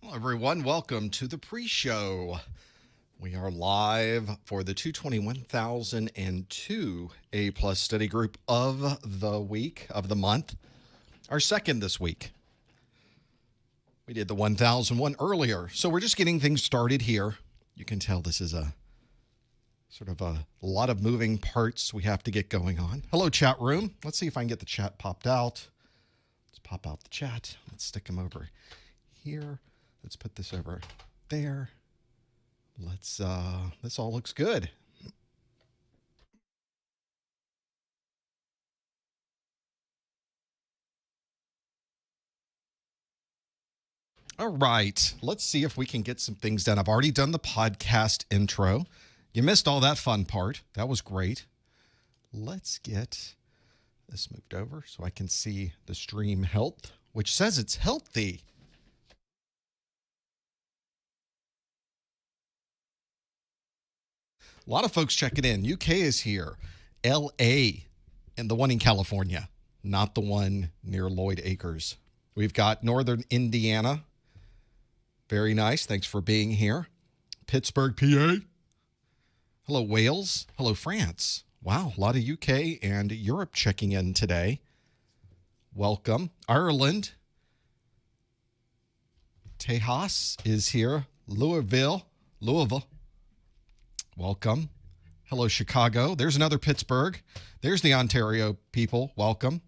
Hello, everyone. Welcome to the pre-show. We are live for the 221,002 A+ study group of the week, of the month. Our second this week. We did the 1,001 earlier, so we're just getting things started here. You can tell this is a sort of a lot of moving parts we have to get going on. Hello, chat room. Let's see if I can get the chat popped out. Let's pop out the chat. Let's stick them over here. Let's put this over there. Let's, this all looks good. All right, let's see if we can get some things done. I've already done the podcast intro. You missed all that fun part. That was great. Let's get this moved over so I can see the stream health, which says it's healthy. A lot of folks checking in. UK is here. LA and the one in California, not the one near Lloyd Acres. We've got Northern Indiana. Very nice. Thanks for being here. Pittsburgh, PA. Hello, Wales. Hello, France. Wow, a lot of UK and Europe checking in today. Welcome. Ireland. Tejas is here. Louisville. Welcome. Hello, Chicago. There's another Pittsburgh. There's the Ontario people. Welcome.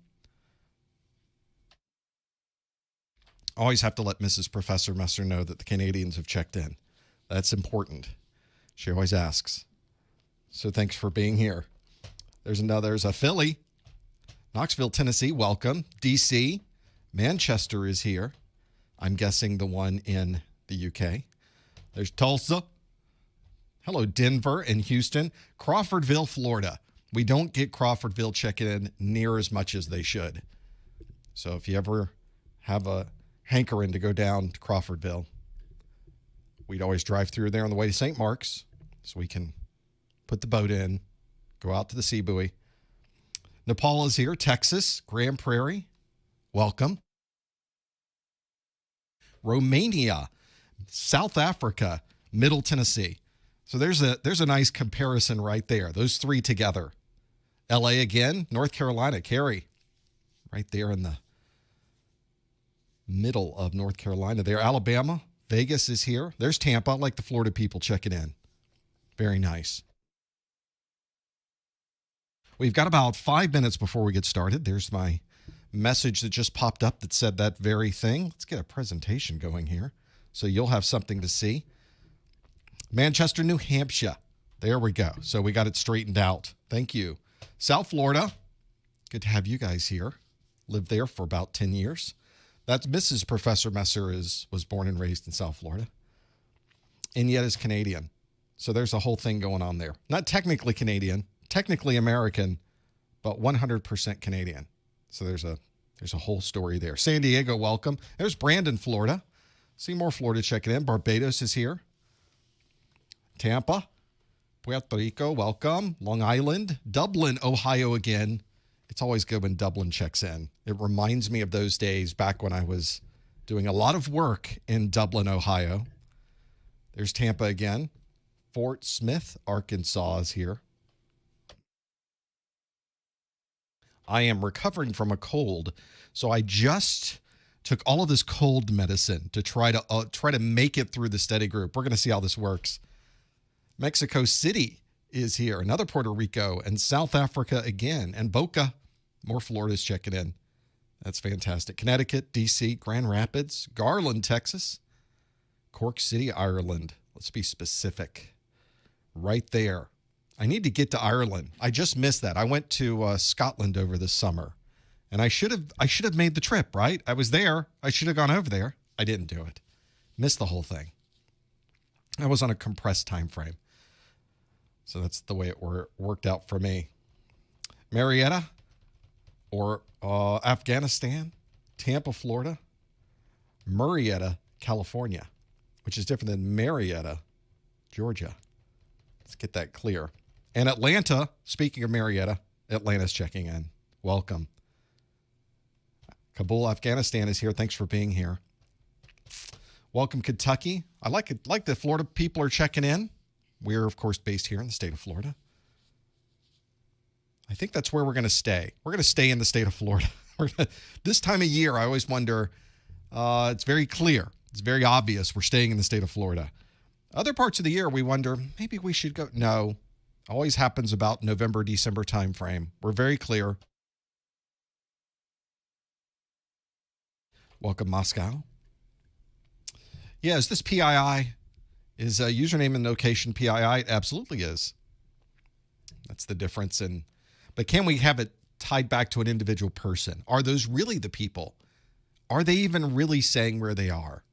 Always have to let Mrs. Professor Messer know that the Canadians have checked in. That's important. She always asks. So thanks for being here. There's a Philly. Knoxville, Tennessee. Welcome. DC. Manchester is here. I'm guessing the one in the UK. There's Tulsa. Hello, Denver and Houston. Crawfordville, Florida. We don't get Crawfordville checking in near as much as they should. So if you ever have a hankering to go down to Crawfordville, we'd always drive through there on the way to St. Mark's so we can put the boat in, go out to the sea buoy. Nepal is here. Texas, Grand Prairie. Welcome. Romania, South Africa, Middle Tennessee. So there's a nice comparison right there. Those three together. LA again, North Carolina, Cary. Right there in the middle of North Carolina there. Alabama, Vegas is here. There's Tampa, like the Florida people checking in. Very nice. We've got about 5 minutes before we get started. There's my message that just popped up that said that very thing. Let's get a presentation going here so you'll have something to see. Manchester, New Hampshire. There we go. So we got it straightened out. Thank you. South Florida. Good to have you guys here. Lived there for about 10 years. That's Mrs. Professor Messer was born and raised in South Florida. And yet is Canadian. So there's a whole thing going on there. Not technically Canadian, technically American, but 100% Canadian. So there's a whole story there. San Diego, welcome. There's Brandon, Florida. Seymour, Florida checking in. Barbados is here. Tampa, Puerto Rico, welcome. Long Island, Dublin, Ohio again. It's always good when Dublin checks in. It reminds me of those days back when I was doing a lot of work in Dublin, Ohio. There's Tampa again. Fort Smith, Arkansas is here. I am recovering from a cold, so I just took all of this cold medicine to try to make it through the study group. We're going to see how this works. Mexico City is here. Another Puerto Rico and South Africa again. And Boca, more Florida's checking in. That's fantastic. Connecticut, D.C., Grand Rapids, Garland, Texas, Cork City, Ireland. Let's be specific. Right there. I need to get to Ireland. I just missed that. I went to Scotland over the summer. And I should have made the trip, right? I was there. I should have gone over there. I didn't do it. Missed the whole thing. I was on a compressed time frame. So that's the way it worked out for me. Marietta or Afghanistan, Tampa, Florida, Murrieta, California, which is different than Marietta, Georgia. Let's get that clear. And Atlanta, speaking of Marietta, Atlanta's checking in. Welcome. Kabul, Afghanistan is here. Thanks for being here. Welcome, Kentucky. I like it. Like the Florida people are checking in. We're, of course, based here in the state of Florida. I think that's where we're going to stay. We're going to stay in the state of Florida. This time of year, I always wonder, it's very clear. It's very obvious we're staying in the state of Florida. Other parts of the year, we wonder, maybe we should go. No, always happens about November, December timeframe. We're very clear. Welcome, Moscow. Yeah, is this PII? Is a username and location PII? It absolutely is. That's the difference. But can we have it tied back to an individual person? Are those really the people? Are they even really saying where they are?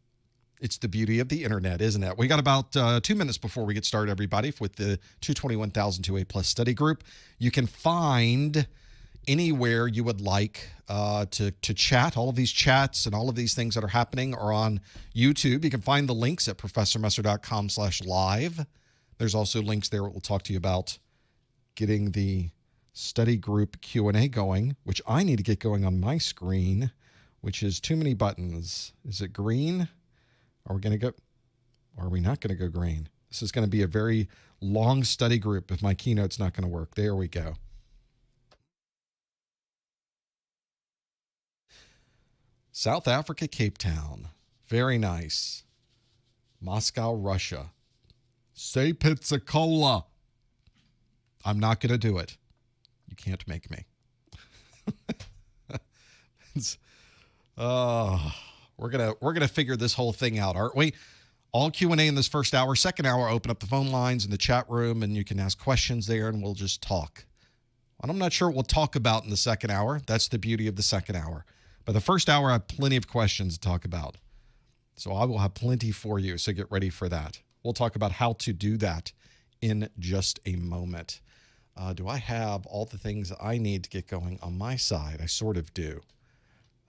It's the beauty of the internet, isn't it? We got about 2 minutes before we get started, everybody, with the 221,002 A+ study group. You can find anywhere you would like to chat. All of these chats and all of these things that are happening are on YouTube. You can find the links at professormesser.com/live. There's also links there that will talk to you about getting the study group Q&A going, which I need to get going on my screen, which is too many buttons. Is it green? Are we going to go? Or are we not going to go green? This is going to be a very long study group if my keynote's not going to work. There we go. South Africa, Cape Town. Very nice. Moscow, Russia. Say pizza cola. I'm not going to do it. You can't make me. We're gonna figure this whole thing out, aren't we? All Q&A in this first hour. Second hour, open up the phone lines in the chat room, and you can ask questions there, and we'll just talk. And I'm not sure what we'll talk about in the second hour. That's the beauty of the second hour. But the first hour, I have plenty of questions to talk about. So I will have plenty for you, so get ready for that. We'll talk about how to do that in just a moment. Do I have all the things I need to get going on my side? I sort of do.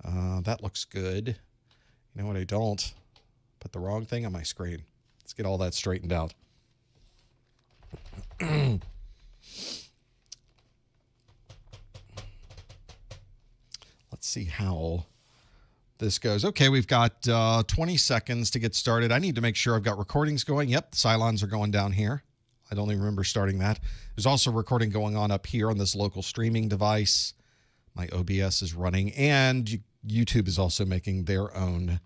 That looks good. You know what I don't? Put the wrong thing on my screen. Let's get all that straightened out. Let's see how this goes. Okay, we've got 20 seconds to get started. I need to make sure I've got recordings going. Yep, the Cylons are going down here. I don't even remember starting that. There's also recording going on up here on this local streaming device. My OBS is running, and YouTube is also making their own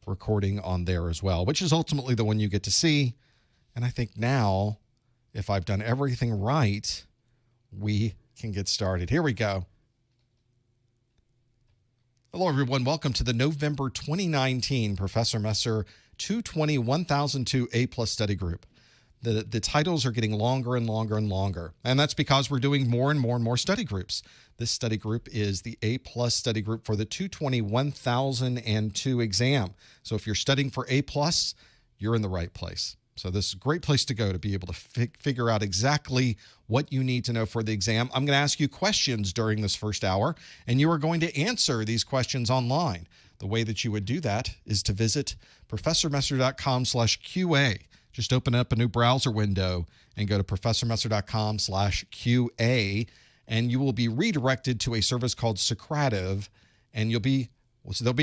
recording on there as well, which is ultimately the one you get to see. And I think now, if I've done everything right, we can get started. Here we go. Hello, everyone. Welcome to the November 2019 Professor Messer 221,002 A+ study group. The titles are getting longer and longer and longer, and that's because we're doing more and more and more study groups. This study group is the A+ study group for the 221,002 exam. So if you're studying for A+, you're in the right place. So this is a great place to go to be able to figure out exactly what you need to know for the exam. I'm going to ask you questions during this first hour, and you are going to answer these questions online. The way that you would do that is to visit professormesser.com/QA. Just open up a new browser window and go to professormesser.com/QA, and you will be redirected to a service called Socrative, and there'll be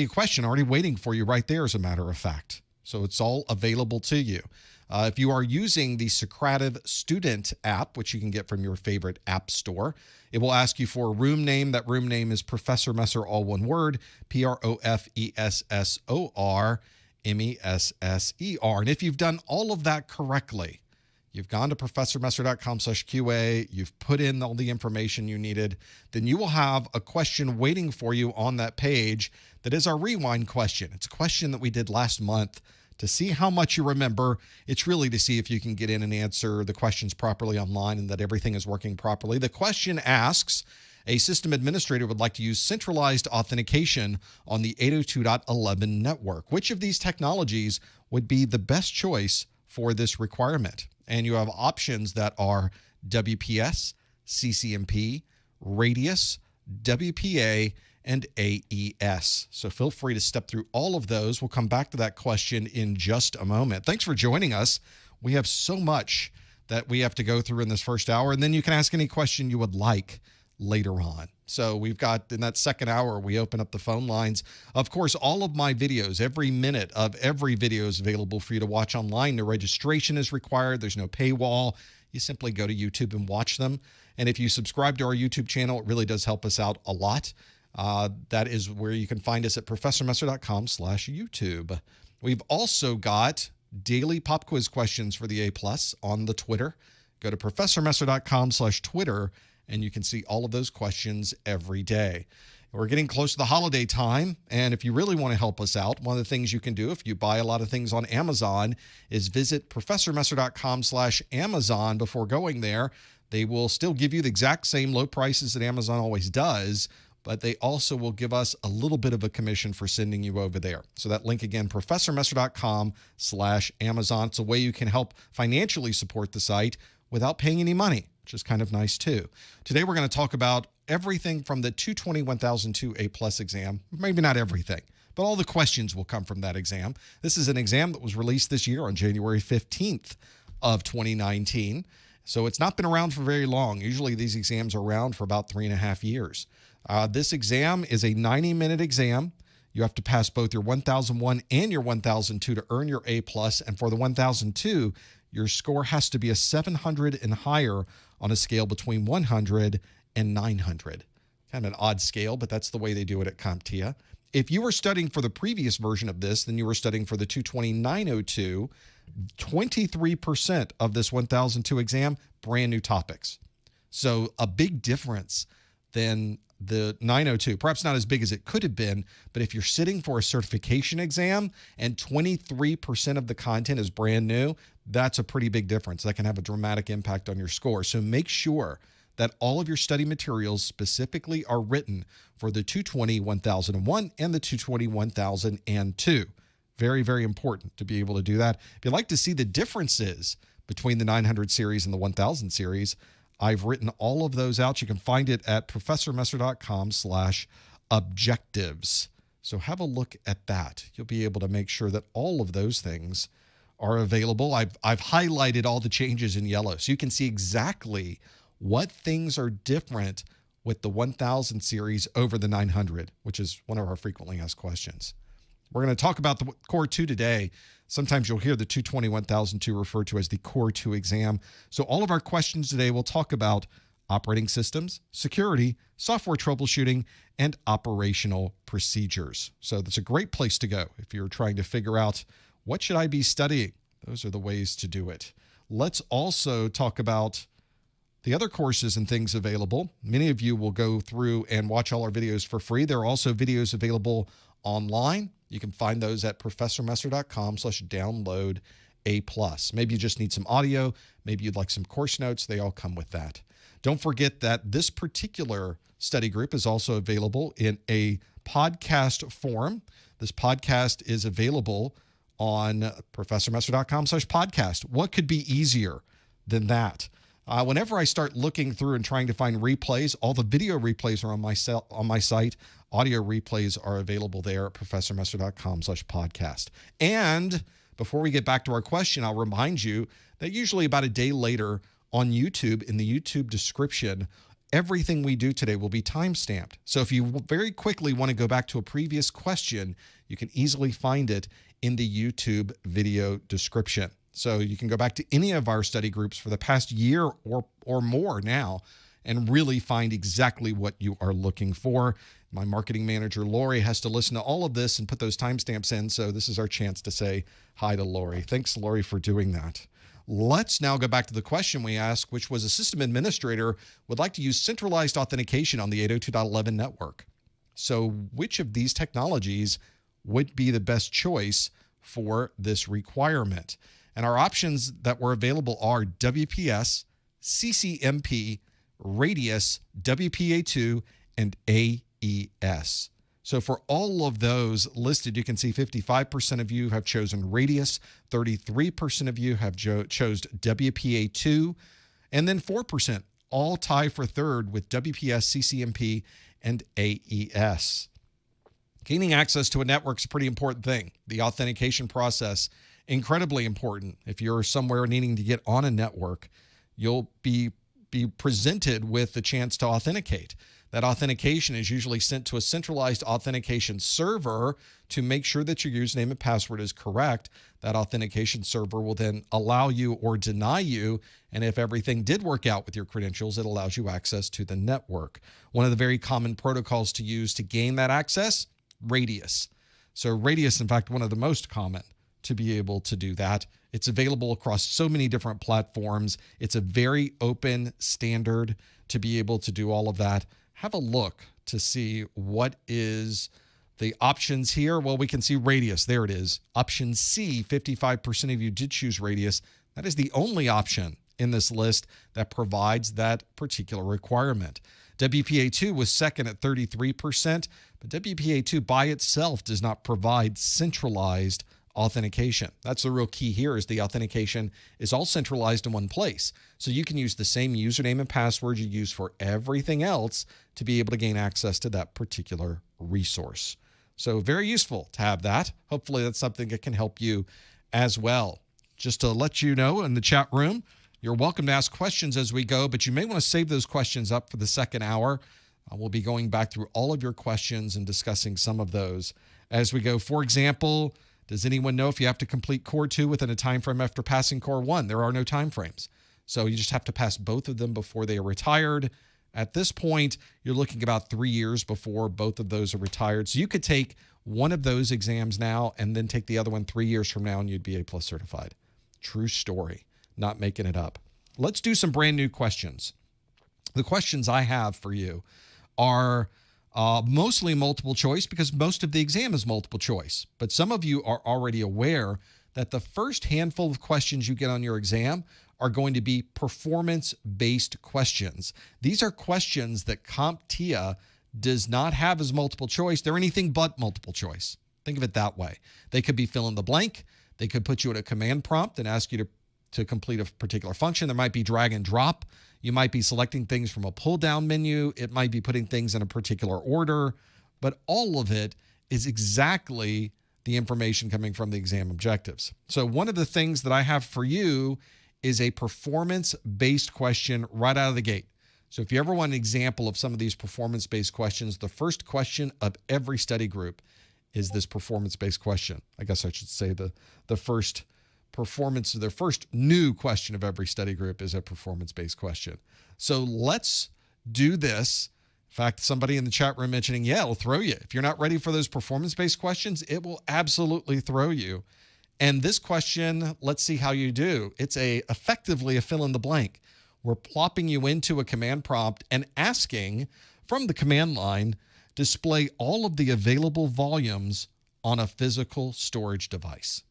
a question already waiting for you right there, as a matter of fact. So it's all available to you. If you are using the Socrative student app, which you can get from your favorite app store, it will ask you for a room name. That room name is Professor Messer, all one word, ProfessorMesser. And if you've done all of that correctly, you've gone to professormesser.com/QA, you've put in all the information you needed, then you will have a question waiting for you on that page that is our rewind question. It's a question that we did last month to see how much you remember. It's really to see if you can get in and answer the questions properly online and that everything is working properly. The question asks, a system administrator would like to use centralized authentication on the 802.11 network. Which of these technologies would be the best choice for this requirement? And you have options that are WPS, CCNP, Radius, WPA, and AES. So feel free to step through all of those. We'll come back to that question in just a moment. Thanks for joining us. We have so much that we have to go through in this first hour, and then you can ask any question you would like later on. So we've got, in that second hour, we open up the phone lines. Of course, all of my videos, every minute of every video is available for you to watch online. No registration is required. There's no paywall. You simply go to YouTube and watch them. And if you subscribe to our YouTube channel, it really does help us out a lot. That is where you can find us at professormesser.com/YouTube. We've also got daily pop quiz questions for the A+ on the Twitter. Go to professormesser.com/Twitter, and you can see all of those questions every day. We're getting close to the holiday time, and if you really want to help us out, one of the things you can do if you buy a lot of things on Amazon is visit professormesser.com/Amazon before going there. They will still give you the exact same low prices that Amazon always does, but they also will give us a little bit of a commission for sending you over there. So that link again, professormesser.com/Amazon. It's a way you can help financially support the site without paying any money, which is kind of nice too. Today we're going to talk about everything from the 220-1002 A+ exam. Maybe not everything, but all the questions will come from that exam. This is an exam that was released this year on January 15th of 2019. So it's not been around for very long. Usually these exams are around for about 3.5 years. This exam is a 90-minute exam. You have to pass both your 1001 and your 1002 to earn your A+. And for the 1002, your score has to be a 700 and higher on a scale between 100 and 900. Kind of an odd scale, but that's the way they do it at CompTIA. If you were studying for the previous version of this, then you were studying for the 220-902, 23% of this 1002 exam, brand new topics. So a big difference than the 902, perhaps not as big as it could have been, but if you're sitting for a certification exam and 23% of the content is brand new, that's a pretty big difference. That can have a dramatic impact on your score. So make sure that all of your study materials specifically are written for the 220-1001 and the 220-1002. Very, very important to be able to do that. If you'd like to see the differences between the 900 series and the 1000 series, I've written all of those out. You can find it at professormesser.com/objectives. So have a look at that. You'll be able to make sure that all of those things are available. I've highlighted all the changes in yellow, so you can see exactly what things are different with the 1000 series over the 900, which is one of our frequently asked questions. We're going to talk about the Core 2 today. Sometimes you'll hear the 220-1002 referred to as the Core 2 exam. So all of our questions today will talk about operating systems, security, software troubleshooting, and operational procedures. So that's a great place to go if you're trying to figure out what should I be studying. Those are the ways to do it. Let's also talk about the other courses and things available. Many of you will go through and watch all our videos for free. There are also videos available online. You can find those at professormesser.com/download A+. Maybe you just need some audio. Maybe you'd like some course notes. They all come with that. Don't forget that this particular study group is also available in a podcast form. This podcast is available on professormesser.com/podcast. What could be easier than that? Whenever I start looking through and trying to find replays, all the video replays are on my site. Audio replays are available there at professormesser.com/podcast. And before we get back to our question, I'll remind you that usually about a day later on YouTube, in the YouTube description, everything we do today will be time-stamped. So if you very quickly want to go back to a previous question, you can easily find it in the YouTube video description. So you can go back to any of our study groups for the past year or more now and really find exactly what you are looking for. My marketing manager, Lori, has to listen to all of this and put those timestamps in. So this is our chance to say hi to Lori. Thanks, Lori, for doing that. Let's now go back to the question we asked, which was a system administrator would like to use centralized authentication on the 802.11 network. So which of these technologies would be the best choice for this requirement? And our options that were available are WPS, CCMP, Radius, WPA2, and AES. So for all of those listed, you can see 55% of you have chosen Radius, 33% of you have chose WPA2, and then 4% all tie for third with WPS, CCMP, and AES. Gaining access to a network is a pretty important thing. The authentication process, incredibly important. If you're somewhere needing to get on a network, you'll be be presented with the chance to authenticate. That authentication is usually sent to a centralized authentication server to make sure that your username and password is correct. That authentication server will then allow you or deny you. And if everything did work out with your credentials, it allows you access to the network. One of the very common protocols to use to gain that access, Radius. So Radius, in fact, one of the most common to be able to do that. It's available across so many different platforms. It's a very open standard to be able to do all of that. Have a look to see what is the options here. Well, we can see Radius. There it is. Option C, 55% of you did choose Radius. That is the only option in this list that provides that particular requirement. WPA2 was second at 33%, but WPA2 by itself does not provide centralized authentication. That's the real key here, is the authentication is all centralized in one place. So you can use the same username and password you use for everything else to be able to gain access to that particular resource. So very useful to have that. Hopefully that's something that can help you as well. Just to let you know, in the chat room, you're welcome to ask questions as we go, but you may want to save those questions up for the second hour. We'll be going back through all of your questions and discussing some of those as we go. For example, does anyone know if you have to complete Core 2 within a time frame after passing Core 1? There are no time frames. So you just have to pass both of them before they are retired. At this point, you're looking about 3 years before both of those are retired. So you could take one of those exams now and then take the other one 3 years from now, and you'd be A+ certified. True story, not making it up. Let's do some brand new questions. The questions I have for you are mostly multiple choice, because most of the exam is multiple choice. But some of you are already aware that the first handful of questions you get on your exam are going to be performance-based questions. These are questions that CompTIA does not have as multiple choice. They're anything but multiple choice. Think of it that way. They could be fill in the blank. They could put you in a command prompt and ask you to complete a particular function. There might be drag and drop. You might be selecting things from a pull-down menu. It might be putting things in a particular order, but all of it is exactly the information coming from the exam objectives. So one of the things that I have for you is a performance-based question right out of the gate. So if you ever want an example of some of these performance-based questions, the first question of every study group is this performance-based question. I guess I should say the first new question of every study group is a performance-based question. So let's do this. In fact, somebody in the chat room mentioning, yeah, it'll throw you. If you're not ready for those performance-based questions, it will absolutely throw you. And this question, let's see how you do. It's effectively a fill in the blank. We're plopping you into a command prompt and asking from the command line, display all of the available volumes on a physical storage device.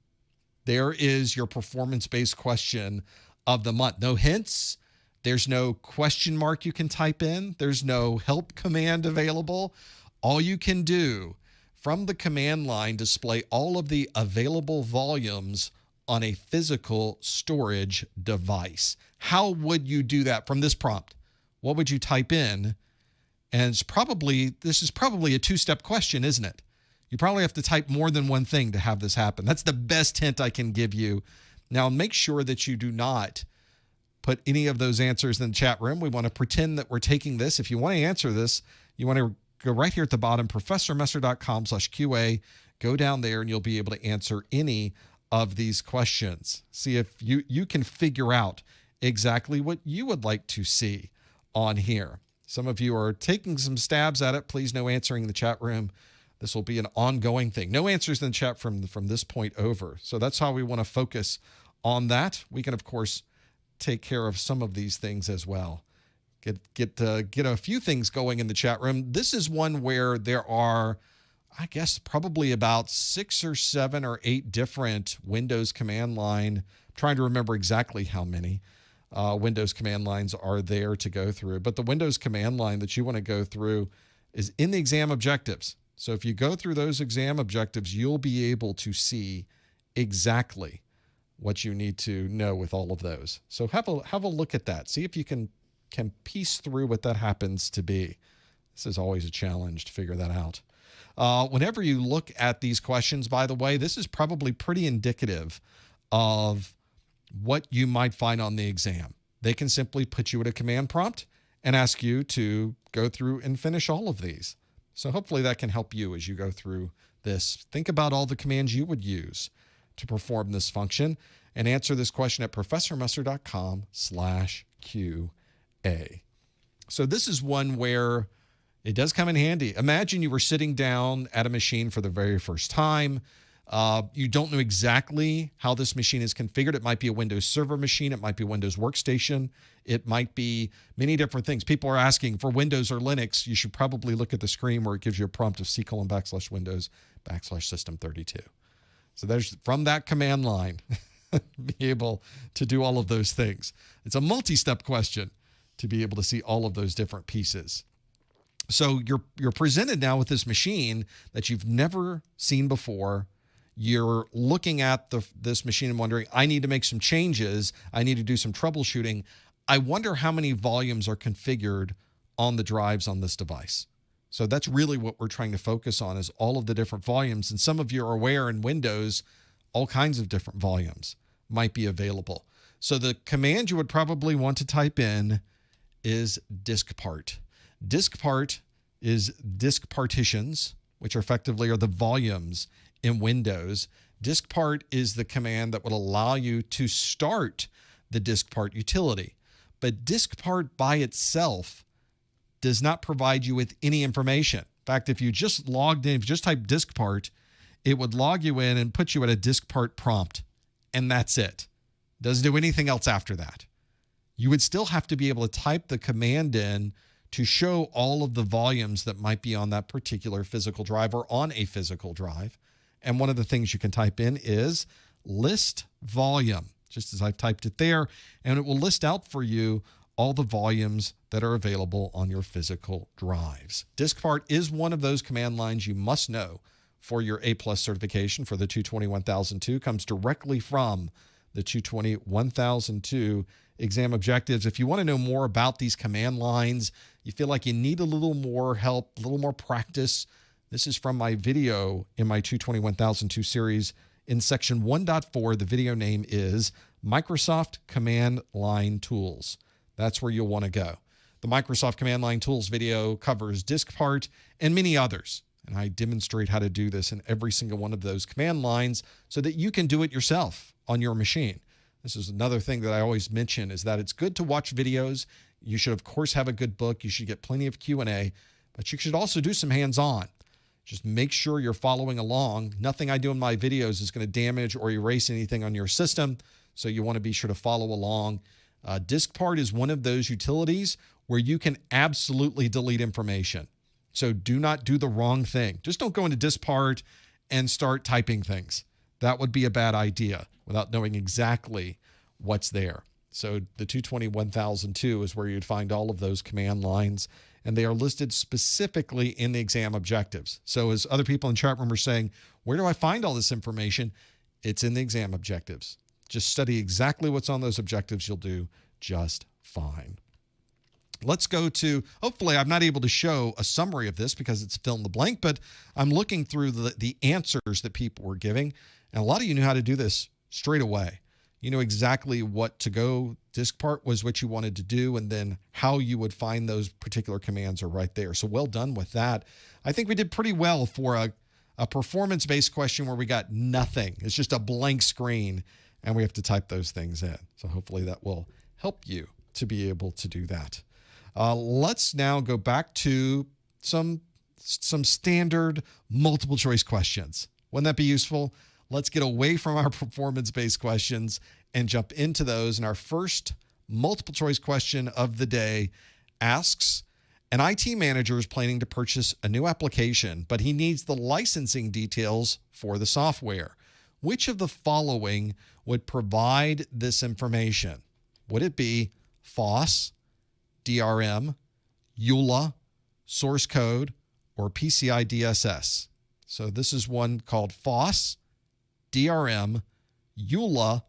There is your performance-based question of the month. No hints. There's no question mark you can type in. There's no help command available. All you can do from the command line, display all of the available volumes on a physical storage device. How would you do that from this prompt? What would you type in? And this is probably a two-step question, isn't it? You probably have to type more than one thing to have this happen. That's the best hint I can give you. Now, make sure that you do not put any of those answers in the chat room. We want to pretend that we're taking this. If you want to answer this, you want to go right here at the bottom, professormesser.com/QA. Go down there and you'll be able to answer any of these questions. See if you can figure out exactly what you would like to see on here. Some of you are taking some stabs at it. Please, no answering in the chat room. This will be an ongoing thing. No answers in the chat from this point over. So that's how we want to focus on that. We can, of course, take care of some of these things as well. Get a few things going in the chat room. This is one where there are, I guess, probably about 6 or 7 or 8 different Windows command line. I'm trying to remember exactly how many Windows command lines are there to go through. But the Windows command line that you want to go through is in the exam objectives. So if you go through those exam objectives, you'll be able to see exactly what you need to know with all of those. So have a look at that. See if you can piece through what that happens to be. This is always a challenge to figure that out. Whenever you look at these questions, by the way, this is probably pretty indicative of what you might find on the exam. they can simply put you at a command prompt and ask you to go through and finish all of these. So hopefully that can help you as you go through this. Think about all the commands you would use to perform this function and answer this question at professormusser.com/QA. So this is one where it does come in handy. Imagine you were sitting down at a machine for the very first time. You don't know exactly how this machine is configured. It might be a Windows Server machine. It might be a Windows Workstation. It might be many different things. People are asking for Windows or Linux. You should probably look at the screen where it gives you a prompt of C:\Windows\system32. So there's from that command line, be able to do all of those things. It's a multi-step question to be able to see all of those different pieces. So you're presented now with this machine that you've never seen before. You're looking at this machine and wondering, I need to make some changes. I need to do some troubleshooting. I wonder how many volumes are configured on the drives on this device. So that's really what we're trying to focus on, is all of the different volumes. And some of you are aware in Windows, all kinds of different volumes might be available. So the command you would probably want to type in is diskpart. Diskpart is disk partitions, which effectively are the volumes in Windows. Diskpart is the command that would allow you to start the diskpart utility. But diskpart by itself does not provide you with any information. In fact, if you just logged in, if you just type diskpart, it would log you in and put you at a diskpart prompt, and that's it. Doesn't do anything else after that. You would still have to be able to type the command in to show all of the volumes that might be on that particular physical drive or on a physical drive. And one of the things you can type in is list volume, just as I've typed it there, and it will list out for you all the volumes that are available on your physical drives. Diskpart is one of those command lines you must know for your A+ certification for the 220-1002. Comes directly from the 220-1002 exam objectives. If you want to know more about these command lines, you feel like you need a little more help, a little more practice, this is from my video in my 220-1002 series. In section 1.4, the video name is Microsoft Command Line Tools. That's where you'll want to go. The Microsoft Command Line Tools video covers diskpart and many others. And I demonstrate how to do this in every single one of those command lines so that you can do it yourself on your machine. This is another thing that I always mention, is that it's good to watch videos. You should, of course, have a good book. You should get plenty of Q&A, but you should also do some hands-on. Just make sure you're following along. Nothing I do in my videos is going to damage or erase anything on your system, so you want to be sure to follow along. Diskpart is one of those utilities where you can absolutely delete information. So do not do the wrong thing. Just don't go into diskpart and start typing things. That would be a bad idea without knowing exactly what's there. So the 220-1002 is where you'd find all of those command lines, and they are listed specifically in the exam objectives. So as other people in chat room are saying, where do I find all this information? It's in the exam objectives. Just study exactly what's on those objectives. You'll do just fine. Let's go to, hopefully I'm not able to show a summary of this because it's fill in the blank, but I'm looking through the answers that people were giving. And a lot of you knew how to do this straight away. You know exactly what to go. Diskpart was what you wanted to do, and then how you would find those particular commands are right there. So well done with that. I think we did pretty well for a performance-based question where we got nothing. It's just a blank screen, and we have to type those things in. So hopefully that will help you to be able to do that. Let's now go back to some standard multiple choice questions. Wouldn't that be useful? Let's get away from our performance-based questions and jump into those. And our first multiple choice question of the day asks, an IT manager is planning to purchase a new application, but he needs the licensing details for the software. Which of the following would provide this information? Would it be FOSS, DRM, EULA, source code, or PCI DSS? So this is one called FOSS, DRM, EULA,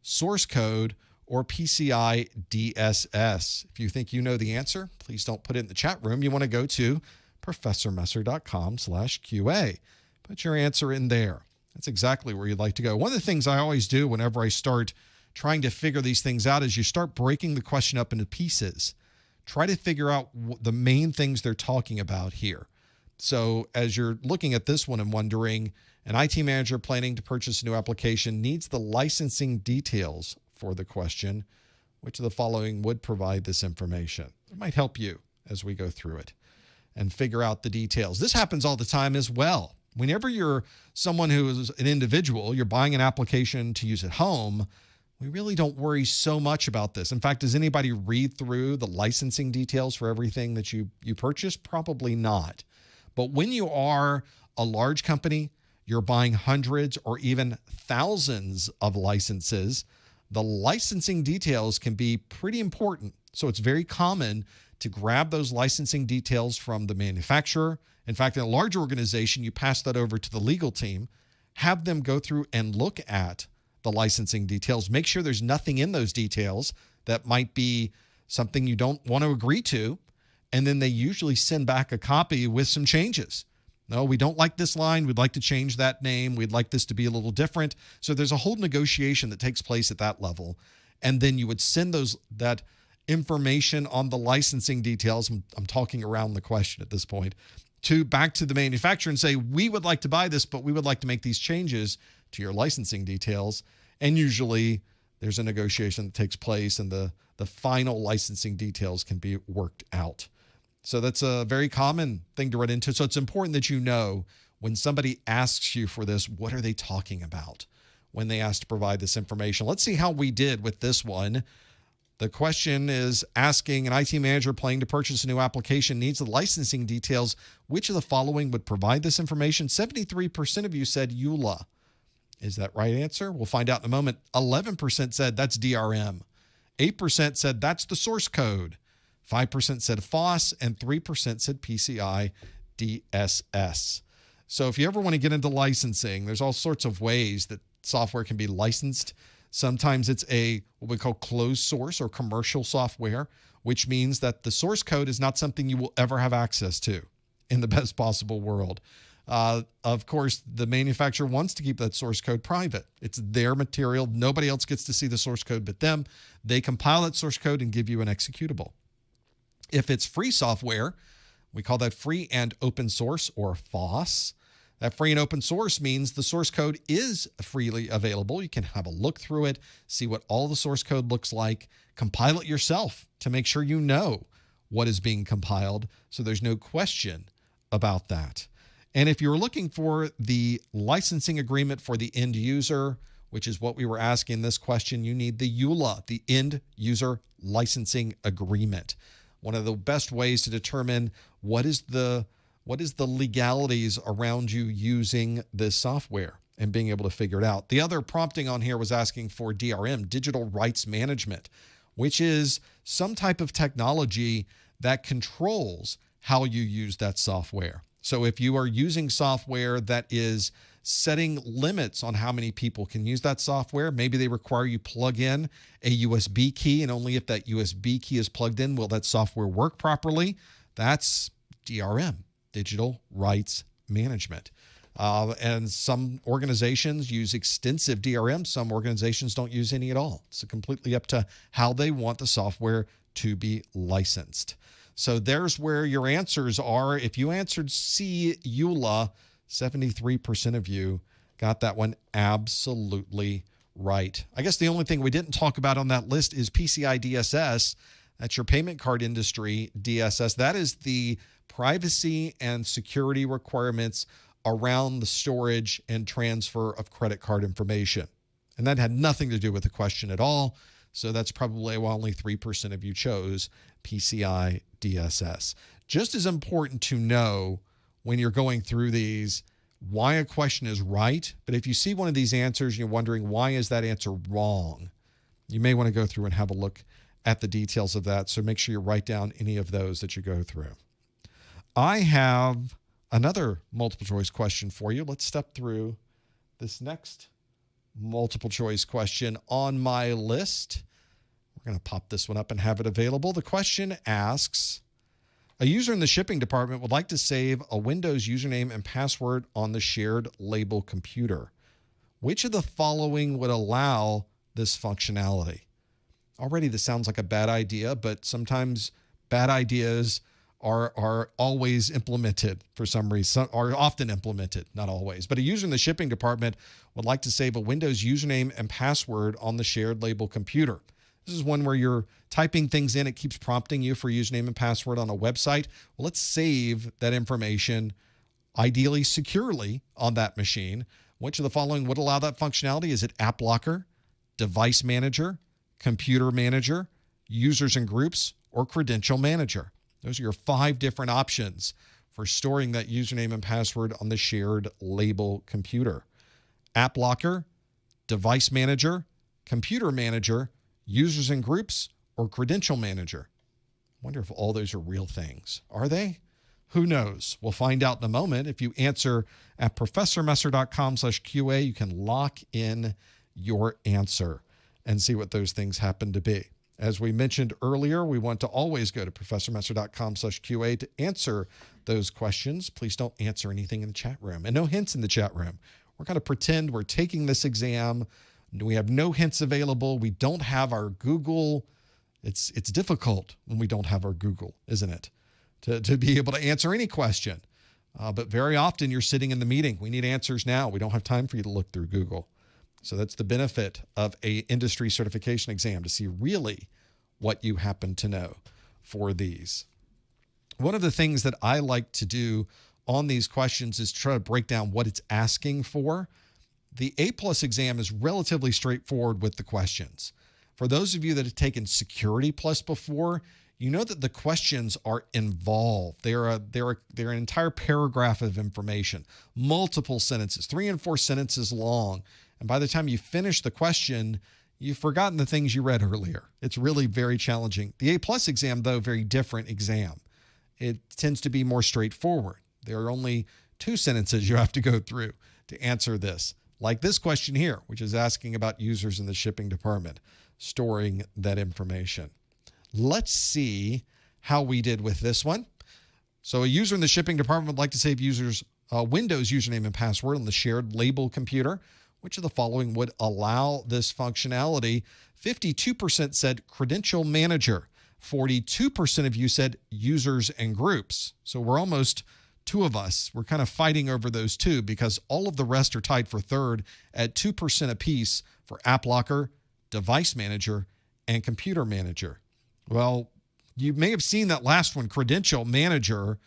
source code, or PCI DSS. If you think you know the answer, please don't put it in the chat room. You want to go to professormusser.com/QA. Put your answer in there. That's exactly where you'd like to go. One of the things I always do whenever I start trying to figure these things out is you start breaking the question up into pieces. Try to figure out the main things they're talking about here. So as you're looking at this one and wondering, an IT manager planning to purchase a new application needs the licensing details for the question. Which of the following would provide this information? It might help you as we go through it and figure out the details. This happens all the time as well. Whenever you're someone who is an individual, you're buying an application to use at home, we really don't worry so much about this. In fact, does anybody read through the licensing details for everything that you purchase? Probably not. But when you are a large company, you're buying hundreds or even thousands of licenses, the licensing details can be pretty important. So it's very common to grab those licensing details from the manufacturer. In fact, in a large organization, you pass that over to the legal team, have them go through and look at the licensing details, make sure there's nothing in those details that might be something you don't want to agree to, and then they usually send back a copy with some changes. No, we don't like this line. We'd like to change that name. We'd like this to be a little different. So there's a whole negotiation that takes place at that level. And then you would send that information on the licensing details. I'm talking around the question at this point, back to the manufacturer and say, we would like to buy this, but we would like to make these changes to your licensing details. And usually there's a negotiation that takes place and the final licensing details can be worked out. So that's a very common thing to run into. So it's important that you know when somebody asks you for this, what are they talking about when they ask to provide this information? Let's see how we did with this one. The question is asking an IT manager planning to purchase a new application needs the licensing details. Which of the following would provide this information? 73% of you said EULA. Is that right answer? We'll find out in a moment. 11% said that's DRM. 8% said that's the source code. 5% said FOSS, and 3% said PCI DSS. So if you ever want to get into licensing, there's all sorts of ways that software can be licensed. Sometimes it's what we call closed source or commercial software, which means that the source code is not something you will ever have access to in the best possible world. Of course, the manufacturer wants to keep that source code private. It's their material. Nobody else gets to see the source code but them. They compile that source code and give you an executable. If it's free software, we call that free and open source, or FOSS. That free and open source means the source code is freely available. You can have a look through it, see what all the source code looks like, compile it yourself to make sure you know what is being compiled, so there's no question about that. And if you're looking for the licensing agreement for the end user, which is what we were asking this question, you need the EULA, the end user licensing agreement. One of the best ways to determine what is the legalities around you using this software and being able to figure it out. The other prompting on here was asking for DRM, digital rights management, which is some type of technology that controls how you use that software. So if you are using software that is setting limits on how many people can use that software, maybe they require you plug in a USB key, and only if that USB key is plugged in will that software work properly. That's DRM, digital rights management. And some organizations use extensive DRM. Some organizations don't use any at all. It's completely up to how they want the software to be licensed. So there's where your answers are. If you answered C, EULA, 73% of you got that one absolutely right. I guess the only thing we didn't talk about on that list is PCI DSS. That's your payment card industry DSS. That is the privacy and security requirements around the storage and transfer of credit card information. And that had nothing to do with the question at all. So that's probably why only 3% of you chose PCI DSS. Just as important to know when you're going through these, why a question is right. But if you see one of these answers and you're wondering, why is that answer wrong? You may want to go through and have a look at the details of that. So make sure you write down any of those that you go through. I have another multiple choice question for you. Let's step through this next multiple choice question on my list. We're going to pop this one up and have it available. The question asks, a user in the shipping department would like to save a Windows username and password on the shared label computer. Which of the following would allow this functionality. Already this sounds like a bad idea, but sometimes bad ideas are always implemented for some reason, are often implemented, not always. But a user in the shipping department would like to save a Windows username and password on the shared label computer. This is one where you're typing things in. It keeps prompting you for username and password on a website. Well, let's save that information, ideally securely, on that machine. Which of the following would allow that functionality? Is it App Locker, Device Manager, Computer Manager, Users and Groups, or Credential Manager? Those are your 5 different options for storing that username and password on the shared label computer. App Locker, Device Manager, Computer Manager, Users and Groups, or Credential Manager. I wonder if all those are real things. Are they? Who knows? We'll find out in a moment. If you answer at professormesser.com/QA, you can lock in your answer and see what those things happen to be. As we mentioned earlier, we want to always go to professormesser.com/QA to answer those questions. Please don't answer anything in the chat room, and no hints in the chat room. We're going to pretend we're taking this exam. We have no hints available. We don't have our Google. It's difficult when we don't have our Google, isn't it? To be able to answer any question. But very often you're sitting in the meeting. We need answers now. We don't have time for you to look through Google. So that's the benefit of a industry certification exam, to see really what you happen to know for these. One of the things that I like to do on these questions is try to break down what it's asking for. The A+ exam is relatively straightforward with the questions. For those of you that have taken Security Plus before, you know that the questions are involved. They're an entire paragraph of information, multiple sentences, 3 and 4 sentences long. And by the time you finish the question, you've forgotten the things you read earlier. It's really very challenging. The A+ exam, though, very different exam. It tends to be more straightforward. There are only 2 sentences you have to go through to answer this. Like this question here, which is asking about users in the shipping department, storing that information. Let's see how we did with this one. So a user in the shipping department would like to save users' Windows username and password on the shared label computer. Which of the following would allow this functionality? 52% said Credential Manager. 42% of you said Users and Groups. So we're almost 2 of us. We're kind of fighting over those 2 because all of the rest are tied for third at 2% apiece for App Locker, Device Manager, and Computer Manager. Well, you may have seen that last one, Credential Manager,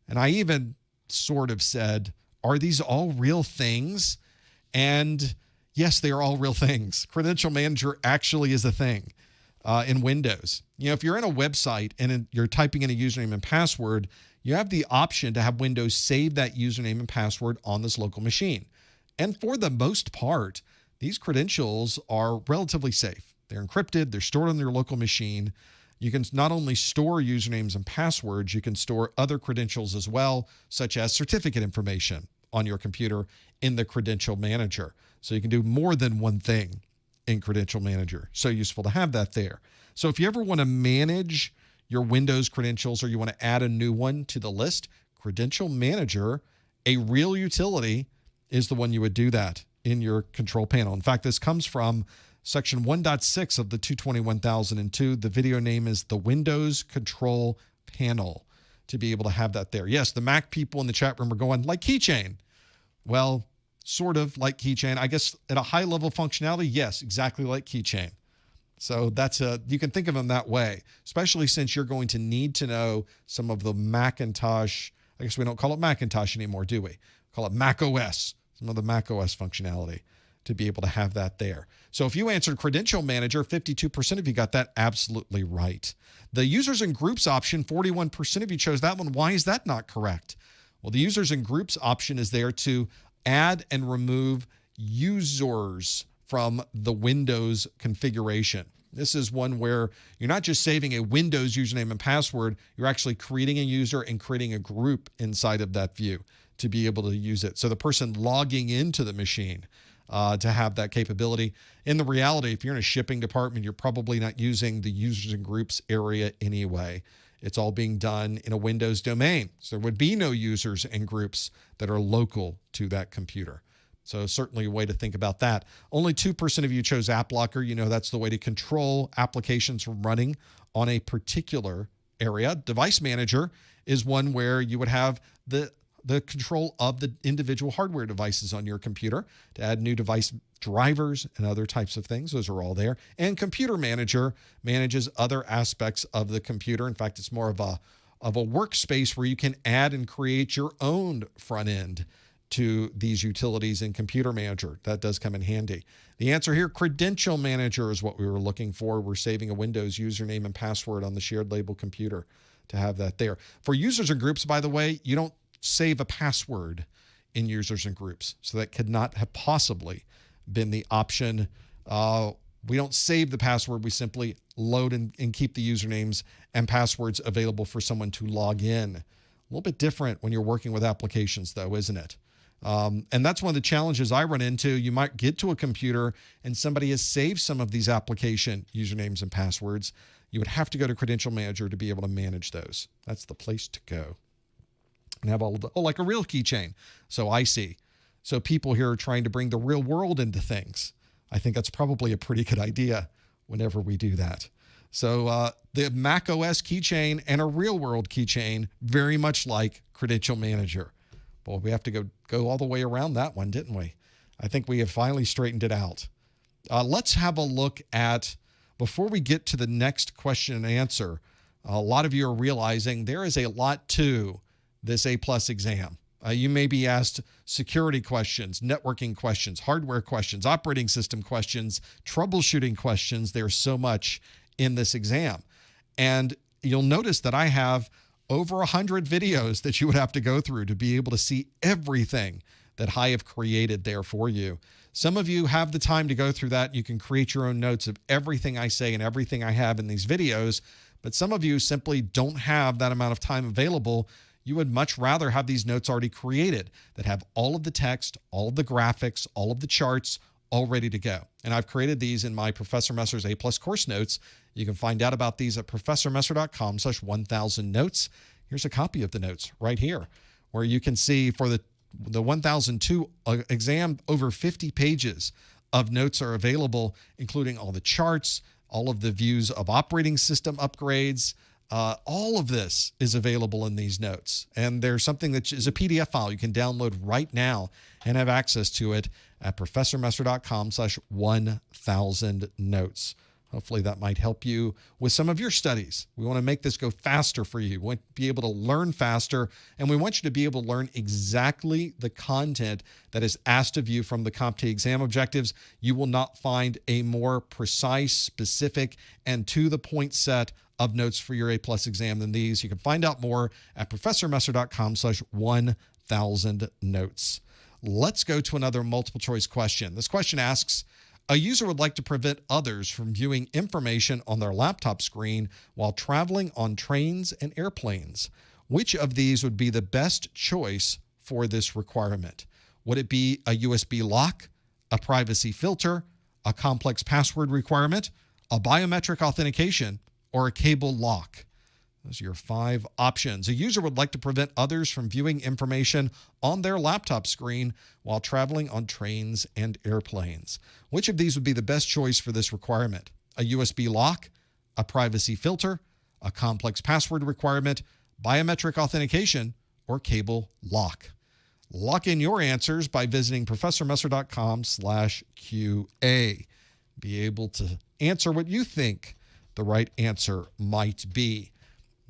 and I even sort of said, are these all real things? And yes, they are all real things. Credential Manager actually is a thing in Windows. You know, if you're in a website and you're typing in a username and password, you have the option to have Windows save that username and password on this local machine. And for the most part, these credentials are relatively safe. They're encrypted. They're stored on your local machine. You can not only store usernames and passwords, you can store other credentials as well, such as certificate information on your computer in the Credential Manager. So you can do more than one thing in Credential Manager. So useful to have that there. So if you ever want to manage your Windows credentials or you want to add a new one to the list, Credential Manager, a real utility, is the one you would do that in your control panel. In fact, this comes from Section 1.6 of the 220.1002. The video name is the Windows Control Panel, to be able to have that there. Yes, the Mac people in the chat room are going, like Keychain. Well, sort of like Keychain. I guess at a high level functionality, yes, exactly like Keychain. So you can think of them that way, especially since you're going to need to know some of the Macintosh. I guess we don't call it Macintosh anymore, do we? Call it Mac OS, some of the Mac OS functionality, to be able to have that there. So if you answered Credential Manager, 52% of you got that absolutely right. The Users and Groups option, 41% of you chose that one. Why is that not correct? Well, the Users and Groups option is there to add and remove users from the Windows configuration. This is one where you're not just saving a Windows username and password, you're actually creating a user and creating a group inside of that view to be able to use it. So the person logging into the machine to have that capability. In the reality, if you're in a shipping department, you're probably not using the Users and Groups area anyway. It's all being done in a Windows domain. So there would be no users and groups that are local to that computer. So certainly a way to think about that. Only 2% of you chose App Locker. You know that's the way to control applications from running on a particular area. Device Manager is one where you would have the control of the individual hardware devices on your computer to add new device drivers and other types of things. Those are all there. And Computer Manager manages other aspects of the computer. In fact, it's more of a workspace where you can add and create your own front end to these utilities in Computer Manager. That does come in handy. The answer here, Credential Manager is what we were looking for. We're saving a Windows username and password on the shared label computer to have that there. For users and groups, by the way, you don't save a password in users and groups. So that could not have possibly been the option. We don't save the password. We simply load and keep the usernames and passwords available for someone to log in. A little bit different when you're working with applications, though, isn't it? And that's one of the challenges I run into. You might get to a computer and somebody has saved some of these application usernames and passwords. You would have to go to Credential Manager to be able to manage those. That's the place to go. And have all of the, like a real keychain. So I see. So people here are trying to bring the real world into things. I think that's probably a pretty good idea whenever we do that. So the Mac OS keychain and a real world keychain, very much like Credential Manager. Boy, we have to go all the way around that one, didn't we? I think we have finally straightened it out. Let's have a look at, before we get to the next question and answer, a lot of you are realizing there is a lot to this A+ exam. You may be asked security questions, networking questions, hardware questions, operating system questions, troubleshooting questions. There's so much in this exam. And you'll notice that I have over 100 videos that you would have to go through to be able to see everything that I have created there for you. Some of you have the time to go through that. You can create your own notes of everything I say and everything I have in these videos. But some of you simply don't have that amount of time available. You would much rather have these notes already created that have all of the text, all of the graphics, all of the charts all ready to go. And I've created these in my Professor Messer's A+ course notes. You can find out about these at professormesser.com/1000 notes. Here's a copy of the notes right here, where you can see for the 1002 exam, over 50 pages of notes are available, including all the charts, all of the views of operating system upgrades. All of this is available in these notes. And there's something that is a PDF file you can download right now and have access to it at professormesser.com/1000 notes. Hopefully that might help you with some of your studies. We want to make this go faster for you. We want to be able to learn faster, and we want you to be able to learn exactly the content that is asked of you from the CompTIA exam objectives. You will not find a more precise, specific, and to-the-point set of notes for your A+ exam than these. You can find out more at professormesser.com/1000 notes. Let's go to another multiple choice question. This question asks, a user would like to prevent others from viewing information on their laptop screen while traveling on trains and airplanes. Which of these would be the best choice for this requirement? Would it be a USB lock, a privacy filter, a complex password requirement, a biometric authentication, or a cable lock? Those are your 5 options. A user would like to prevent others from viewing information on their laptop screen while traveling on trains and airplanes. Which of these would be the best choice for this requirement? A USB lock, a privacy filter, a complex password requirement, biometric authentication, or cable lock? Lock in your answers by visiting professormesser.com/QA. Be able to answer what you think the right answer might be.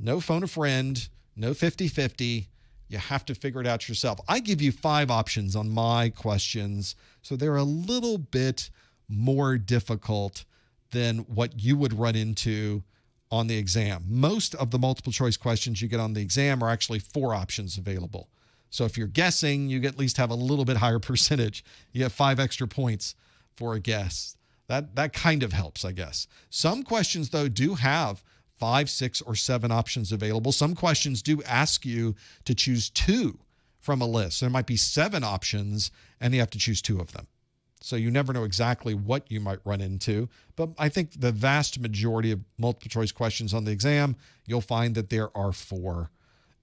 No phone a friend, no 50-50. You have to figure it out yourself. I give you 5 options on my questions, so they're a little bit more difficult than what you would run into on the exam. Most of the multiple choice questions you get on the exam are actually 4 options available. So if you're guessing, you at least have a little bit higher percentage. You have 5 extra points for a guess. That kind of helps, I guess. Some questions, though, do have 5, 6, or 7 options available. Some questions do ask you to choose 2 from a list. There might be 7 options, and you have to choose 2 of them. So you never know exactly what you might run into. But I think the vast majority of multiple choice questions on the exam, you'll find that there are 4.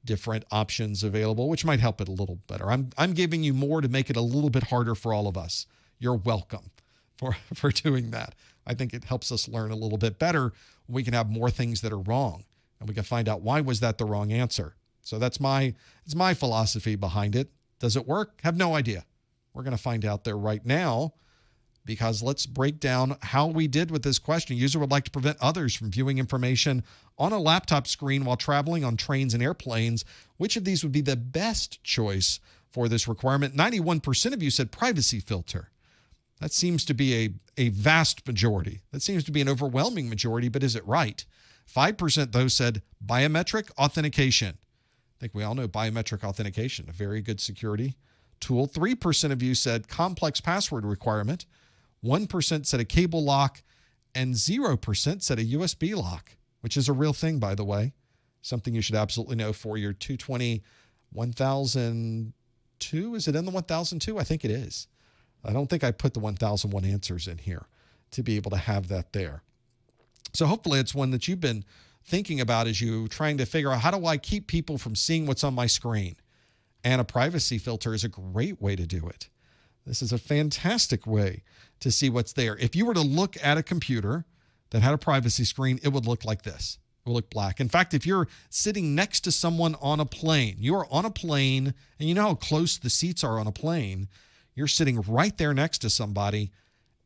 different options available, which might help it a little better. I'm giving you more to make it a little bit harder for all of us. You're welcome for doing that. I think it helps us learn a little bit better. We can have more things that are wrong, and we can find out why was that the wrong answer. So it's my philosophy behind it. Does it work? Have no idea. We're going to find out there right now, because let's break down how we did with this question. User would like to prevent others from viewing information on a laptop screen while traveling on trains and airplanes. Which of these would be the best choice for this requirement? 91% of you said privacy filter. That seems to be a vast majority. That seems to be an overwhelming majority, but is it right? 5% though said biometric authentication. I think we all know biometric authentication, a very good security tool. 3% of you said complex password requirement. 1% said a cable lock, and 0% said a USB lock, which is a real thing, by the way. Something you should absolutely know for your 220 1002. Is it in the 1002? I think it is. I don't think I put the 1001 answers in here to be able to have that there. So hopefully it's one that you've been thinking about as you trying to figure out, how do I keep people from seeing what's on my screen? And a privacy filter is a great way to do it. This is a fantastic way to see what's there. If you were to look at a computer that had a privacy screen, it would look like this. It would look black. In fact, if you're sitting next to someone on a plane, you are on a plane, and you know how close the seats are on a plane. You're sitting right there next to somebody,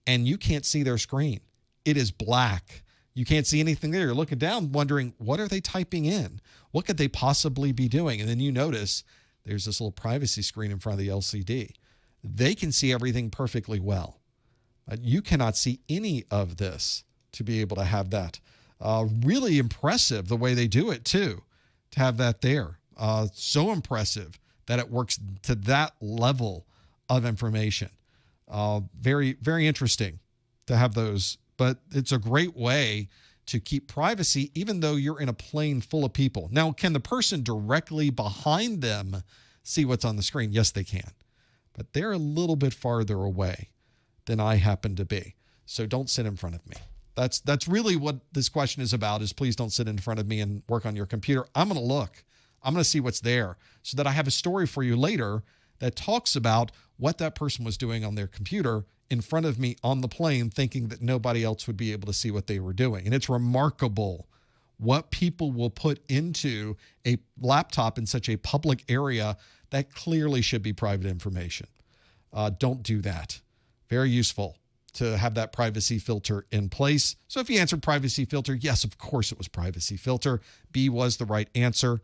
and you can't see their screen. It is black. You can't see anything there. You're looking down wondering, what are they typing in? What could they possibly be doing? And then you notice there's this little privacy screen in front of the LCD. They can see everything perfectly well. You cannot see any of this to be able to have that. Really impressive the way they do it, too, to have that there. So impressive that it works to that level of information. Very, very interesting to have those. But it's a great way to keep privacy, even though you're in a plane full of people. Now, can the person directly behind them see what's on the screen? Yes, they can. But they're a little bit farther away than I happen to be. So don't sit in front of me. That's really what this question is about, is please don't sit in front of me and work on your computer. I'm going to look. I'm going to see what's there so that I have a story for you later that talks about what that person was doing on their computer in front of me on the plane, thinking that nobody else would be able to see what they were doing. And it's remarkable what people will put into a laptop in such a public area that clearly should be private information. Don't do that. Very useful to have that privacy filter in place. So if you answered privacy filter, yes, of course it was privacy filter. B was the right answer.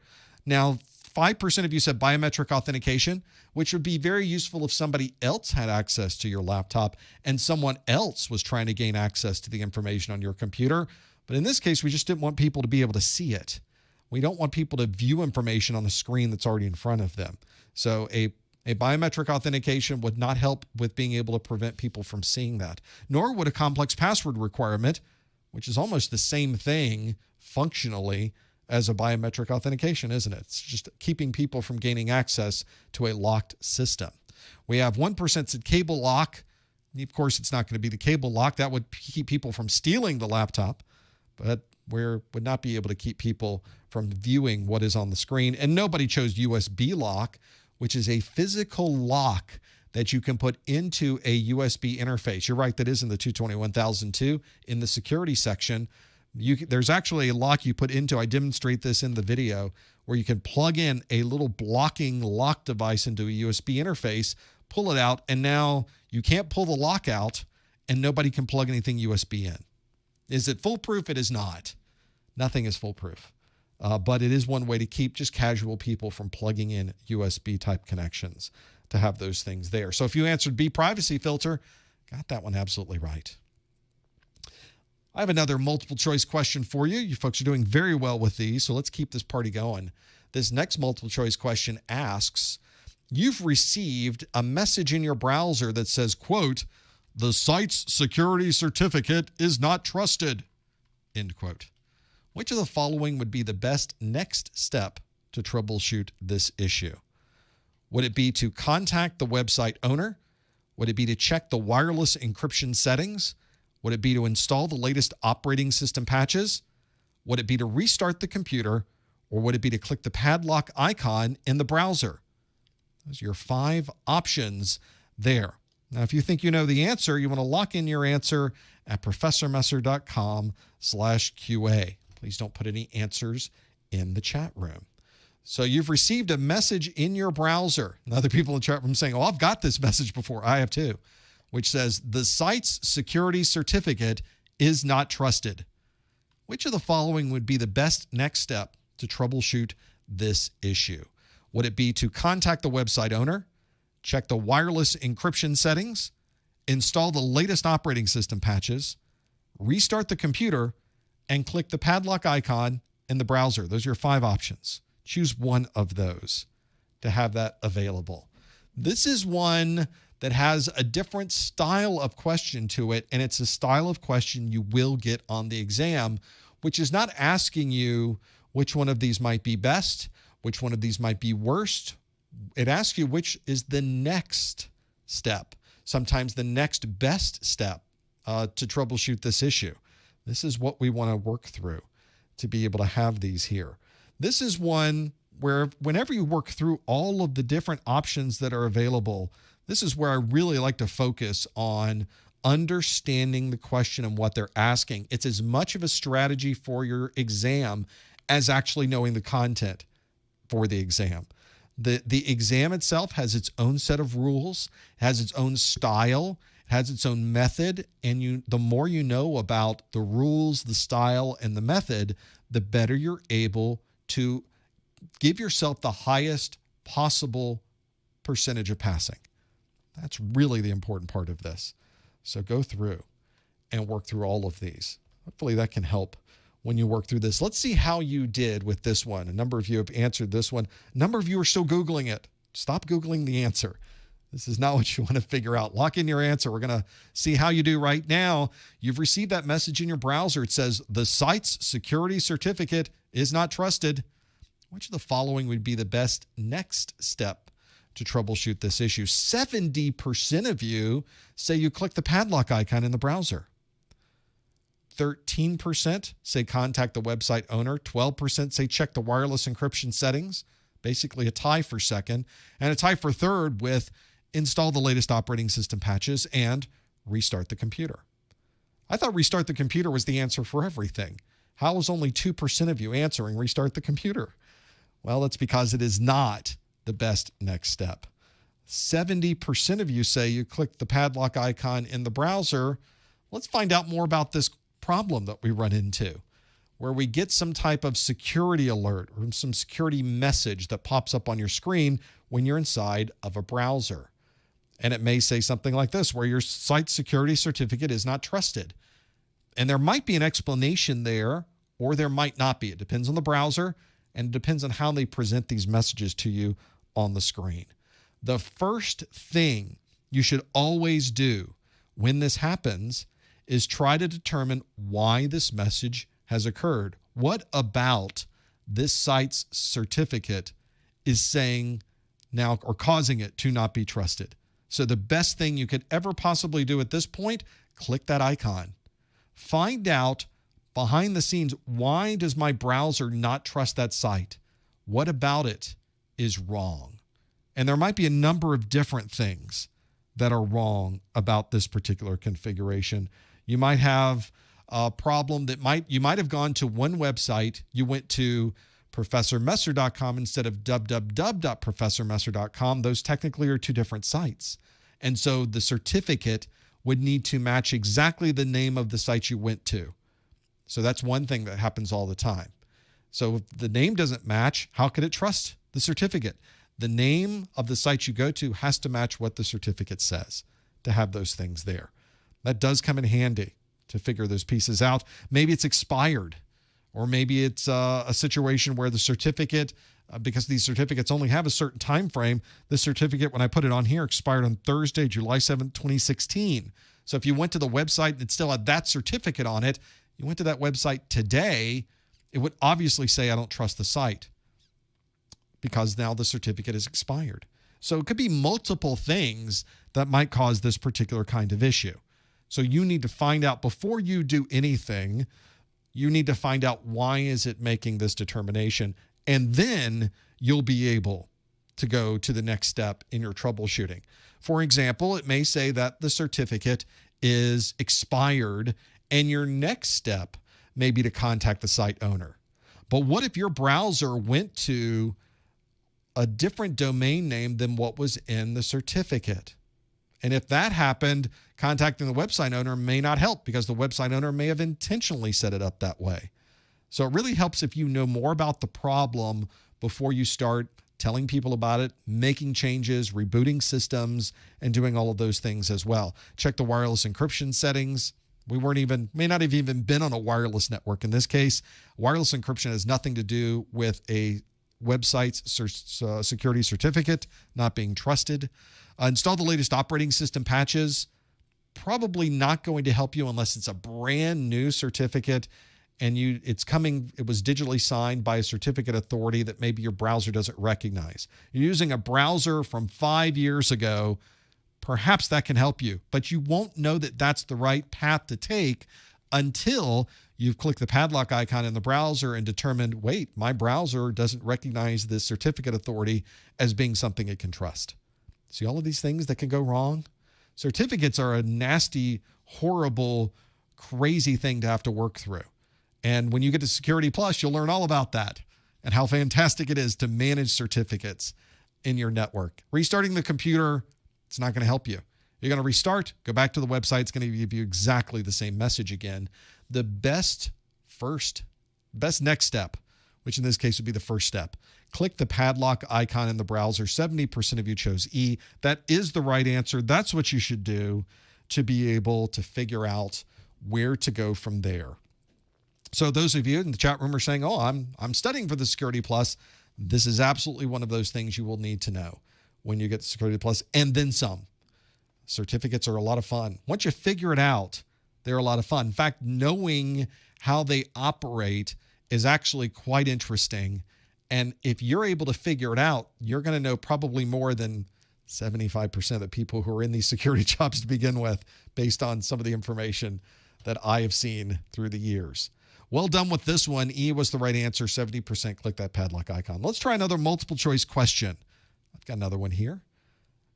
Now, 5% of you said biometric authentication, which would be very useful if somebody else had access to your laptop and someone else was trying to gain access to the information on your computer. But in this case, we just didn't want people to be able to see it. We don't want people to view information on the screen that's already in front of them. So a biometric authentication would not help with being able to prevent people from seeing that, nor would a complex password requirement, which is almost the same thing functionally as a biometric authentication, isn't it? It's just keeping people from gaining access to a locked system. We have 1% said cable lock. Of course, it's not going to be the cable lock. That would keep people from stealing the laptop, but we would not be able to keep people from viewing what is on the screen. And nobody chose USB lock, which is a physical lock that you can put into a USB interface. You're right, that is in the 221,002 in the security section. There's actually a lock you put into, I demonstrate this in the video, where you can plug in a little blocking lock device into a USB interface, pull it out, and now you can't pull the lock out, and nobody can plug anything USB in. Is it foolproof? It is not. Nothing is foolproof. But it is one way to keep just casual people from plugging in USB-type connections, to have those things there. So if you answered B, privacy filter, got that one absolutely right. I have another multiple choice question for you. You folks are doing very well with these, so let's keep this party going. This next multiple choice question asks, you've received a message in your browser that says, quote, "The site's security certificate is not trusted," end quote. Which of the following would be the best next step to troubleshoot this issue? Would it be to contact the website owner? Would it be to check the wireless encryption settings? Would it be to install the latest operating system patches? Would it be to restart the computer? Or would it be to click the padlock icon in the browser? Those are your 5 options there. Now, if you think you know the answer, you want to lock in your answer at professormesser.com/QA. Please don't put any answers in the chat room. So you've received a message in your browser. And other people in the chat room saying, oh, I've got this message before. I have too, which says the site's security certificate is not trusted. Which of the following would be the best next step to troubleshoot this issue? Would it be to contact the website owner, check the wireless encryption settings, install the latest operating system patches, restart the computer, and click the padlock icon in the browser? Those are your 5 options. Choose one of those to have that available. This is one that has a different style of question to it, and it's a style of question you will get on the exam, which is not asking you which one of these might be best, which one of these might be worst. It asks you which is the next step, sometimes the next best step to troubleshoot this issue. This is what we want to work through to be able to have these here. This is one where whenever you work through all of the different options that are available, this is where I really like to focus on understanding the question and what they're asking. It's as much of a strategy for your exam as actually knowing the content for the exam. The exam itself has its own set of rules, has its own style, has its own method, and the more you know about the rules, the style, and the method, the better you're able to give yourself the highest possible percentage of passing. That's really the important part of this. So go through and work through all of these. Hopefully that can help when you work through this. Let's see how you did with this one. A number of you have answered this one. A number of you are still Googling it. Stop Googling the answer. This is not what you want to figure out. Lock in your answer. We're going to see how you do right now. You've received that message in your browser. It says the site's security certificate is not trusted. Which of the following would be the best next step to troubleshoot this issue? 70% of you say you click the padlock icon in the browser. 13% say contact the website owner. 12% say check the wireless encryption settings. Basically a tie for second. And a tie for third with install the latest operating system patches and restart the computer. I thought restart the computer was the answer for everything. How is only 2% of you answering restart the computer? Well, that's because it is not the best next step. 70% of you say you click the padlock icon in the browser. Let's find out more about this problem that we run into, where we get some type of security alert or some security message that pops up on your screen when you're inside of a browser. And it may say something like this, where your site security certificate is not trusted. And there might be an explanation there, or there might not be. It depends on the browser, and it depends on how they present these messages to you on the screen. The first thing you should always do when this happens is try to determine why this message has occurred. What about this site's certificate is saying now or causing it to not be trusted? So the best thing you could ever possibly do at this point, click that icon. Find out behind the scenes, why does my browser not trust that site? What about it is wrong? And there might be a number of different things that are wrong about this particular configuration. You might have a problem that you might have gone to one website. You went to professormesser.com instead of www.professormesser.com. Those technically are two different sites. And so the certificate would need to match exactly the name of the site you went to. So that's one thing that happens all the time. So if the name doesn't match, how could it trust the certificate? The name of the site you go to has to match what the certificate says to have those things there. That does come in handy to figure those pieces out. Maybe it's expired, or maybe it's a situation where the certificate, because these certificates only have a certain time frame, the certificate, when I put it on here, expired on Thursday, July 7th, 2016. So if you went to the website and it still had that certificate on it, you went to that website today, it would obviously say, I don't trust the site, because now the certificate is expired. So it could be multiple things that might cause this particular kind of issue. So you need to find out before you do anything, you need to find out why is it making this determination, And then you'll be able to go to the next step in your troubleshooting. For example, it may say that the certificate is expired and your next step may be to contact the site owner. But what if your browser went to a different domain name than what was in the certificate? And if that happened, contacting the website owner may not help because the website owner may have intentionally set it up that way. So it really helps if you know more about the problem before you start telling people about it, making changes, rebooting systems, and doing all of those things as well. Check the wireless encryption settings. We may not have even been on a wireless network. In this case, wireless encryption has nothing to do with a website's security certificate not being trusted. Install the latest operating system patches. Probably not going to help you unless it's a brand new certificate and it was digitally signed by a certificate authority that maybe your browser doesn't recognize. You're using a browser from 5 years ago, perhaps that can help you, but you won't know that that's the right path to take until you've clicked the padlock icon in the browser and determined, wait, my browser doesn't recognize this certificate authority as being something it can trust. See all of these things that can go wrong? Certificates are a nasty, horrible, crazy thing to have to work through. And when you get to Security Plus, you'll learn all about that and how fantastic it is to manage certificates in your network. Restarting the computer, it's not going to help you. You're going to restart, go back to the website. It's going to give you exactly the same message again. The best next step, which in this case would be the first step, click the padlock icon in the browser. 70% of you chose E. That is the right answer. That's what you should do to be able to figure out where to go from there. So those of you in the chat room are saying, oh, I'm studying for the Security Plus. This is absolutely one of those things you will need to know when you get the Security Plus, and then some. Certificates are a lot of fun. Once you figure it out, they're a lot of fun. In fact, knowing how they operate is actually quite interesting. And if you're able to figure it out, you're going to know probably more than 75% of the people who are in these security jobs to begin with, based on some of the information that I have seen through the years. Well done with this one. E was the right answer. 70%. Click that padlock icon. Let's try another multiple choice question. I've got another one here.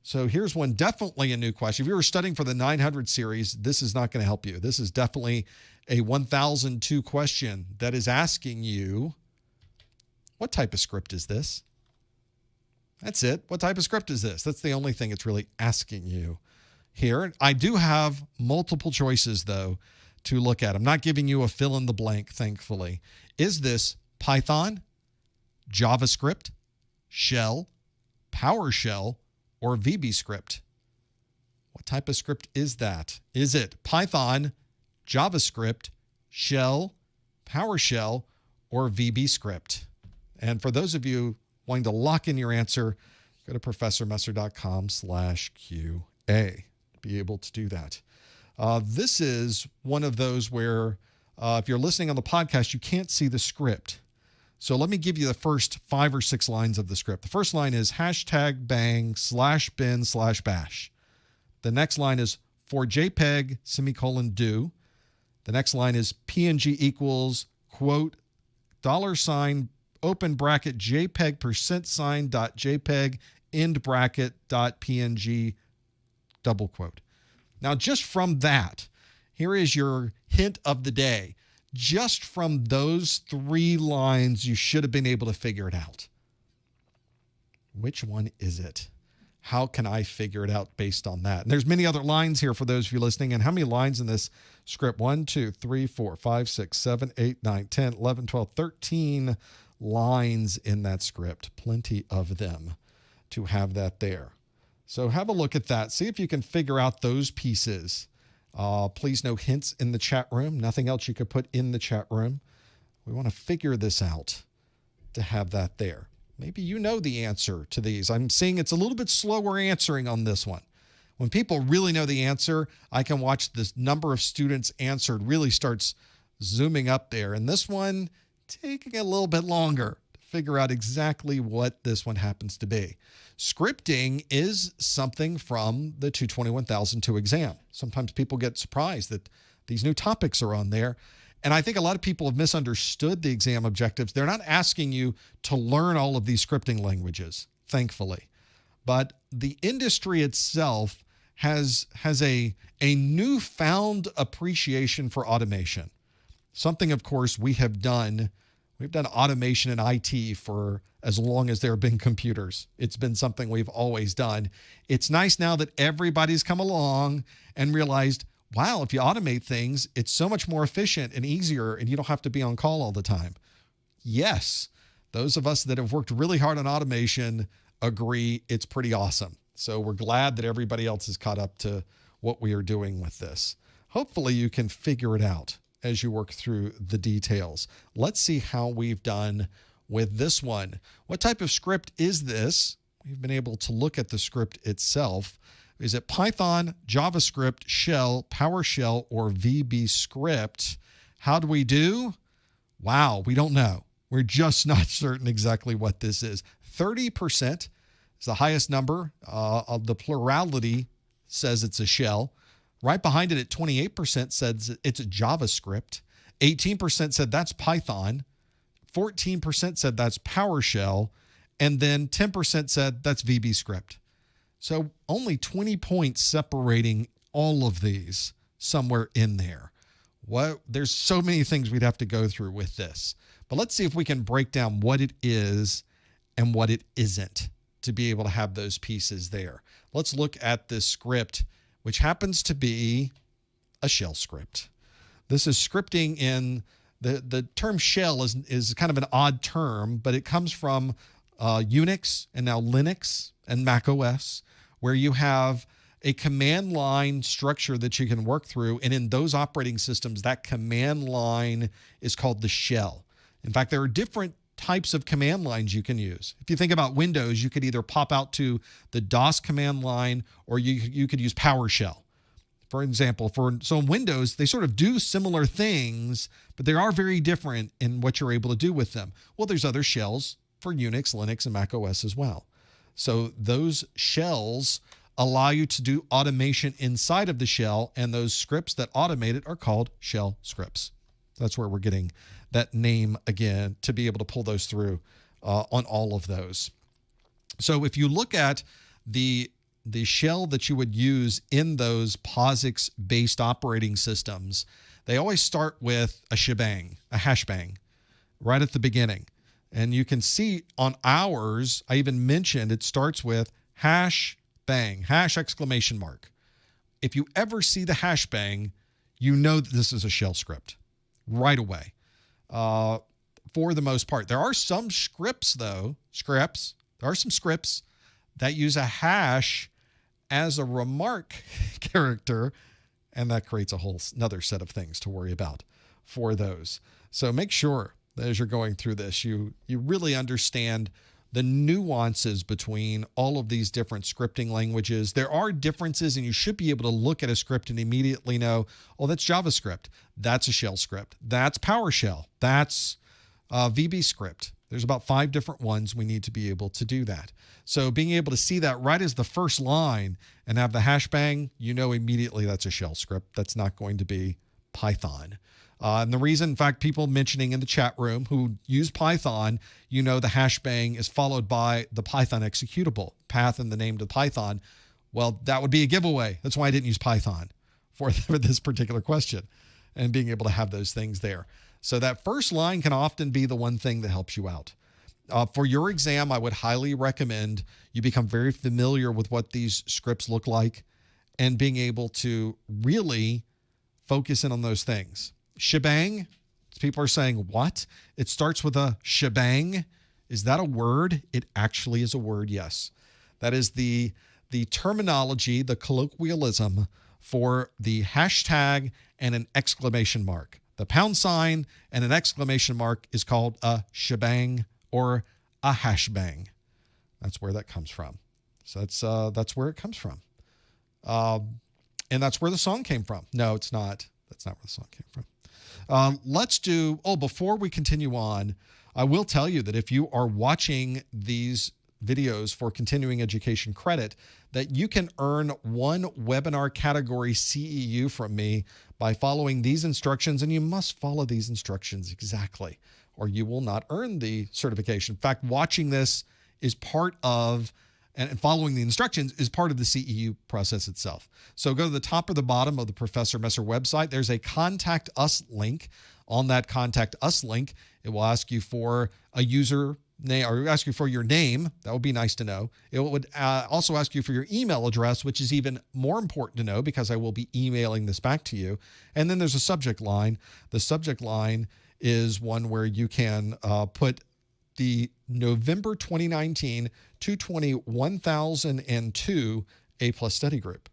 So here's one, definitely a new question. If you were studying for the 900 series, this is not going to help you. This is definitely a 1002 question that is asking you, what type of script is this? That's it. What type of script is this? That's the only thing it's really asking you here. I do have multiple choices, though, to look at. I'm not giving you a fill in the blank, thankfully. Is this Python, JavaScript, Shell, PowerShell, or VB script? What type of script is that? Is it Python, JavaScript, Shell, PowerShell, or VB script? And for those of you wanting to lock in your answer, go to professormesser.com/QA to be able to do that. This is one of those where if you're listening on the podcast, you can't see the script. So let me give you the first 5 or 6 lines of the script. The first line is #bang/bin/bash. The next line is for JPEG, ;do. The next line is PNG equals, quote, $, open bracket, JPEG %, end bracket, .png, double quote. Now, just from that, here is your hint of the day. Just from those 3 lines, you should have been able to figure it out. Which one is it? How can I figure it out based on that? And there's many other lines here for those of you listening. And how many lines in this script? 1, 2, 3, 4, 5, 6, 7, 8, 9, 10, 11, 12, 13 lines in that script. Plenty of them to have that there. So have a look at that. See if you can figure out those pieces. Please no hints in the chat room. Nothing else you could put in the chat room. We want to figure this out to have that there. Maybe you know the answer to these. I'm seeing it's a little bit slower answering on this one. When people really know the answer, I can watch this number of students answered really starts zooming up there. And this one taking a little bit longer to figure out exactly what this one happens to be. Scripting is something from the 221,002 exam. Sometimes people get surprised that these new topics are on there. And I think a lot of people have misunderstood the exam objectives. They're not asking you to learn all of these scripting languages, thankfully. But the industry itself has a newfound appreciation for automation. Something, of course, we have done. We've done automation in IT for as long as there have been computers. It's been something we've always done. It's nice now that everybody's come along and realized, wow, if you automate things, it's so much more efficient and easier, and you don't have to be on call all the time. Yes, those of us that have worked really hard on automation agree it's pretty awesome. So we're glad that everybody else is caught up to what we are doing with this. Hopefully you can figure it out as you work through the details. Let's see how we've done with this one. What type of script is this? We've been able to look at the script itself. Is it Python, JavaScript, Shell, PowerShell, or VB script? How do we do? Wow, we don't know. We're just not certain exactly what this is. 30% is the highest number of the plurality says it's a shell. Right behind it at 28% says it's a JavaScript. 18% said that's Python. 14% said that's PowerShell. And then 10% said that's VB script. So only 20 points separating all of these somewhere in there. There's so many things we'd have to go through with this. But let's see if we can break down what it is and what it isn't to be able to have those pieces there. Let's look at this script, which happens to be a shell script. This is scripting in the term shell is kind of an odd term, but it comes from Unix and now Linux and Mac OS, where you have a command line structure that you can work through. And in those operating systems, that command line is called the shell. In fact, there are different types of command lines you can use. If you think about Windows, you could either pop out to the DOS command line, or you could use PowerShell. For example, so in Windows, they sort of do similar things, but they are very different in what you're able to do with them. Well, there's other shells for Unix, Linux, and Mac OS as well. So those shells allow you to do automation inside of the shell, and those scripts that automate it are called shell scripts. That's where we're getting that name again, to be able to pull those through on all of those. So if you look at the shell that you would use in those POSIX-based operating systems, they always start with a shebang, a hashbang, right at the beginning. And you can see on ours, I even mentioned it starts with hash bang, hash exclamation mark. If you ever see the hash bang, you know that this is a shell script right away. For the most part, there are some scripts though, there are some scripts that use a hash as a remark character, and that creates a whole another set of things to worry about for those. So make sure that as you're going through this, you really understand the nuances between all of these different scripting languages. There are differences, and you should be able to look at a script and immediately know, oh, that's JavaScript. That's a shell script. That's PowerShell. That's VB script. There's about 5 different ones. We need to be able to do that. So being able to see that right as the first line and have the hashbang, you know immediately that's a shell script. That's not going to be Python. And the reason, in fact, people mentioning in the chat room who use Python, you know the hashbang is followed by the Python executable, path and the name to Python. Well, that would be a giveaway. That's why I didn't use Python for this particular question, and being able to have those things there. So that first line can often be the one thing that helps you out. For your exam, I would highly recommend you become very familiar with what these scripts look like and being able to really focus in on those things. Shebang, people are saying, what? It starts with a shebang. Is that a word? It actually is a word, yes. That is the terminology, the colloquialism for the hashtag and an exclamation mark. The pound sign and an exclamation mark is called a shebang or a hashbang. That's where that comes from. So that's where it comes from. And that's where the song came from. No, it's not. That's not where the song came from. Before we continue on, I will tell you that if you are watching these videos for continuing education credit that you can earn one webinar category CEU from me by following these instructions, and you must follow these instructions exactly, or you will not earn the certification. In fact, watching this is part of, and following the instructions is part of the CEU process itself. So go to the top or the bottom of the Professor Messer website. There's a Contact Us link. On that Contact Us link, it will ask you for a user name, or ask you for your name. That would be nice to know. It would also ask you for your email address, which is even more important to know because I will be emailing this back to you. And then there's a subject line. The subject line is one where you can put the November 2019 220 1002 A+ study group.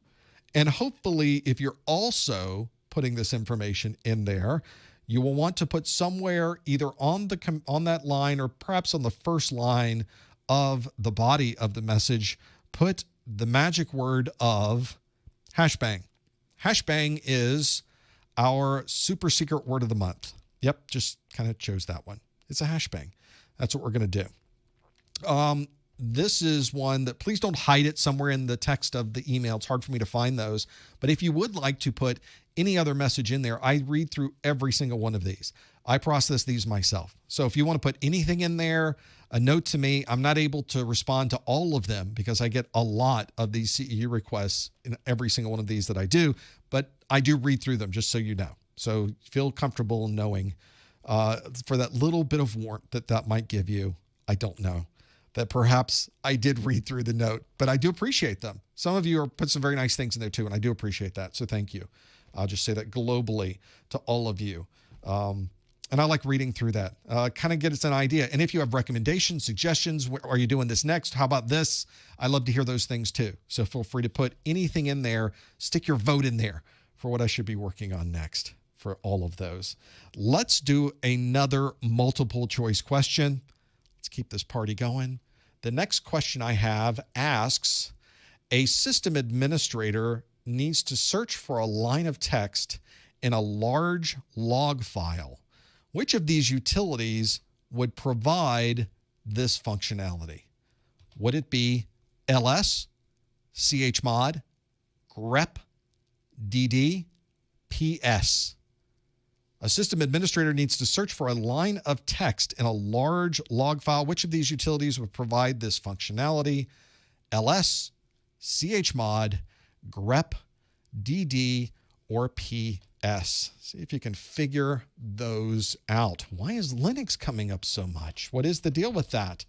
And hopefully, if you're also putting this information in there, you will want to put somewhere either on that line or perhaps on the first line of the body of the message, put the magic word of hashbang. Hashbang is our super secret word of the month. Yep, just kind of chose that one. It's a hashbang. That's what we're going to do. This is one that, please don't hide it somewhere in the text of the email. It's hard for me to find those. But if you would like to put any other message in there, I read through every single one of these. I process these myself. So if you want to put anything in there, a note to me. I'm not able to respond to all of them because I get a lot of these CEU requests in every single one of these that I do, but I do read through them, just so you know. So feel comfortable knowing for that little bit of warmth that might give you. I don't know, that perhaps I did read through the note, but I do appreciate them. Some of you are put some very nice things in there too, and I do appreciate that. So thank you. I'll just say that globally to all of you. And I like reading through that. Kind of get us an idea. And if you have recommendations, suggestions, are you doing this next? How about this? I love to hear those things too. So feel free to put anything in there. Stick your vote in there for what I should be working on next for all of those. Let's do another multiple choice question. Let's keep this party going. The next question I have asks, a system administrator needs to search for a line of text in a large log file. Which of these utilities would provide this functionality? Would it be ls, chmod, grep, dd, ps? A system administrator needs to search for a line of text in a large log file. Which of these utilities would provide this functionality? ls, chmod, grep, dd, or ps? See if you can figure those out. Why is Linux coming up so much? What is the deal with that?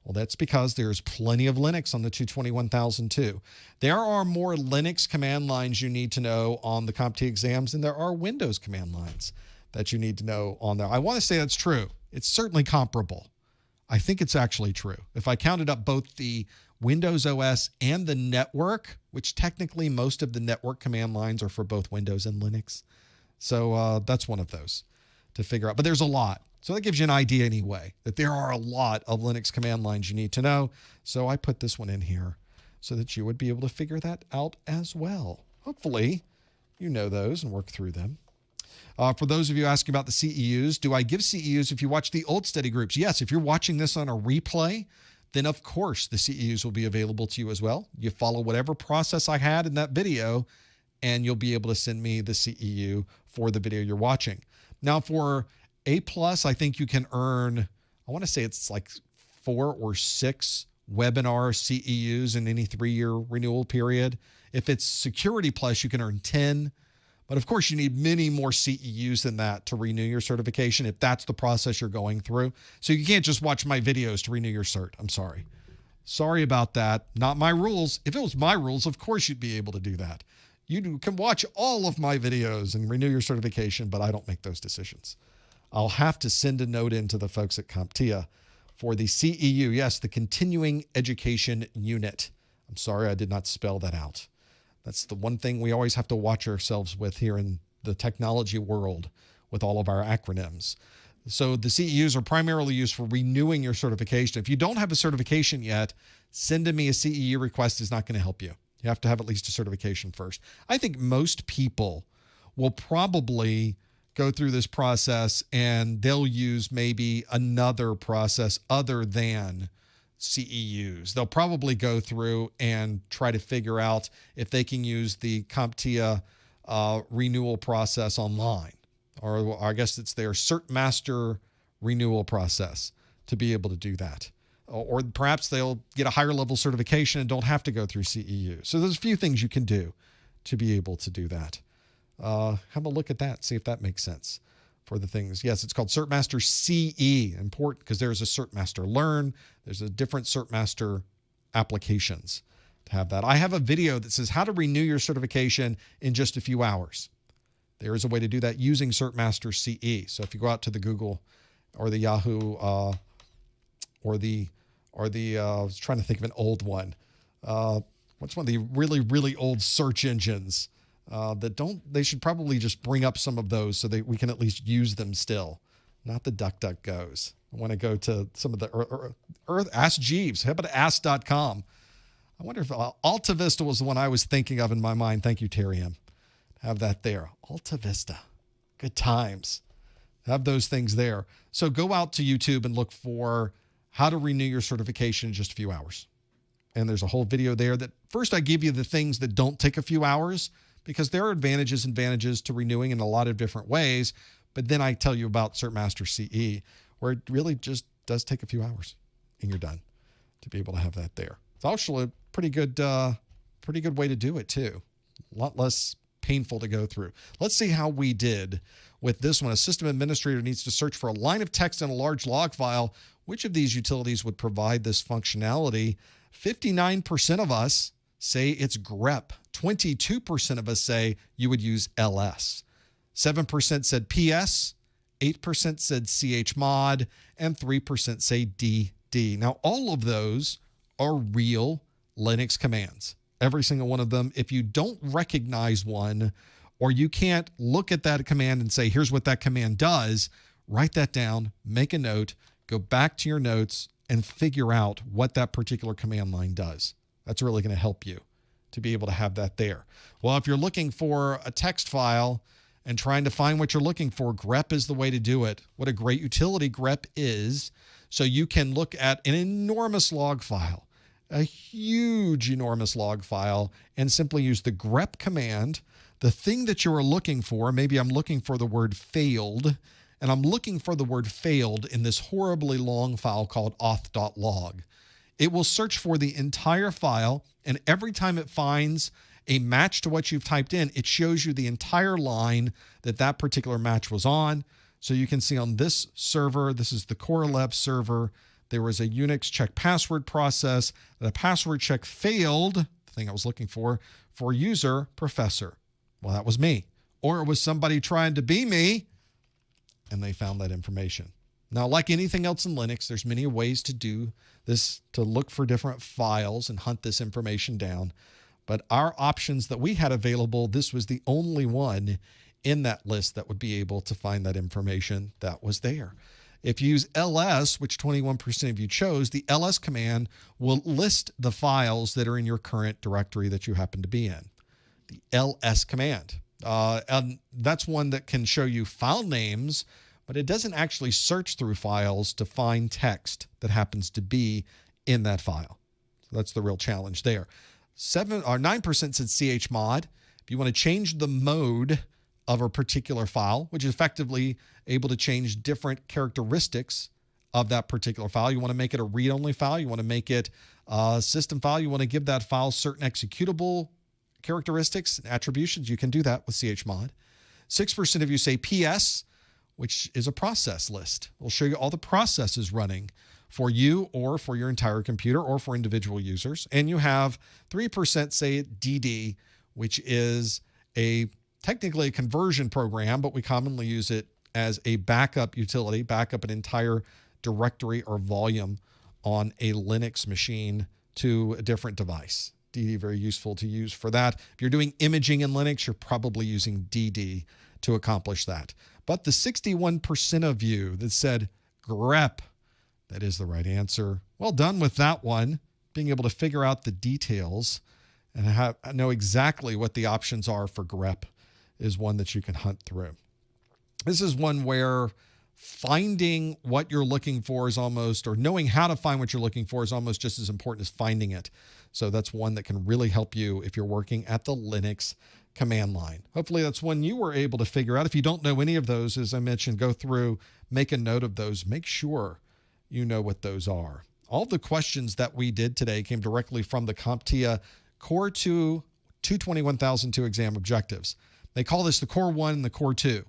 Well, that's because there's plenty of Linux on the 220.1002. There are more Linux command lines you need to know on the CompTIA exams than there are Windows command lines that you need to know on there. I want to say that's true. It's certainly comparable. I think it's actually true. If I counted up both the Windows OS and the network, which technically most of the network command lines are for both Windows and Linux. So that's one of those to figure out. But there's a lot. So that gives you an idea anyway, that there are a lot of Linux command lines you need to know. So I put this one in here so that you would be able to figure that out as well. Hopefully you know those and work through them. For those of you asking about the CEUs, do I give CEUs if you watch the old study groups? Yes, if you're watching this on a replay, then of course the CEUs will be available to you as well. You follow whatever process I had in that video, and you'll be able to send me the CEU for the video you're watching. Now for A+, I think you can earn, I want to say it's like 4 or 6 webinar CEUs in any 3-year renewal period. If it's Security Plus, you can earn 10. But of course, you need many more CEUs than that to renew your certification if that's the process you're going through. So you can't just watch my videos to renew your cert. I'm sorry. Sorry about that. Not my rules. If it was my rules, of course you'd be able to do that. You can watch all of my videos and renew your certification, but I don't make those decisions. I'll have to send a note in to the folks at CompTIA for the CEU. Yes, the Continuing Education Unit. I'm sorry I did not spell that out. That's the one thing we always have to watch ourselves with here in the technology world with all of our acronyms. So the CEUs are primarily used for renewing your certification. If you don't have a certification yet, sending me a CEU request is not going to help you. You have to have at least a certification first. I think most people will probably go through this process and they'll use maybe another process other than CEUs. They'll probably go through and try to figure out if they can use the CompTIA renewal process online, or I guess it's their cert master renewal process to be able to do that. Or perhaps they'll get a higher level certification and don't have to go through CEU. So there's a few things you can do to be able to do that. Have a look at that, see if that makes sense for the things. Yes, it's called Cert Master CE, important because there's a Cert Master Learn. There's a different Cert Master applications to have that. I have a video that says how to renew your certification in just a few hours. There is a way to do that using Cert Master CE. So if you go out to the Google or the Yahoo or the I was trying to think of an old one. What's one of the really, really old search engines they should probably just bring up some of those so that we can at least use them still. Not the DuckDuckGos. I want to go to some of the Ask Jeeves. How about ask.com? I wonder if Alta Vista was the one I was thinking of in my mind. Thank you, Terry M. Have that there. Alta Vista. Good times. Have those things there. So go out to YouTube and look for how to renew your certification in just a few hours. And there's a whole video there that first I give you the things that don't take a few hours, because there are advantages to renewing in a lot of different ways. But then I tell you about Cert Master CE, where it really just does take a few hours and you're done to be able to have that there. It's actually a pretty good way to do it too. A lot less painful to go through. Let's see how we did with this one. A system administrator needs to search for a line of text in a large log file. Which of these utilities would provide this functionality? 59% of us say it's grep. 22% of us say you would use ls. 7% said ps, 8% said chmod, and 3% say dd. Now, all of those are real Linux commands. Every single one of them. If you don't recognize one, or you can't look at that command and say, here's what that command does, write that down, make a note, go back to your notes, and figure out what that particular command line does. That's really going to help you to be able to have that there. Well, if you're looking for a text file and trying to find what you're looking for, grep is the way to do it. What a great utility grep is. So you can look at an enormous log file, a huge, enormous log file, and simply use the grep command. The thing that you are looking for, maybe I'm looking for the word failed, and I'm looking for the word failed in this horribly long file called auth.log. It will search for the entire file, and every time it finds a match to what you've typed in, it shows you the entire line that that particular match was on. So you can see on this server, this is the Core Lab server, there was a Unix check password process. The password check failed, the thing I was looking for user professor. Well, that was me. Or it was somebody trying to be me, and they found that information. Now, like anything else in Linux, there's many ways to do this, to look for different files and hunt this information down. But our options that we had available, this was the only one in that list that would be able to find that information that was there. If you use ls, which 21% of you chose, the ls command will list the files that are in your current directory that you happen to be in. The ls command. And that's one that can show you file names, but it doesn't actually search through files to find text that happens to be in that file. So that's the real challenge there. 9% said chmod. If you want to change the mode of a particular file, which is effectively able to change different characteristics of that particular file. You want to make it a read-only file. You want to make it a system file. You want to give that file certain executable characteristics and attributions. You can do that with chmod. 6% of you say ps, which is a process list. We'll show you all the processes running for you or for your entire computer or for individual users. And you have 3% say dd, which is technically a conversion program, but we commonly use it as a backup utility, backup an entire directory or volume on a Linux machine to a different device. DD, very useful to use for that. If you're doing imaging in Linux, you're probably using DD to accomplish that. But the 61% of you that said grep, that is the right answer. Well done with that one, being able to figure out the details and know exactly what the options are for grep is one that you can hunt through. This is one where finding what you're looking for is almost, or knowing how to find what you're looking for is almost just as important as finding it. So that's one that can really help you if you're working at the Linux command line. Hopefully that's one you were able to figure out. If you don't know any of those, as I mentioned, go through, make a note of those, make sure you know what those are. All the questions that we did today came directly from the CompTIA Core 2 221,002 exam objectives. They call this the Core 1 and the Core 2.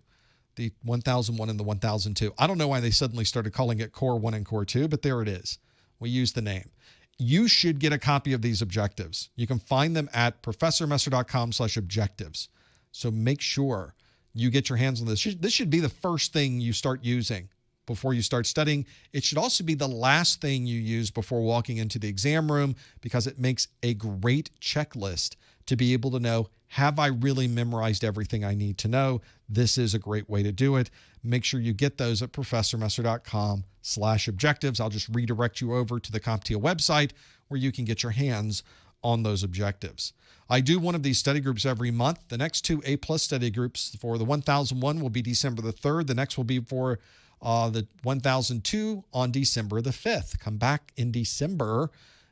The 1001 and the 1002. I don't know why they suddenly started calling it Core 1 and Core 2, but there it is. We use the name. You should get a copy of these objectives. You can find them at professormesser.com/objectives. So make sure you get your hands on this. This should be the first thing you start using before you start studying. It should also be the last thing you use before walking into the exam room, because it makes a great checklist to be able to know, have I really memorized everything I need to know? This is a great way to do it. Make sure you get those at professormesser.com/objectives. I'll just redirect you over to the CompTIA website where you can get your hands on those objectives. I do one of these study groups every month. The next two A+ study groups for the 1001 will be December the 3rd. The next will be for the 1002 on December the 5th. Come back in December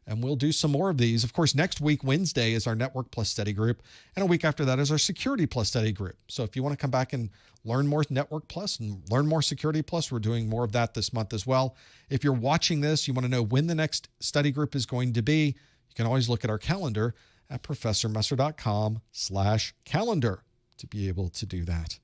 and we'll do some more of these. Of course, next week, Wednesday, is our Network Plus study group. And a week after that is our Security Plus study group. So if you want to come back and learn more Network Plus and learn more Security Plus, we're doing more of that this month as well. If you're watching this, you want to know when the next study group is going to be, you can always look at our calendar at professormesser.com/calendar to be able to do that.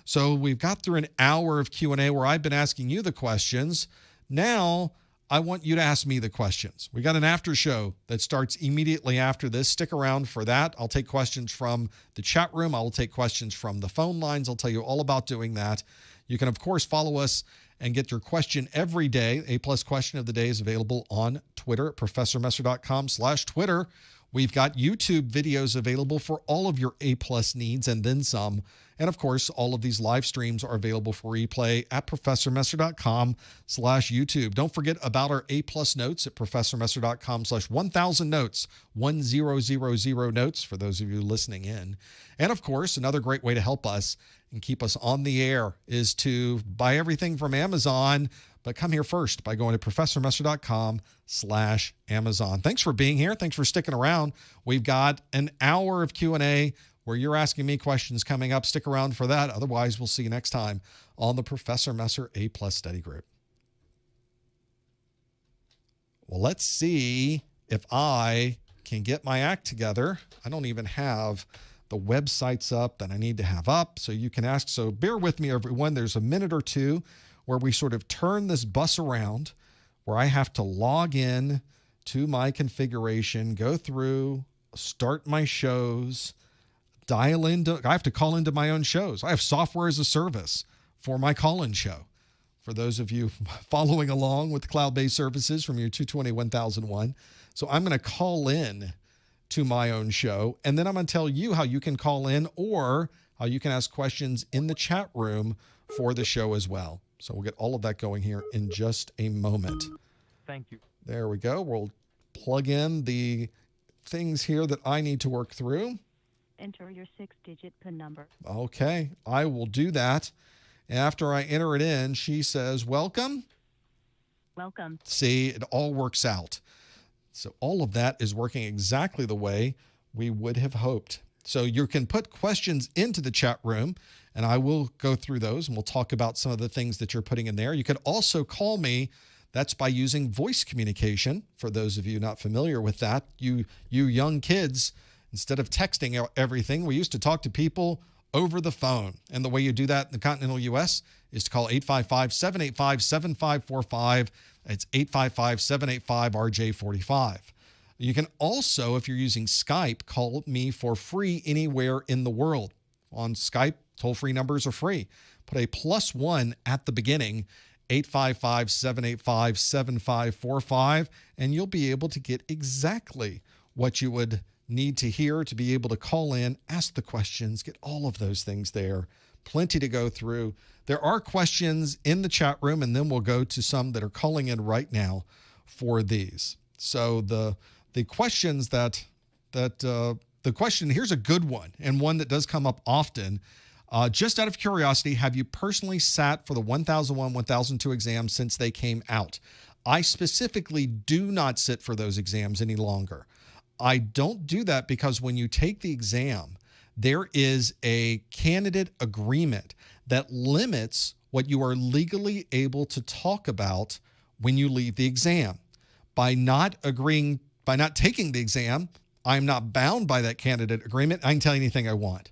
So we've got through an hour of Q&A where I've been asking you the questions. Now, I want you to ask me the questions. We got an after show that starts immediately after this. Stick around for that. I'll take questions from the chat room. I will take questions from the phone lines. I'll tell you all about doing that. You can, of course, follow us and get your question every day. A+ question of the day is available on Twitter at professormesser.com/Twitter. We've got YouTube videos available for all of your A+ needs and then some. And of course, all of these live streams are available for replay at professormesser.com/YouTube. Don't forget about our A+ notes at professormesser.com/1000notes, 1000 notes for those of you listening in. And of course, another great way to help us and keep us on the air is to buy everything from Amazon, but come here first by going to professormesser.com/Amazon. Thanks for being here. Thanks for sticking around. We've got an hour of Q&A where you're asking me questions coming up. Stick around for that. Otherwise, we'll see you next time on the Professor Messer A+ study group. Well, let's see if I can get my act together. I don't even have the websites up that I need to have up, so you can ask. So bear with me, everyone. There's a minute or two where we sort of turn this bus around, where I have to log in to my configuration, go through, start my shows, dial into, I have to call into my own shows. I have software as a service for my call-in show. For those of you following along with cloud-based services from your 220-1001. So I'm going to call in to my own show, and then I'm going to tell you how you can call in or how you can ask questions in the chat room for the show as well. So we'll get all of that going here in just a moment. Thank you. There we go. We'll plug in the things here that I need to work through. Enter your 6-digit PIN number. Okay, I will do that. After I enter it in, she says, welcome. Welcome. See, it all works out. So all of that is working exactly the way we would have hoped. So you can put questions into the chat room, and I will go through those, and we'll talk about some of the things that you're putting in there. You could also call me. That's by using voice communication. For those of you not familiar with that, you young kids, instead of texting everything, we used to talk to people over the phone. And the way you do that in the continental U.S. is to call 855-785-7545. It's 855-785-RJ45. You can also, if you're using Skype, call me for free anywhere in the world. On Skype, toll-free numbers are free. Put a +1 at the beginning, 855-785-7545, and you'll be able to get exactly what you would need to hear to be able to call in, ask the questions, get all of those things there. Plenty to go through. There are questions in the chat room, and then we'll go to some that are calling in right now for these. So the questions the question, here's a good one, and one that does come up often. Just out of curiosity, have you personally sat for the 1001, 1002 exams since they came out? I specifically do not sit for those exams any longer. I don't do that because when you take the exam, there is a candidate agreement that limits what you are legally able to talk about when you leave the exam. By not taking the exam, I'm not bound by that candidate agreement. I can tell you anything I want.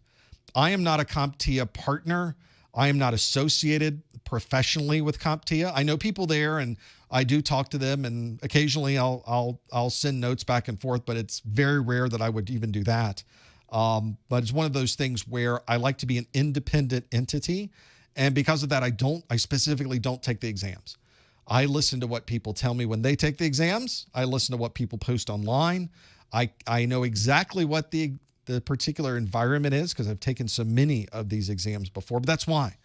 I am not a CompTIA partner. I am not associated professionally with CompTIA. I know people there, and I do talk to them, and occasionally I'll send notes back and forth, but it's very rare that I would even do that. But it's one of those things where I like to be an independent entity, and because of that, I specifically don't take the exams. I listen to what people tell me when they take the exams. I listen to what people post online. I know exactly what the particular environment is because I've taken so many of these exams before, but that's why.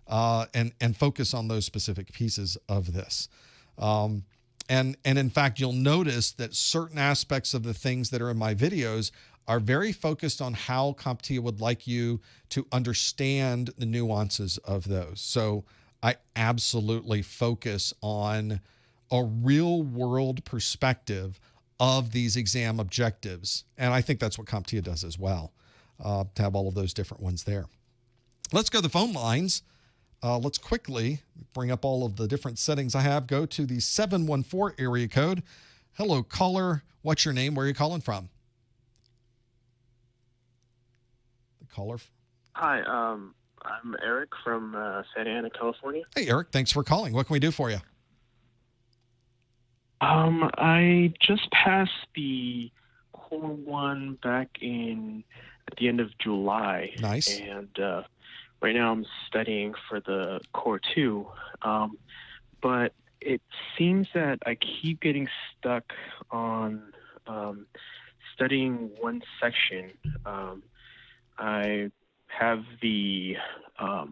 And focus on those specific pieces of this. And in fact, you'll notice that certain aspects of the things that are in my videos are very focused on how CompTIA would like you to understand the nuances of those. So I absolutely focus on a real world perspective of these exam objectives. And I think that's what CompTIA does as well, to have all of those different ones there. Let's go to the phone lines. Let's quickly bring up all of the different settings I have. Go to the 714 area code. Hello, caller. What's your name? Where are you calling from? The caller. Hi, I'm Eric from Santa Ana, California. Hey, Eric. Thanks for calling. What can we do for you? I just passed the Core 1 back at the end of July. Nice. And right now I'm studying for the Core 2. But it seems that I keep getting stuck on studying one section. I have the what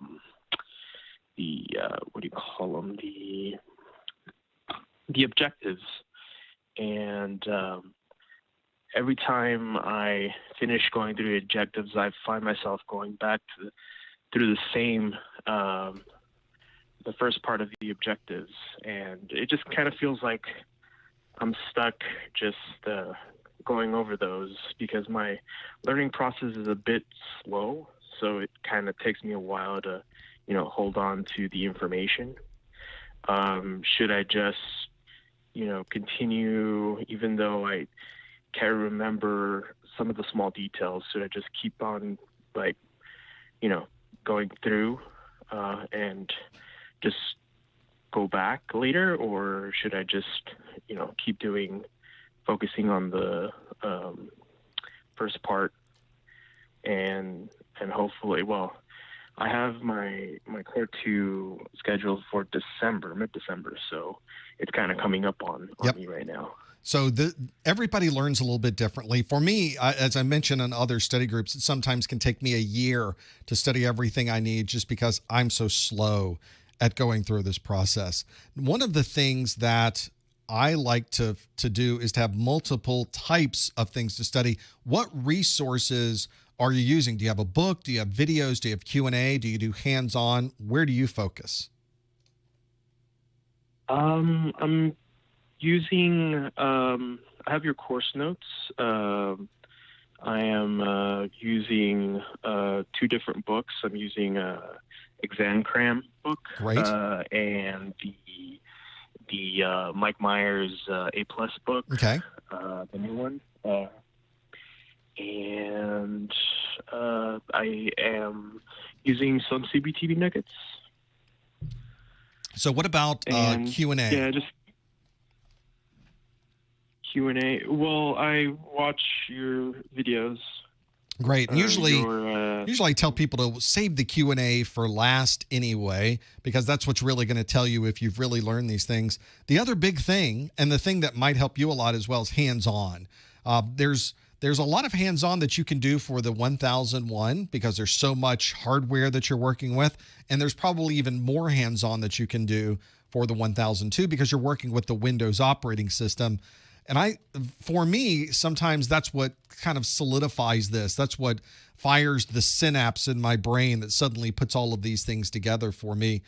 do you call them? The objectives, and every time I finish going through the objectives, I find myself going back through the same the first part of the objectives, and it just kind of feels like I'm stuck just going over those because my learning process is a bit slow, so it kind of takes me a while to hold on to the information. Should I just continue, even though I can't remember some of the small details? Should I just keep on, going through and just go back later, or should I just, keep focusing on the first part and hopefully, I have my Core 2 scheduled for mid-December, so it's kind of coming up on me right now. So everybody learns a little bit differently. For me, as I mentioned in other study groups, it sometimes can take me a year to study everything I need just because I'm so slow at going through this process. One of the things that I like to do is to have multiple types of things to study. What resources are you using? Do you have a book? Do you have videos? Do you have Q&A? Do you do hands-on? Where do you focus? I'm using, I have your course notes. I am using 2 different books. I'm using Exam Cram book. Great. And the Mike Myers A+ book. Okay. The new one. And I am using some CBTV nuggets. So what about Q&A? Yeah, just Q&A. Well, I watch your videos. Great. And usually I tell people to save the Q&A for last anyway, because that's what's really going to tell you if you've really learned these things. The other big thing, and the thing that might help you a lot as well, is hands-on. There's a lot of hands-on that you can do for the 1001 because there's so much hardware that you're working with. And there's probably even more hands-on that you can do for the 1002 because you're working with the Windows operating system. And for me, sometimes that's what kind of solidifies this. That's what fires the synapse in my brain that suddenly puts all of these things together for me.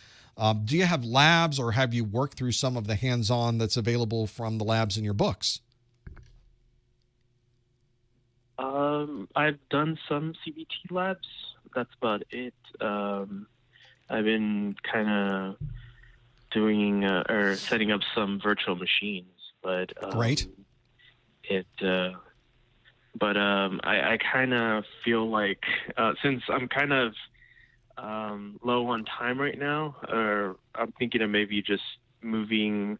Do you have labs, or have you worked through some of the hands-on that's available from the labs in your books? I've done some CBT labs. That's about it. I've been kind of doing or setting up some virtual machines, but Great. I kind of feel like since I'm kind of low on time right now, or I'm thinking of maybe just moving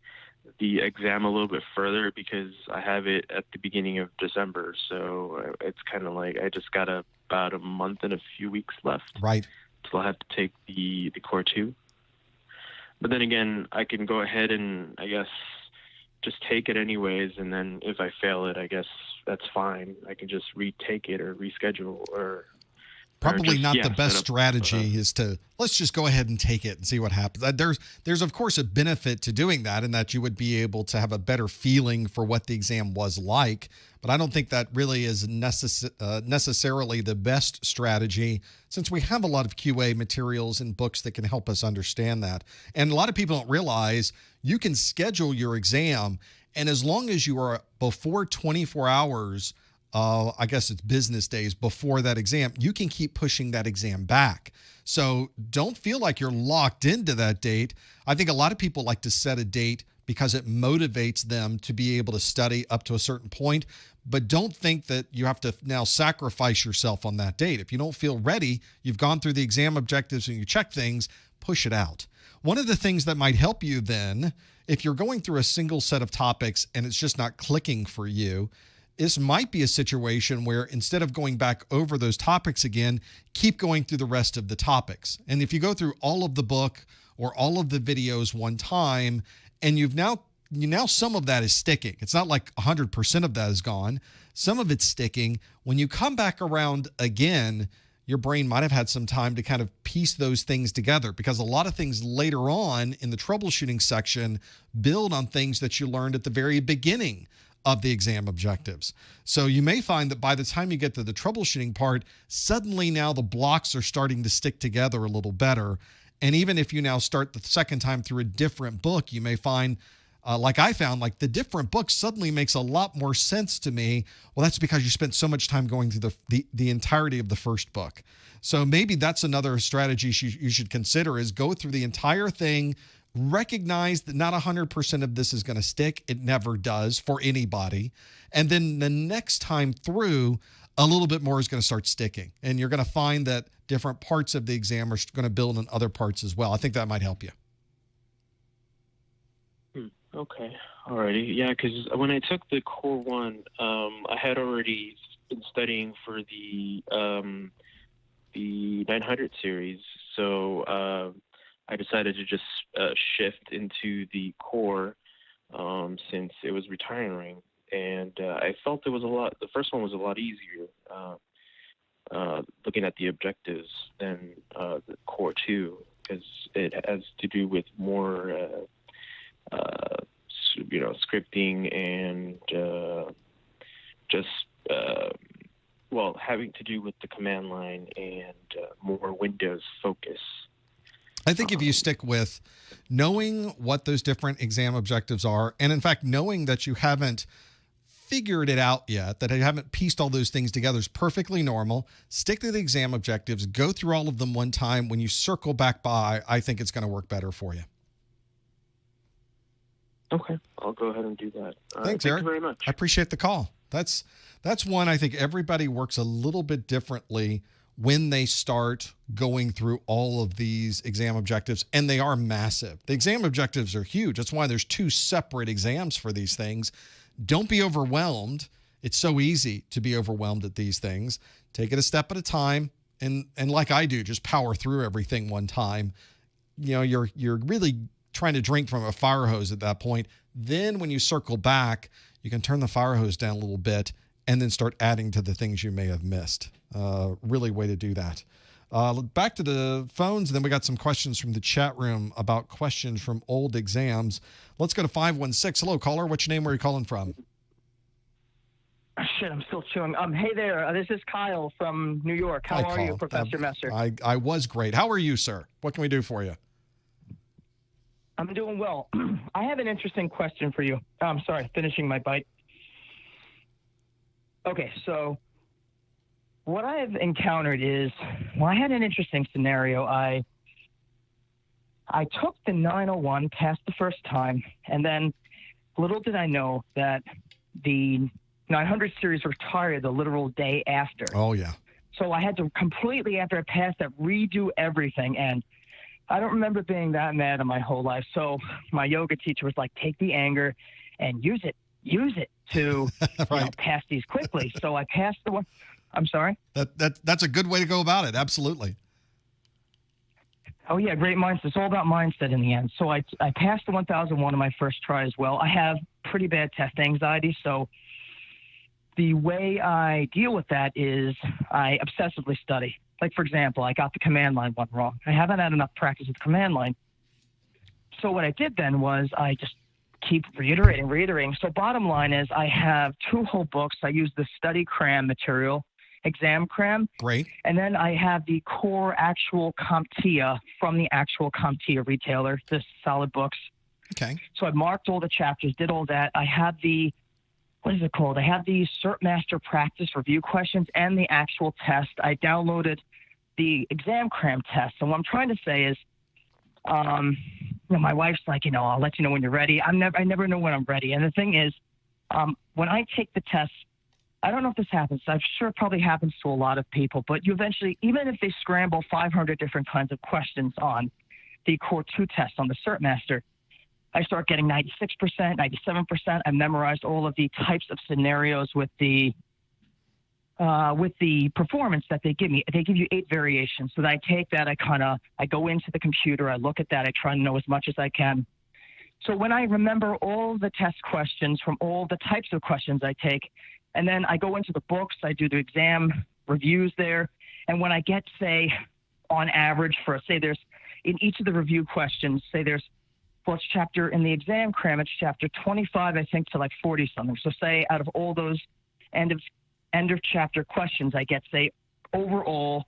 the exam a little bit further, because I have it at the beginning of December. So it's kind of like I just got about a month and a few weeks left. Right. So I'll have to take the Core 2. But then again, I can go ahead and I guess just take it anyways. And then if I fail it, I guess that's fine. I can just retake it or reschedule or... Probably not the best strategy is to, let's just go ahead and take it and see what happens. There's of course a benefit to doing that, in that you would be able to have a better feeling for what the exam was like. But I don't think that really is necessarily the best strategy, since we have a lot of QA materials and books that can help us understand that. And a lot of people don't realize you can schedule your exam, and as long as you are before 24 hours, I guess it's business days before that exam, you can keep pushing that exam back. So don't feel like you're locked into that date. I think a lot of people like to set a date because it motivates them to be able to study up to a certain point, but don't think that you have to now sacrifice yourself on that date. If you don't feel ready, you've gone through the exam objectives and you check things, push it out. One of the things that might help you then, if you're going through a single set of topics and it's just not clicking for you, this might be a situation where instead of going back over those topics again, keep going through the rest of the topics. And if you go through all of the book or all of the videos one time, and you now some of that is sticking. It's not like 100% of that is gone. Some of it's sticking. When you come back around again, your brain might have had some time to kind of piece those things together, because a lot of things later on in the troubleshooting section build on things that you learned at the very beginning of the exam objectives. So you may find that by the time you get to the troubleshooting part, suddenly now the blocks are starting to stick together a little better. And even if you now start the second time through a different book, you may find, like I found, like the different book suddenly makes a lot more sense to me. Well, that's because you spent so much time going through the entirety of the first book. So maybe that's another strategy you should consider, is go through the entire thing. Recognize that not 100% of this is going to stick. It never does for anybody. And then the next time through, a little bit more is going to start sticking. And you're going to find that different parts of the exam are going to build on other parts as well. I think that might help you. Okay. Alrighty. Yeah, because when I took the Core 1, I had already been studying for the 900 series. So I decided to just shift into the Core since it was retiring, and I felt the first one was a lot easier looking at the objectives than the Core 2, because it has to do with more scripting and having to do with the command line and more Windows focus. I think if you stick with knowing what those different exam objectives are, and in fact, knowing that you haven't figured it out yet, that you haven't pieced all those things together, is perfectly normal. Stick to the exam objectives, go through all of them one time. When you circle back by, I think it's going to work better for you. Okay, I'll go ahead and do that. Thanks, Thank Eric. you very much. I appreciate the call. That's one I think everybody works a little bit differently when they start going through all of these exam objectives, and they are massive. The exam objectives are huge. That's why there's 2 separate exams for these things. Don't be overwhelmed. It's so easy to be overwhelmed at these things. Take it a step at a time, and like I do, just power through everything one time. You know, you're really trying to drink from a fire hose at that point. Then when you circle back, you can turn the fire hose down a little bit and then start adding to the things you may have missed. Really way to do that. Back to the phones, and then we got some questions from the chat room about questions from old exams. Let's go to 516. Hello, caller. What's your name? Where are you calling from? Shit, I'm still chewing. Hey there, this is Kyle from New York. How Hi, are you, Kyle. Professor Messer? I was great. How are you, sir? What can we do for you? I'm doing well. I have an interesting question for you. I'm sorry, finishing my bite. Okay, so what I've encountered is, well, I had an interesting scenario. I took the 901, passed the first time, and then little did I know that the 900 series retired the literal day after. Oh, yeah. So I had to completely, after I passed that, redo everything. And I don't remember being that mad in my whole life. So my yoga teacher was like, take the anger and use it to Right. pass these quickly. So I passed the one. I'm sorry? That's a good way to go about it. Absolutely. Oh, yeah, great mindset. It's all about mindset in the end. So I passed the 1001 in my first try as well. I have pretty bad test anxiety, so the way I deal with that is I obsessively study. Like, for example, I got the command line one wrong. I haven't had enough practice with command line. So what I did then was I just keep reiterating. So bottom line is I have 2 whole books. I use the study cram material, exam cram. Great. And then I have the core actual CompTIA from the actual CompTIA retailer, the solid books. Okay. So I marked all the chapters, did all that. I have the, what is it called? I have the Cert Master practice review questions and the actual test. I downloaded the exam cram test. And what I'm trying to say is, my wife's like, I'll let you know when you're ready. I never know when I'm ready. And the thing is, when I take the test, I don't know if this happens. I'm sure it probably happens to a lot of people, but you eventually, even if they scramble 500 different kinds of questions on the Core 2 test on the Cert Master, I start getting 96%, 97%. I memorized all of the types of scenarios with the performance that they give me. They give you 8 variations. So that I take that, I go into the computer, I look at that, I try to know as much as I can. So when I remember all the test questions from all the types of questions I take, and then I go into the books, I do the exam reviews there, and when I get, say, on average for, say there's, in each of the review questions, say there's, well, it's chapter, in the exam cram, it's chapter 25, I think, to like 40 something. So say out of all those end of chapter questions, I get, say, overall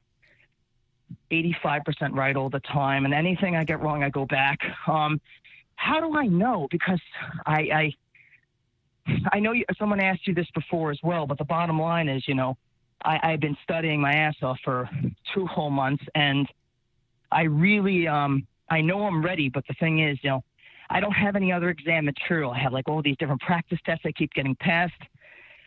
85% right all the time. And anything I get wrong, I go back. How do I know? Because I know someone asked you this before as well, but the bottom line is, I've been studying my ass off for 2 whole months, and I really, I know I'm ready, but the thing is, I don't have any other exam material. I have like all these different practice tests I keep getting passed.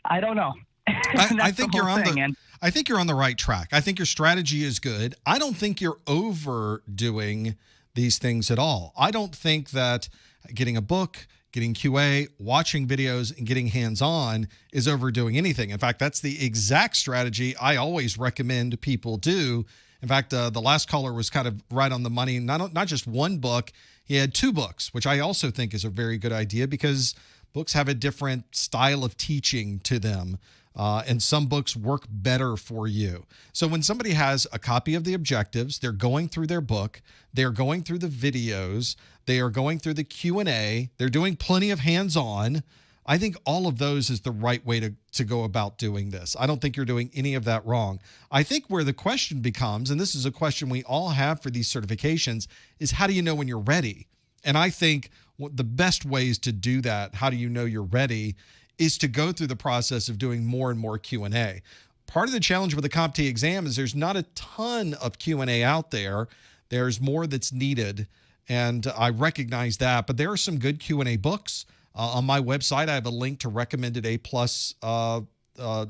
I don't know. I think you're on the right track. I think your strategy is good. I don't think you're overdoing these things at all. I don't think that getting a book, getting QA, watching videos, and getting hands-on is overdoing anything. In fact, that's the exact strategy I always recommend people do. In fact, the last caller was kind of right on the money. Not just one book, he had 2 books, which I also think is a very good idea because books have a different style of teaching to them. And some books work better for you. So when somebody has a copy of the objectives, they're going through their book, they're going through the videos, they are going through the Q&A, they're doing plenty of hands-on. I think all of those is the right way to go about doing this. I don't think you're doing any of that wrong. I think where the question becomes, and this is a question we all have for these certifications, is how do you know when you're ready? And I think the best ways to do that, how do you know you're ready, is to go through the process of doing more and more Q&A. Part of the challenge with the CompTIA exam is there's not a ton of Q&A out there. There's more that's needed, and I recognize that. But there are some good Q&A books. On my website, I have a link to recommended A+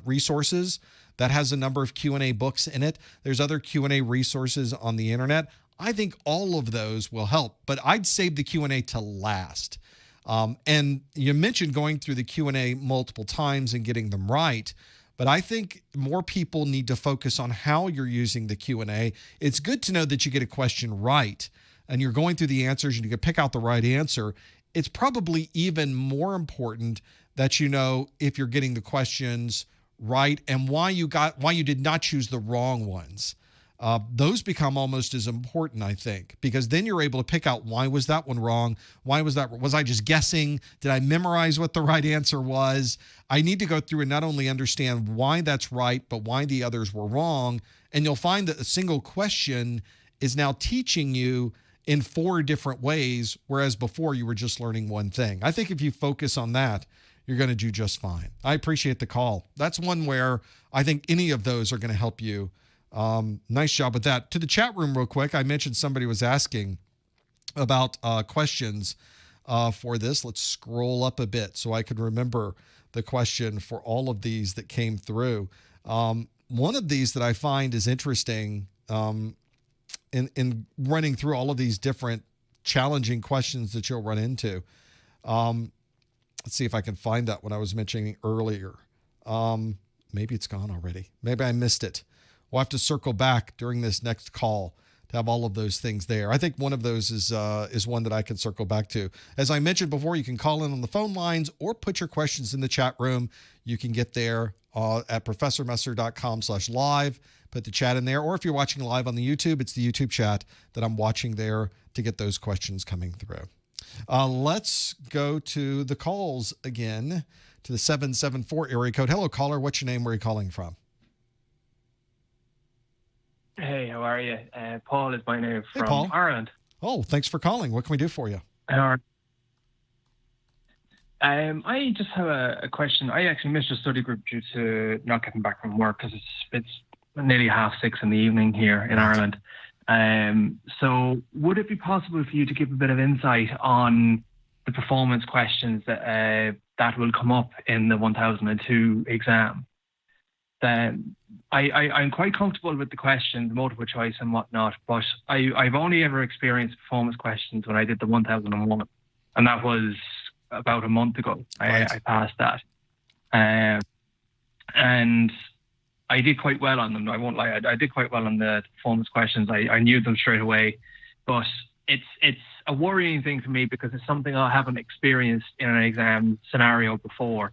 resources that has a number of Q&A books in it. There's other Q&A resources on the internet. I think all of those will help, but I'd save the Q&A to last. And you mentioned going through the Q&A multiple times and getting them right, but I think more people need to focus on how you're using the Q&A. It's good to know that you get a question right and you're going through the answers and you can pick out the right answer. It's probably even more important that you know if you're getting the questions right and why you did not choose the wrong ones. those become almost as important, I think, because then you're able to pick out, why was that one wrong? Why was that? Was I just guessing? Did I memorize what the right answer was? I need to go through and not only understand why that's right, but why the others were wrong. And you'll find that a single question is now teaching you in 4 different ways, whereas before you were just learning one thing. I think if you focus on that, you're going to do just fine. I appreciate the call. That's one where I think any of those are going to help you. Nice job with that. To the chat room real quick, I mentioned somebody was asking about questions for this. Let's scroll up a bit so I could remember the question for all of these that came through. One of these that I find is interesting in running through all of these different challenging questions that you'll run into. Let's see if I can find that one I was mentioning earlier. Maybe it's gone already. Maybe I missed it. We'll have to circle back during this next call to have all of those things there. I think one of those is one that I can circle back to. As I mentioned before, you can call in on the phone lines or put your questions in the chat room. You can get there at professormesser.com/live. Put the chat in there. Or if you're watching live on the YouTube, it's the YouTube chat that I'm watching there to get those questions coming through. Let's go to the calls again, to the 774 area code. Hello, caller. What's your name? Where are you calling from? Hey, how are you? Paul is my name, Hey, from Paul. Ireland. Oh, thanks for calling. What can we do for you? I just have a question. I actually missed your study group due to not getting back from work because it's nearly 6:30 in the evening here in Ireland. So would it be possible for you to give a bit of insight on the performance questions that will come up in the 1002 exam? I'm quite comfortable with the question, the multiple choice and whatnot, but I've only ever experienced performance questions when I did the 1001, and that was about a month ago. Right. I passed that. And I did quite well on them. I won't lie. I did quite well on the performance questions. I knew them straight away, but it's a worrying thing for me because it's something I haven't experienced in an exam scenario before.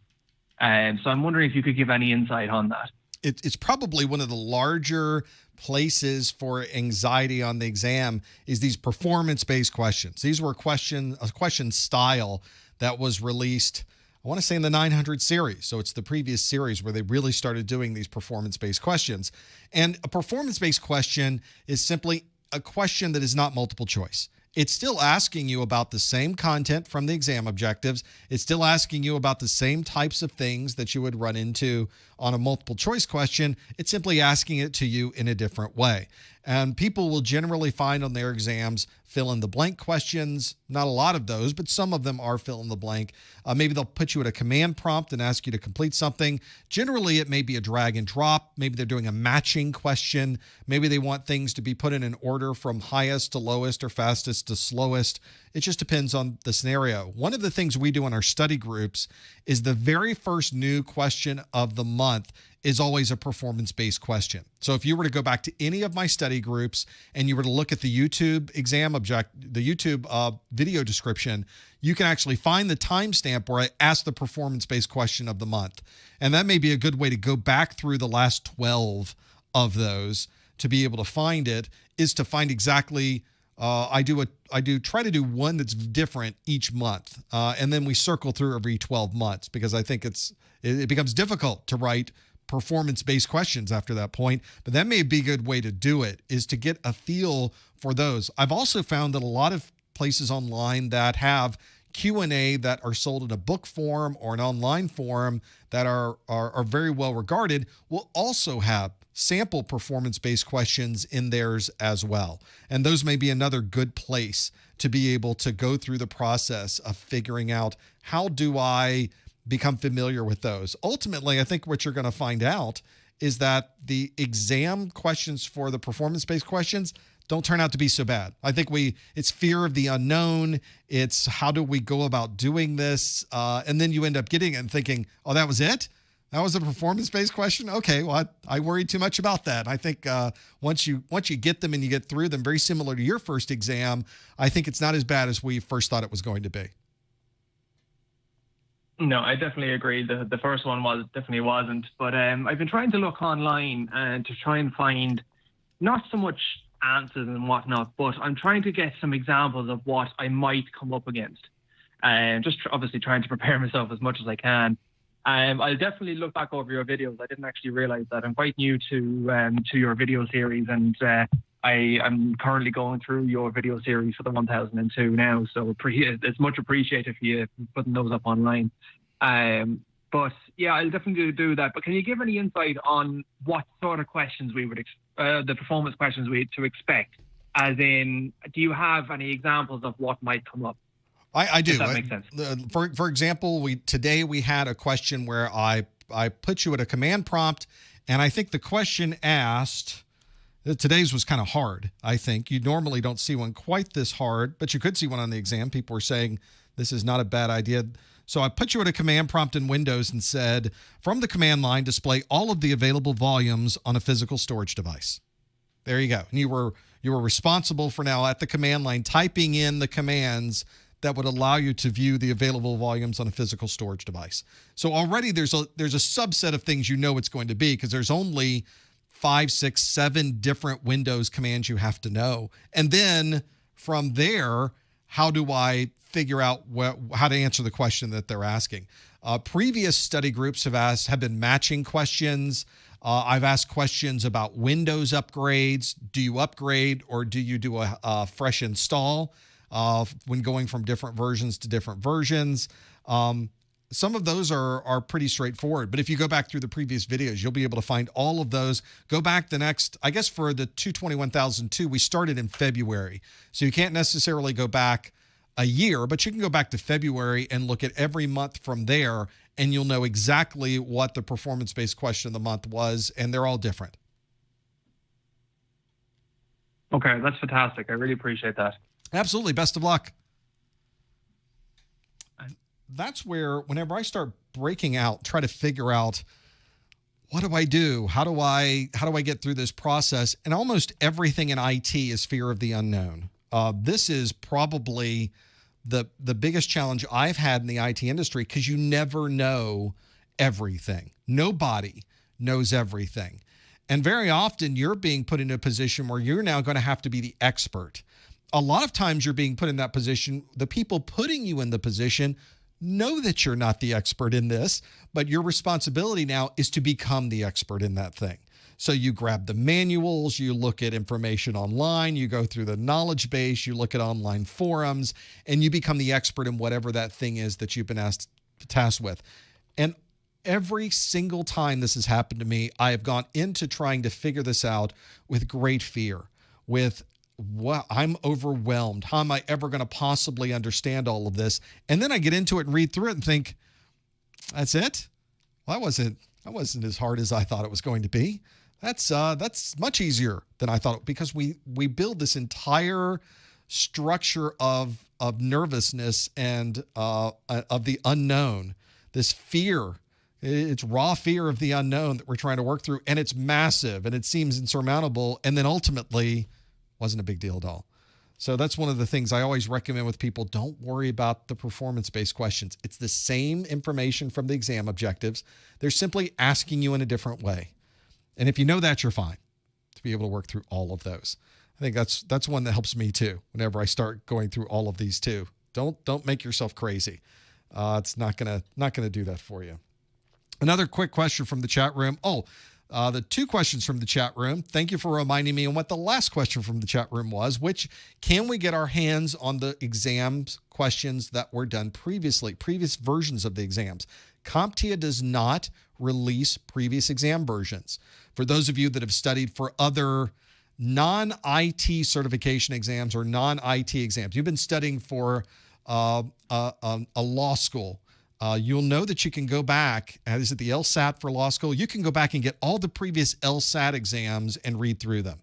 So I'm wondering if you could give any insight on that. It's probably one of the larger places for anxiety on the exam is these performance-based questions. These were a question style that was released, I want to say, in the 900 series. So it's the previous series where they really started doing these performance-based questions. And a performance-based question is simply a question that is not multiple choice. It's still asking you about the same content from the exam objectives. It's still asking you about the same types of things that you would run into on a multiple choice question. It's simply asking it to you in a different way. And people will generally find on their exams fill in the blank questions. Not a lot of those, but some of them are fill in the blank. Maybe they'll put you at a command prompt and ask you to complete something. Generally, it may be a drag and drop. Maybe they're doing a matching question. Maybe they want things to be put in an order from highest to lowest or fastest to slowest. It just depends on the scenario. One of the things we do in our study groups is the very first new question of the month is always a performance-based question. So if you were to go back to any of my study groups and you were to look at the YouTube video description, you can actually find the timestamp where I asked the performance-based question of the month. And that may be a good way to go back through the last 12 of those to be able to find it, is to find exactly I try to do one that's different each month, and then we circle through every 12 months because I think it becomes difficult to write performance-based questions after that point. But that may be a good way to do it, is to get a feel for those. I've also found that a lot of places online that have Q&A that are sold in a book form or an online form that are very well regarded will also have sample performance-based questions in theirs as well. And those may be another good place to be able to go through the process of figuring out, how do I become familiar with those? Ultimately, I think what you're going to find out is that the exam questions for the performance-based questions don't turn out to be so bad. I think it's fear of the unknown. It's how do we go about doing this? And then you end up getting it and thinking, oh, that was it? That was a performance-based question? Okay, well, I worried too much about that. I think once you get them and you get through them, very similar to your first exam, I think it's not as bad as we first thought it was going to be. No, I definitely agree. The first one definitely wasn't. But I've been trying to look online and to try and find not so much answers and whatnot, but I'm trying to get some examples of what I might come up against. And just obviously trying to prepare myself as much as I can. I'll definitely look back over your videos. I didn't actually realize that. I'm quite new to your video series, and I'm currently going through your video series for the 1002 now. So it's much appreciated for you putting those up online. But yeah, I'll definitely do that. But can you give any insight on what sort of questions we would, the performance questions to expect? As in, do you have any examples of what might come up? I do. Does that make sense? For example, today we had a question where I put you at a command prompt, and I think the question asked, today's was kind of hard, I think. You normally don't see one quite this hard, but you could see one on the exam. People were saying this is not a bad idea. So I put you at a command prompt in Windows and said, from the command line, display all of the available volumes on a physical storage device. There you go. And you were responsible for now at the command line typing in the commands that would allow you to view the available volumes on a physical storage device. So already there's a subset of things you know it's going to be, because there's only 5, 6, 7 different Windows commands you have to know. And then from there, how do I figure out how to answer the question that they're asking? Previous study groups have been matching questions. I've asked questions about Windows upgrades. Do you upgrade or do you do a fresh install? When going from different versions to different versions. Some of those are pretty straightforward, but if you go back through the previous videos, you'll be able to find all of those. Go back I guess for the 221002, we started in February. So you can't necessarily go back a year, but you can go back to February and look at every month from there, and you'll know exactly what the performance-based question of the month was, and they're all different. Okay, that's fantastic. I really appreciate that. Absolutely. Best of luck. That's where, whenever I start breaking out, try to figure out, what do I do? How do I get through this process? And almost everything in IT is fear of the unknown. This is probably the biggest challenge I've had in the IT industry, because you never know everything. Nobody knows everything. And very often you're being put in a position where you're now going to have to be the expert. A lot of times you're being put in that position. The people putting you in the position know that you're not the expert in this, but your responsibility now is to become the expert in that thing. So you grab the manuals, you look at information online, you go through the knowledge base, you look at online forums, and you become the expert in whatever that thing is that you've been tasked with. And every single time this has happened to me, I have gone into trying to figure this out with great fear, with I'm overwhelmed. How am I ever going to possibly understand all of this? And then I get into it and read through it and think, that's it? Well, that wasn't as hard as I thought it was going to be. That's much easier than I thought, because we build this entire structure of nervousness and of the unknown, this fear. It's raw fear of the unknown that we're trying to work through, and it's massive and it seems insurmountable, and then ultimately wasn't a big deal at all. So that's one of the things I always recommend with people. Don't worry about the performance-based questions. It's the same information from the exam objectives. They're simply asking you in a different way. And if you know that, you're fine to be able to work through all of those. I think that's one that helps me too, whenever I start going through all of these too. Don't make yourself crazy. It's not gonna do that for you. Another quick question from the chat room. The 2 questions from the chat room. Thank you for reminding me on what the last question from the chat room was, which, can we get our hands on the exams questions that were done previously, previous versions of the exams? CompTIA does not release previous exam versions. For those of you that have studied for other non-IT certification exams or non-IT exams, you've been studying for a law school, you'll know that you can go back. Is it the LSAT for law school? You can go back and get all the previous LSAT exams and read through them.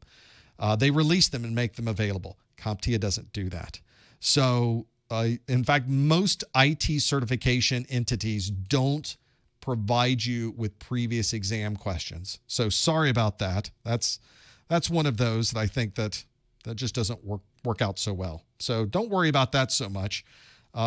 They release them and make them available. CompTIA doesn't do that. So, in fact, most IT certification entities don't provide you with previous exam questions. So sorry about that. That's one of those that I think that just doesn't work out so well. So don't worry about that so much.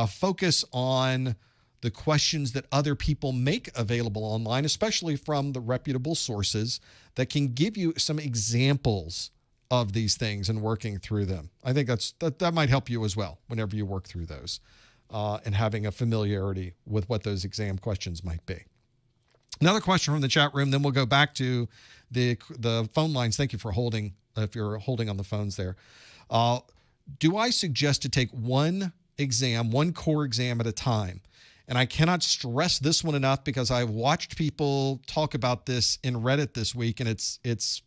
Focus on the questions that other people make available online, especially from the reputable sources that can give you some examples of these things and working through them. I think that might help you as well whenever you work through those, and having a familiarity with what those exam questions might be. Another question from the chat room, then we'll go back to the phone lines. Thank you for holding, if you're holding on the phones there. Do I suggest to take one core exam at a time? And I cannot stress this one enough because I've watched people talk about this in Reddit this week, and it's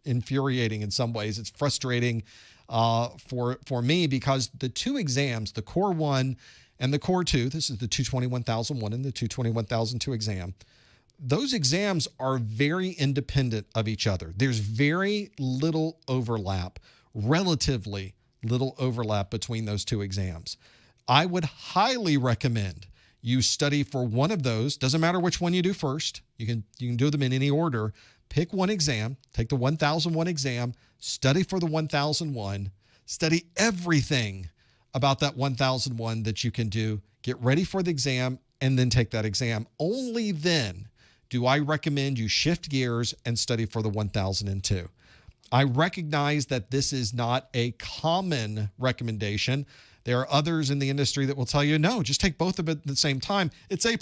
infuriating in some ways. It's frustrating for me because the two exams, the Core 1 and the Core 2, this is the 221,001 and the 221,002 exam, those exams are very independent of each other. There's very little overlap, relatively little overlap between those two exams. I would highly recommend you study for one of those. Doesn't matter which one you do first. You can do them in any order. Pick one exam, take the 1001 exam, study for the 1001, study everything about that 1001 that you can do, get ready for the exam, and then take that exam. Only then do I recommend you shift gears and study for the 1002. I recognize that this is not a common recommendation. There are others in the industry that will tell you, no, just take both of it at the same time. It's A+.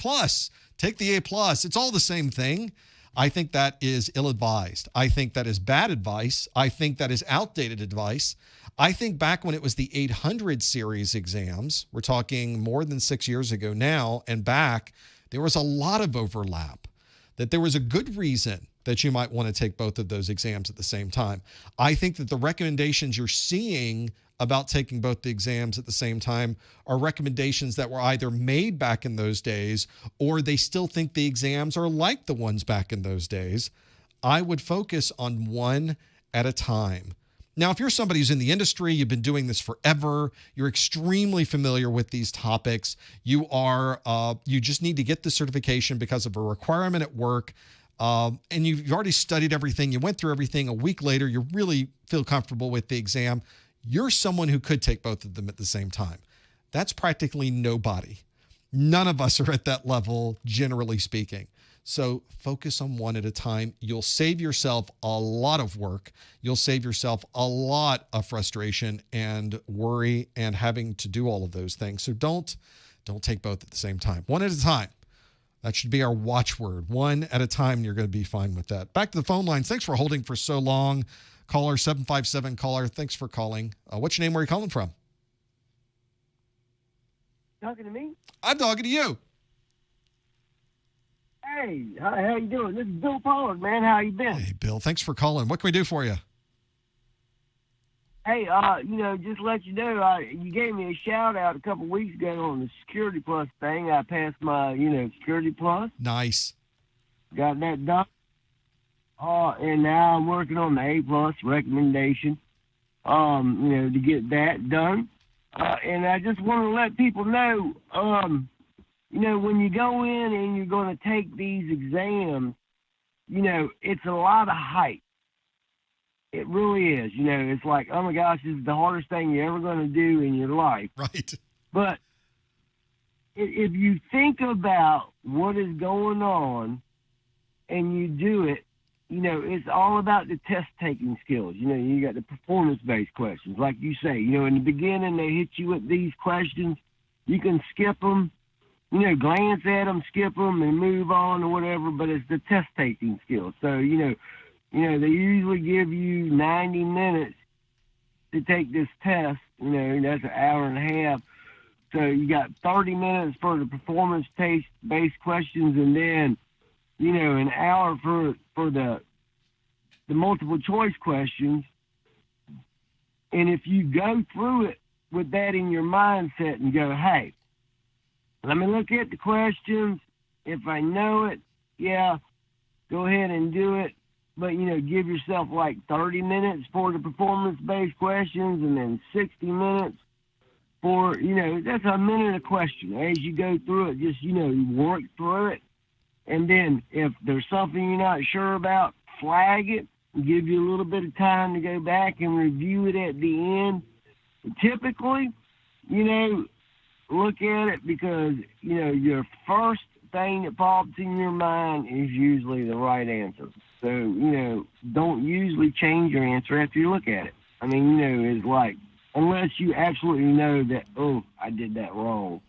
Take the A+. It's all the same thing. I think that is ill-advised. I think that is bad advice. I think that is outdated advice. I think back when it was the 800 series exams, we're talking more than 6 years ago now, and back, there was a lot of overlap, that there was a good reason that you might want to take both of those exams at the same time. I think that the recommendations you're seeing about taking both the exams at the same time are recommendations that were either made back in those days or they still think the exams are like the ones back in those days. I would focus on one at a time. Now, if you're somebody who's in the industry, you've been doing this forever, you're extremely familiar with these topics, you just need to get the certification because of a requirement at work, and you've already studied everything, you went through everything, a week later, you really feel comfortable with the exam, you're someone who could take both of them at the same time. That's practically nobody. None of us are at that level, generally speaking. So focus on one at a time. You'll save yourself a lot of work. You'll save yourself a lot of frustration and worry and having to do all of those things. So don't take both at the same time. One at a time. That should be our watchword. One at a time, and you're going to be fine with that. Back to the phone lines. Thanks for holding for so long. Caller 757 caller. Thanks for calling. What's your name? Where are you calling from? Talking to me? I'm talking to you. Hey, how you doing? This is Bill Pollard, man. How you been? Hey, Bill. Thanks for calling. What can we do for you? Hey, just to let you know, you gave me a shout out a couple weeks ago on the Security Plus thing. I passed my, Security Plus. Nice. Got that done. And now I'm working on the A Plus recommendation, to get that done. And I just want to let people know, when you go in and you're going to take these exams, it's a lot of hype. It really is. It's like, oh my gosh, this is the hardest thing you're ever going to do in your life. Right. But if you think about what is going on and you do it, it's all about the test-taking skills. You got the performance-based questions. Like you say, in the beginning, they hit you with these questions. You can skip them, glance at them, skip them, and move on or whatever, but it's the test-taking skills. So, they usually give you 90 minutes to take this test. That's an hour and a half. So you got 30 minutes for the performance-based questions, and then, an hour for the multiple choice questions. And if you go through it with that in your mindset and go, hey, let me look at the questions. If I know it, yeah, go ahead and do it. But, give yourself like 30 minutes for the performance-based questions and then 60 minutes for, that's a minute a question. As you go through it, just, you work through it. And then if there's something you're not sure about, flag it, give you a little bit of time to go back and review it at the end. Typically, look at it because, your first thing that pops in your mind is usually the right answer. So, don't usually change your answer after you look at it. I mean, it's like, unless you absolutely know that, oh, I did that wrong.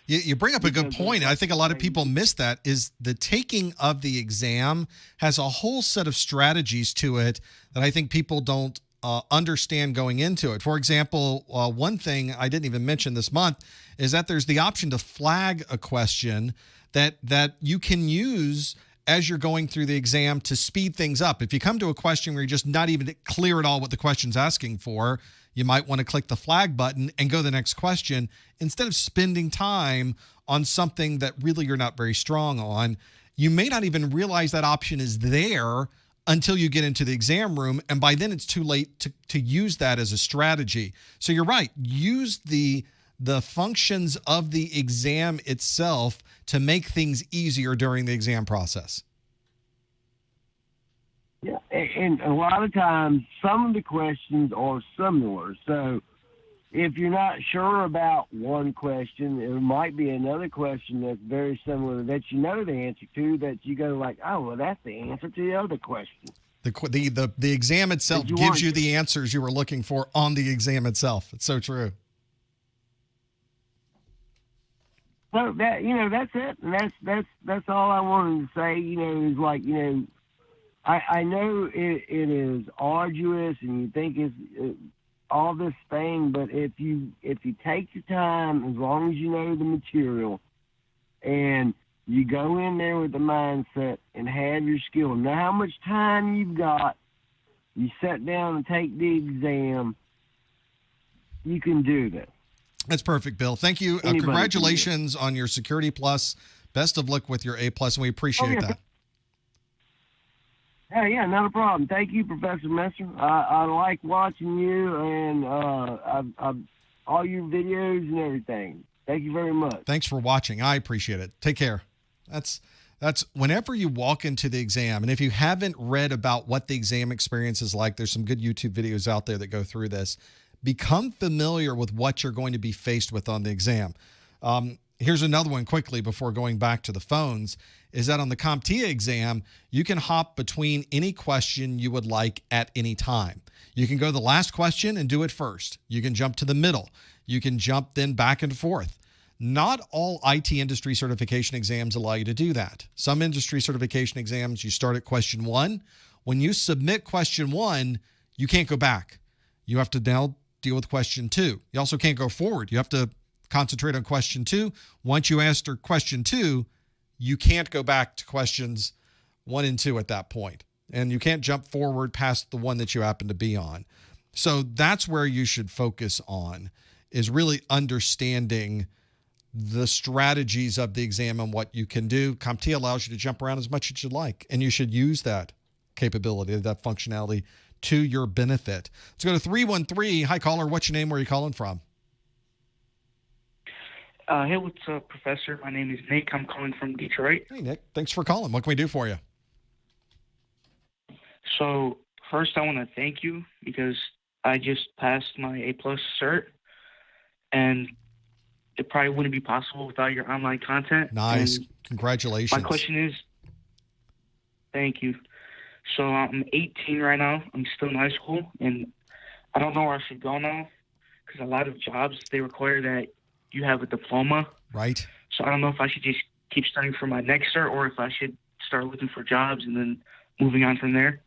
You bring up a good point. I think a lot of people miss that, is the taking of the exam has a whole set of strategies to it that I think people don't understand going into it. For example, one thing I didn't even mention this month is that there's the option to flag a question that you can use as you're going through the exam to speed things up. If you come to a question where you're just not even clear at all what the question's asking for, you might want to click the flag button and go to the next question instead of spending time on something that really you're not very strong on. You may not even realize that option is there until you get into the exam room, and by then it's too late to use that as a strategy. So you're right. Use the functions of the exam itself to make things easier during the exam process. Yeah, and a lot of times some of the questions are similar. So if you're not sure about one question, there might be another question that's very similar that you know the answer to, that you go like, oh, well, that's the answer to the other question. The exam itself gives you the answers you were looking for on the exam itself. It's so true. So that, that's it. And that's all I wanted to say, is like, I know it is arduous and you think it's all this thing, but if you take the time, as long as you know the material, and you go in there with the mindset and have your skill, know how much time you've got, you sit down and take the exam, you can do this. That's perfect, Bill. Thank you. Congratulations on your Security Plus. Best of luck with your A+, and we appreciate that. Yeah, not a problem. Thank you, Professor Messer. I like watching you and all your videos and everything. Thank you very much. Thanks for watching. I appreciate it. Take care. That's whenever you walk into the exam, and if you haven't read about what the exam experience is like, there's some good YouTube videos out there that go through this. Become familiar with what you're going to be faced with on the exam. Here's another one quickly before going back to the phones, is that on the CompTIA exam, you can hop between any question you would like at any time. You can go to the last question and do it first. You can jump to the middle. You can jump then back and forth. Not all IT industry certification exams allow you to do that. Some industry certification exams, you start at question 1. When you submit question 1, you can't go back. You have to now deal with question 2. You also can't go forward. You have to concentrate on question 2. Once you answer question 2, you can't go back to questions 1 and 2 at that point. And you can't jump forward past the one that you happen to be on. So that's where you should focus on, is really understanding the strategies of the exam and what you can do. CompTIA allows you to jump around as much as you like, and you should use that capability, that functionality to your benefit. Let's go to 313. Hi, caller. What's your name? Where are you calling from? Hey, what's up, Professor? My name is Nick. I'm calling from Detroit. Hey, Nick. Thanks for calling. What can we do for you? So, first, I want to thank you because I just passed my A+ cert, and it probably wouldn't be possible without your online content. Nice. And congratulations. my question is, thank you. So, I'm 18 right now. I'm still in high school, and I don't know where I should go now because a lot of jobs, they require that you have a diploma. Right. So I don't know if I should just keep studying for my next cert or if I should start looking for jobs and then moving on from there.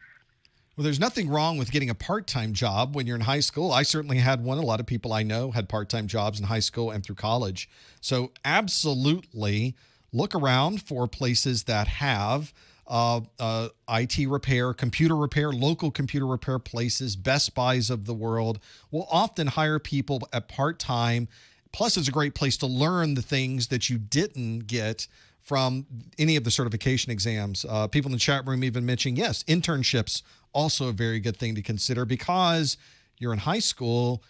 Well, there's nothing wrong with getting a part-time job when you're in high school. I certainly had one. A lot of people I know had part-time jobs in high school and through college. So absolutely look around for places that have IT repair, computer repair, local computer repair places. Best Buys of the world will often hire people at part-time. Plus, it's a great place to learn the things that you didn't get from any of the certification exams. People in the chat room even mentioning, yes, internships, also a very good thing to consider because you're in high school.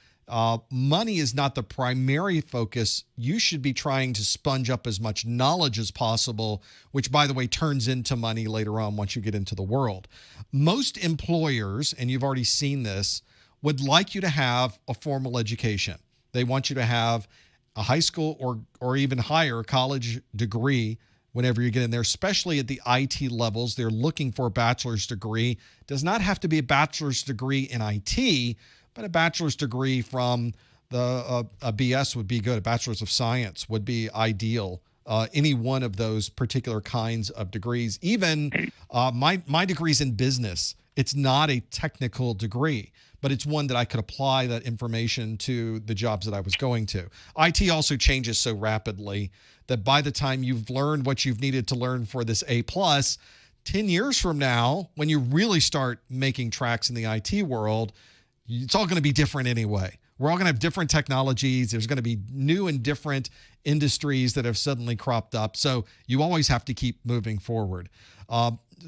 Money is not the primary focus. You should be trying to sponge up as much knowledge as possible, which, by the way, turns into money later on once you get into the world. Most employers, and you've already seen this, would like you to have a formal education. They want you to have a high school or even higher college degree whenever you get in there, especially at the IT levels. They're looking for a bachelor's degree. It does not have to be a bachelor's degree in IT, but a bachelor's degree from a BS would be good. A bachelor's of science would be ideal. Any one of those particular kinds of degrees. Even my degree's in business. It's not a technical degree, but it's one that I could apply that information to the jobs that I was going to. IT also changes so rapidly that by the time you've learned what you've needed to learn for this A+, 10 years from now, when you really start making tracks in the IT world, it's all going to be different anyway. We're all going to have different technologies. There's going to be new and different industries that have suddenly cropped up. So you always have to keep moving forward.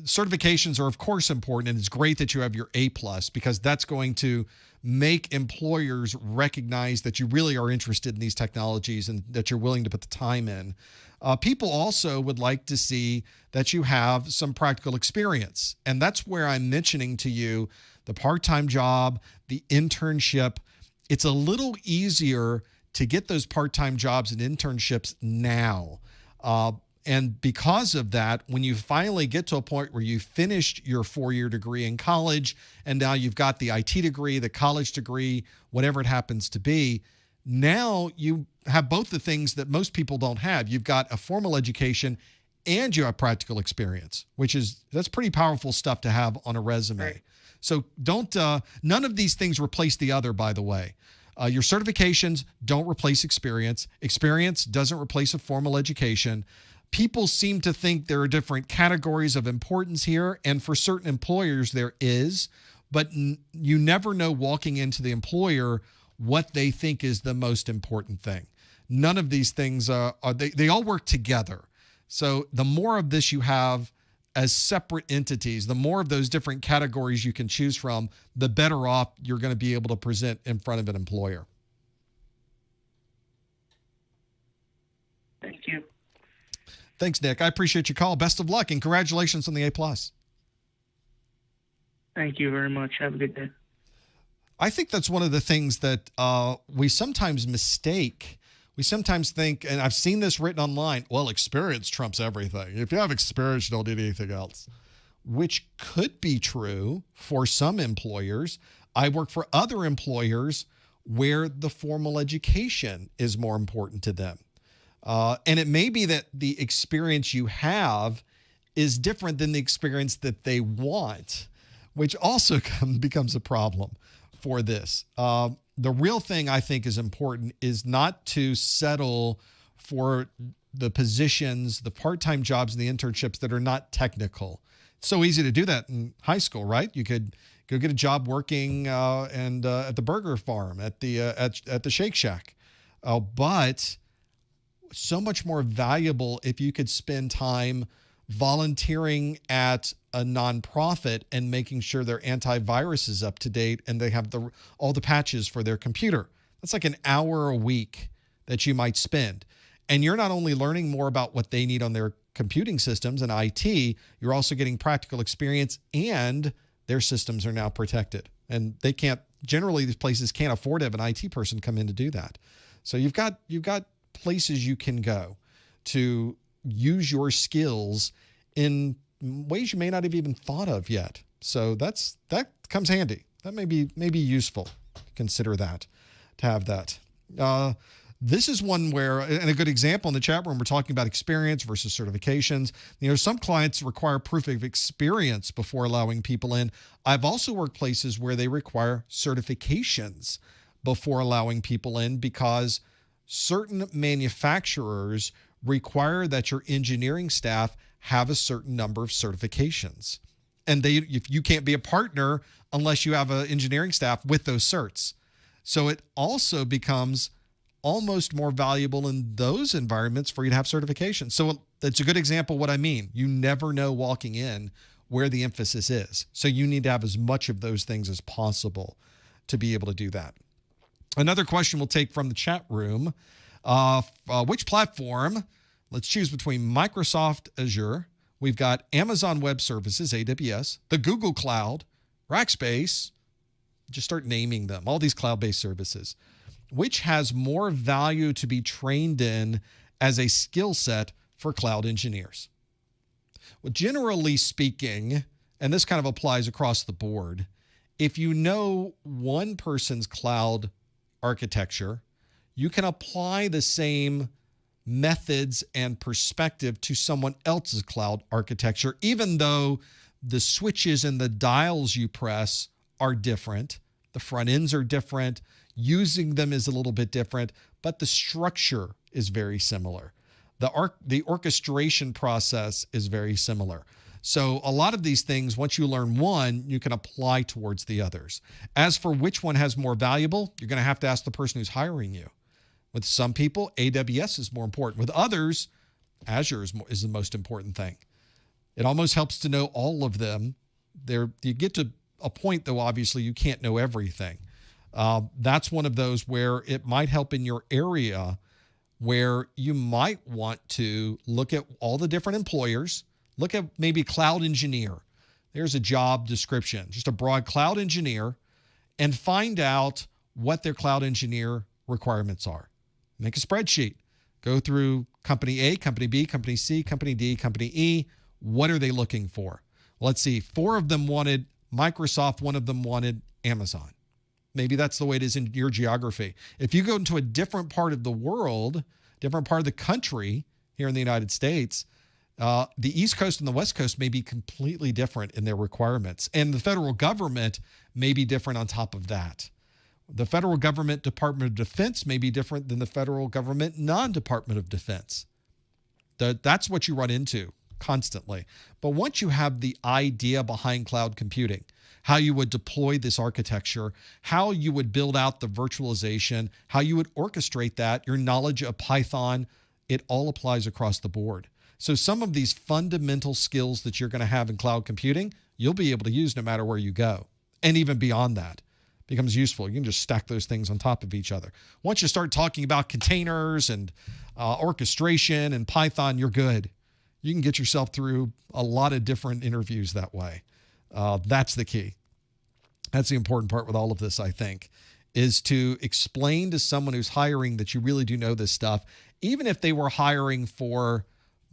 Certifications are, of course, important, and it's great that you have your A+, because that's going to make employers recognize that you really are interested in these technologies and that you're willing to put the time in. People also would like to see that you have some practical experience, and that's where I'm mentioning to you the part-time job, the internship. It's a little easier to get those part-time jobs and internships now. And because of that, when you finally get to a point where you've finished your 4-year degree in college, and now you've got the IT degree, the college degree, whatever it happens to be, now you have both the things that most people don't have. You've got a formal education and you have practical experience, that's pretty powerful stuff to have on a resume. Right. So none of these things replace the other, by the way. Your certifications don't replace experience. Experience doesn't replace a formal education. People seem to think there are different categories of importance here, and for certain employers there is, but you never know walking into the employer what they think is the most important thing. None of these things they all work together. So the more of this you have as separate entities, the more of those different categories you can choose from, the better off you're going to be able to present in front of an employer. Thank you. Thanks, Nick. I appreciate your call. Best of luck and congratulations on the A+. Thank you very much. Have a good day. I think that's one of the things that we sometimes mistake. We sometimes think, and I've seen this written online, well, experience trumps everything. If you have experience, you don't need anything else, which could be true for some employers. I work for other employers where the formal education is more important to them. And it may be that the experience you have is different than the experience that they want, which also becomes a problem for this. The real thing I think is important is not to settle for the positions, the part-time jobs and the internships that are not technical. It's so easy to do that in high school, right? You could go get a job working at the burger farm, at the Shake Shack. But so much more valuable if you could spend time volunteering at a nonprofit and making sure their antivirus is up to date and they have all the patches for their computer. That's like an hour a week that you might spend. And you're not only learning more about what they need on their computing systems and IT, you're also getting practical experience, and their systems are now protected. And they can't, generally these places can't afford to have an IT person come in to do that. So you've got places you can go to use your skills in ways you may not have even thought of yet. So that comes handy. That may be useful. Consider that, to have that. This is one where, and a good example in the chat room, we're talking about experience versus certifications. Some clients require proof of experience before allowing people in. I've also worked places where they require certifications before allowing people in, because certain manufacturers require that your engineering staff have a certain number of certifications. And if you can't be a partner unless you have an engineering staff with those certs. So it also becomes almost more valuable in those environments for you to have certifications. So that's a good example of what I mean. You never know walking in where the emphasis is. So you need to have as much of those things as possible to be able to do that. Another question we'll take from the chat room. Which platform? Let's choose between Microsoft Azure. We've got Amazon Web Services, AWS, the Google Cloud, Rackspace. Just start naming them, all these cloud-based services. Which has more value to be trained in as a skill set for cloud engineers? Well, generally speaking, and this kind of applies across the board, if you know one person's cloud architecture, you can apply the same methods and perspective to someone else's cloud architecture, even though the switches and the dials you press are different. The front ends are different. Using them is a little bit different, but the structure is very similar. The orchestration process is very similar. So a lot of these things, once you learn one, you can apply towards the others. As for which one has more valuable, you're going to have to ask the person who's hiring you. With some people, AWS is more important. With others, Azure is the most important thing. It almost helps to know all of them. You get to a point, though, obviously, you can't know everything. That's one of those where it might help in your area where you might want to look at all the different employers, look at maybe cloud engineer. There's a job description, just a broad cloud engineer, and find out what their cloud engineer requirements are. Make a spreadsheet. Go through company A, company B, company C, company D, company E. What are they looking for? Let's see. 4 of them wanted Microsoft. 1 of them wanted Amazon. Maybe that's the way it is in your geography. If you go into a different part of the world, different part of the country here in the United States, the East Coast and the West Coast may be completely different in their requirements. And the federal government may be different on top of that. The federal government Department of Defense may be different than the federal government non-Department of Defense. That's what you run into constantly. But once you have the idea behind cloud computing, how you would deploy this architecture, how you would build out the virtualization, how you would orchestrate that, your knowledge of Python, it all applies across the board. So some of these fundamental skills that you're going to have in cloud computing, you'll be able to use no matter where you go. And even beyond that, becomes useful. You can just stack those things on top of each other. Once you start talking about containers and orchestration and Python, you're good. You can get yourself through a lot of different interviews that way. That's the key. That's the important part with all of this, I think, is to explain to someone who's hiring that you really do know this stuff. Even if they were hiring for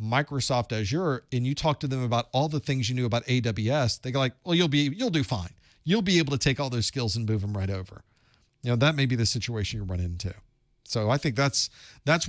Microsoft Azure and you talk to them about all the things you knew about AWS, they go like, well, you'll do fine. You'll be able to take all those skills and move them right over. That may be the situation you run into. So I think that's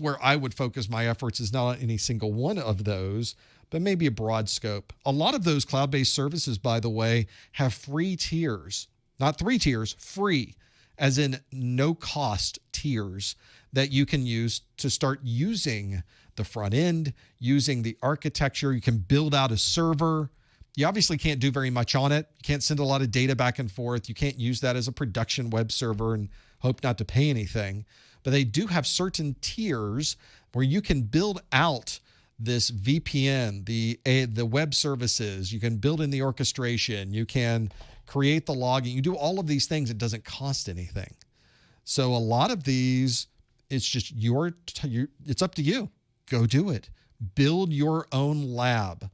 where I would focus my efforts, is not on any single one of those, but maybe a broad scope. A lot of those cloud-based services, by the way, have free tiers, not 3 tiers, free, as in no cost tiers that you can use to start using the front end, using the architecture. You can build out a server. You obviously can't do very much on it. You can't send a lot of data back and forth. You can't use that as a production web server and hope not to pay anything. But they do have certain tiers where you can build out this VPN, the web services. You can build in the orchestration. You can create the logging. You do all of these things. It doesn't cost anything. So a lot of these, it's just it's up to you. Go do it. Build your own lab.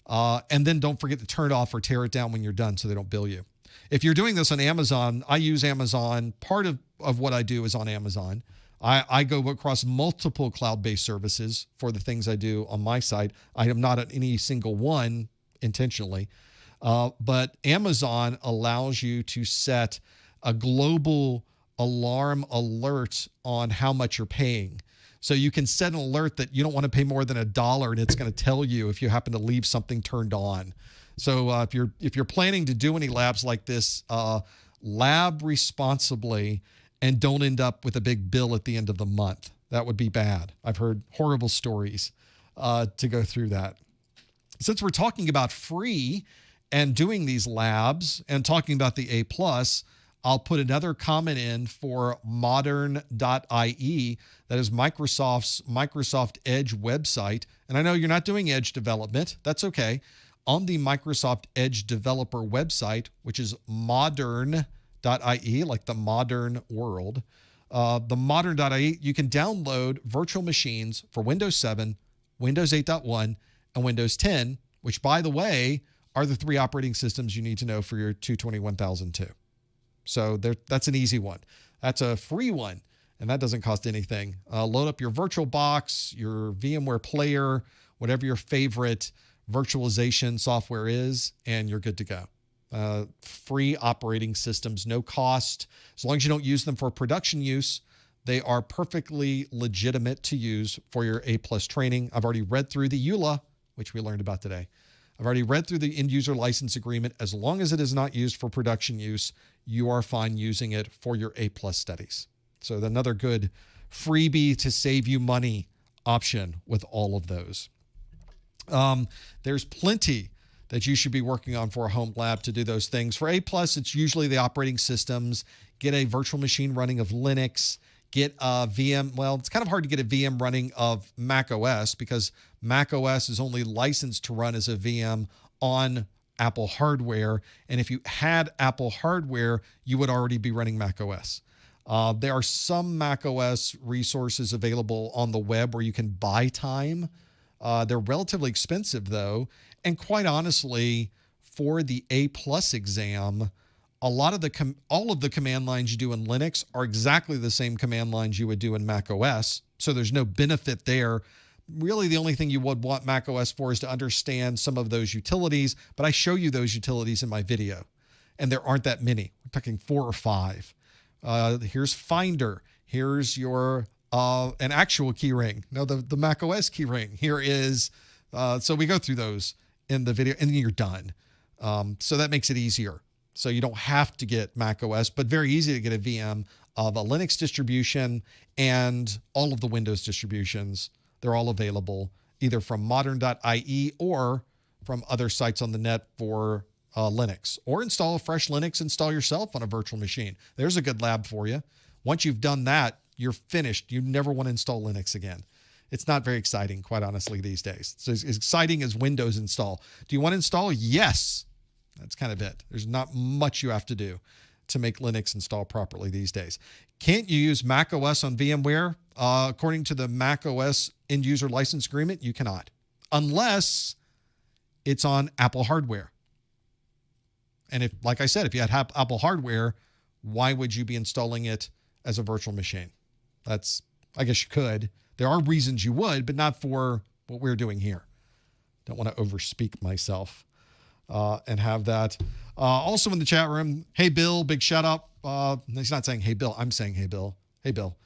And then don't forget to turn it off or tear it down when you're done so they don't bill you. If you're doing this on Amazon, I use Amazon. Part of what I do is on Amazon. I go across multiple cloud-based services for the things I do on my site. I am not on any single one intentionally. But Amazon allows you to set a global alarm alert on how much you're paying. So you can set an alert that you don't want to pay more than $1, and it's going to tell you if you happen to leave something turned on. So if you're planning to do any labs like this, lab responsibly and don't end up with a big bill at the end of the month. That would be bad. I've heard horrible stories to go through that. Since we're talking about free and doing these labs and talking about the A+, I'll put another comment in for modern.ie. That is Microsoft's Microsoft Edge website. And I know you're not doing Edge development. That's okay. On the Microsoft Edge developer website, which is modern.ie, like the modern world, the modern.ie, you can download virtual machines for Windows 7, Windows 8.1, and Windows 10, which, by the way, are the 3 operating systems you need to know for your 221,002. So that's an easy one. That's a free one. and that doesn't cost anything. Load up your VirtualBox, your VMware player, whatever your favorite virtualization software is, and you're good to go. Free operating systems, no cost. As long as you don't use them for production use, they are perfectly legitimate to use for your A+ training. I've already read through the EULA, which we learned about today. I've already read through the end user license agreement. As long as it is not used for production use, you are fine using it for your A+ studies. So another good freebie to save you money option with all of those. There's plenty that you should be working on for a home lab to do those things. For A+, it's usually the operating systems. Get a virtual machine running of Linux. Get a VM. Well, it's kind of hard to get a VM running of Mac OS because Mac OS is only licensed to run as a VM on Apple hardware. And if you had Apple hardware, you would already be running Mac OS. There are some Mac OS resources available on the web where you can buy time. They're relatively expensive, though. And quite honestly, for the A+ exam, all of the command lines you do in Linux are exactly the same command lines you would do in Mac OS. So there's no benefit there. Really, the only thing you would want Mac OS for is to understand some of those utilities. But I show you those utilities in my video, and there aren't that many. We're talking 4 or 5. Here's Finder. Here's your an actual key ring. No, the Mac OS key ring. Here is, so we go through those in the video, and then you're done. So that makes it easier. So you don't have to get Mac OS, but very easy to get a VM of a Linux distribution and all of the Windows distributions. They're all available either from modern.ie or from other sites on the net for Linux. Or install a fresh Linux, install yourself on a virtual machine. There's a good lab for you. Once you've done that, you're finished. You never want to install Linux again. It's not very exciting, quite honestly, these days. It's as exciting as Windows install. Do you want to install? Yes. That's kind of it. There's not much you have to do to make Linux install properly these days. Can't you use Mac OS on VMware? According to the Mac OS end user license agreement, you cannot, unless it's on Apple hardware. And if, like I said, if you had Apple hardware, why would you be installing it as a virtual machine? I guess you could. There are reasons you would, but not for what we're doing here. Don't want to overspeak myself and have that. Also in the chat room, hey, Bill, big shout out. He's not saying, hey, Bill. I'm saying, hey, Bill. Hey, Bill.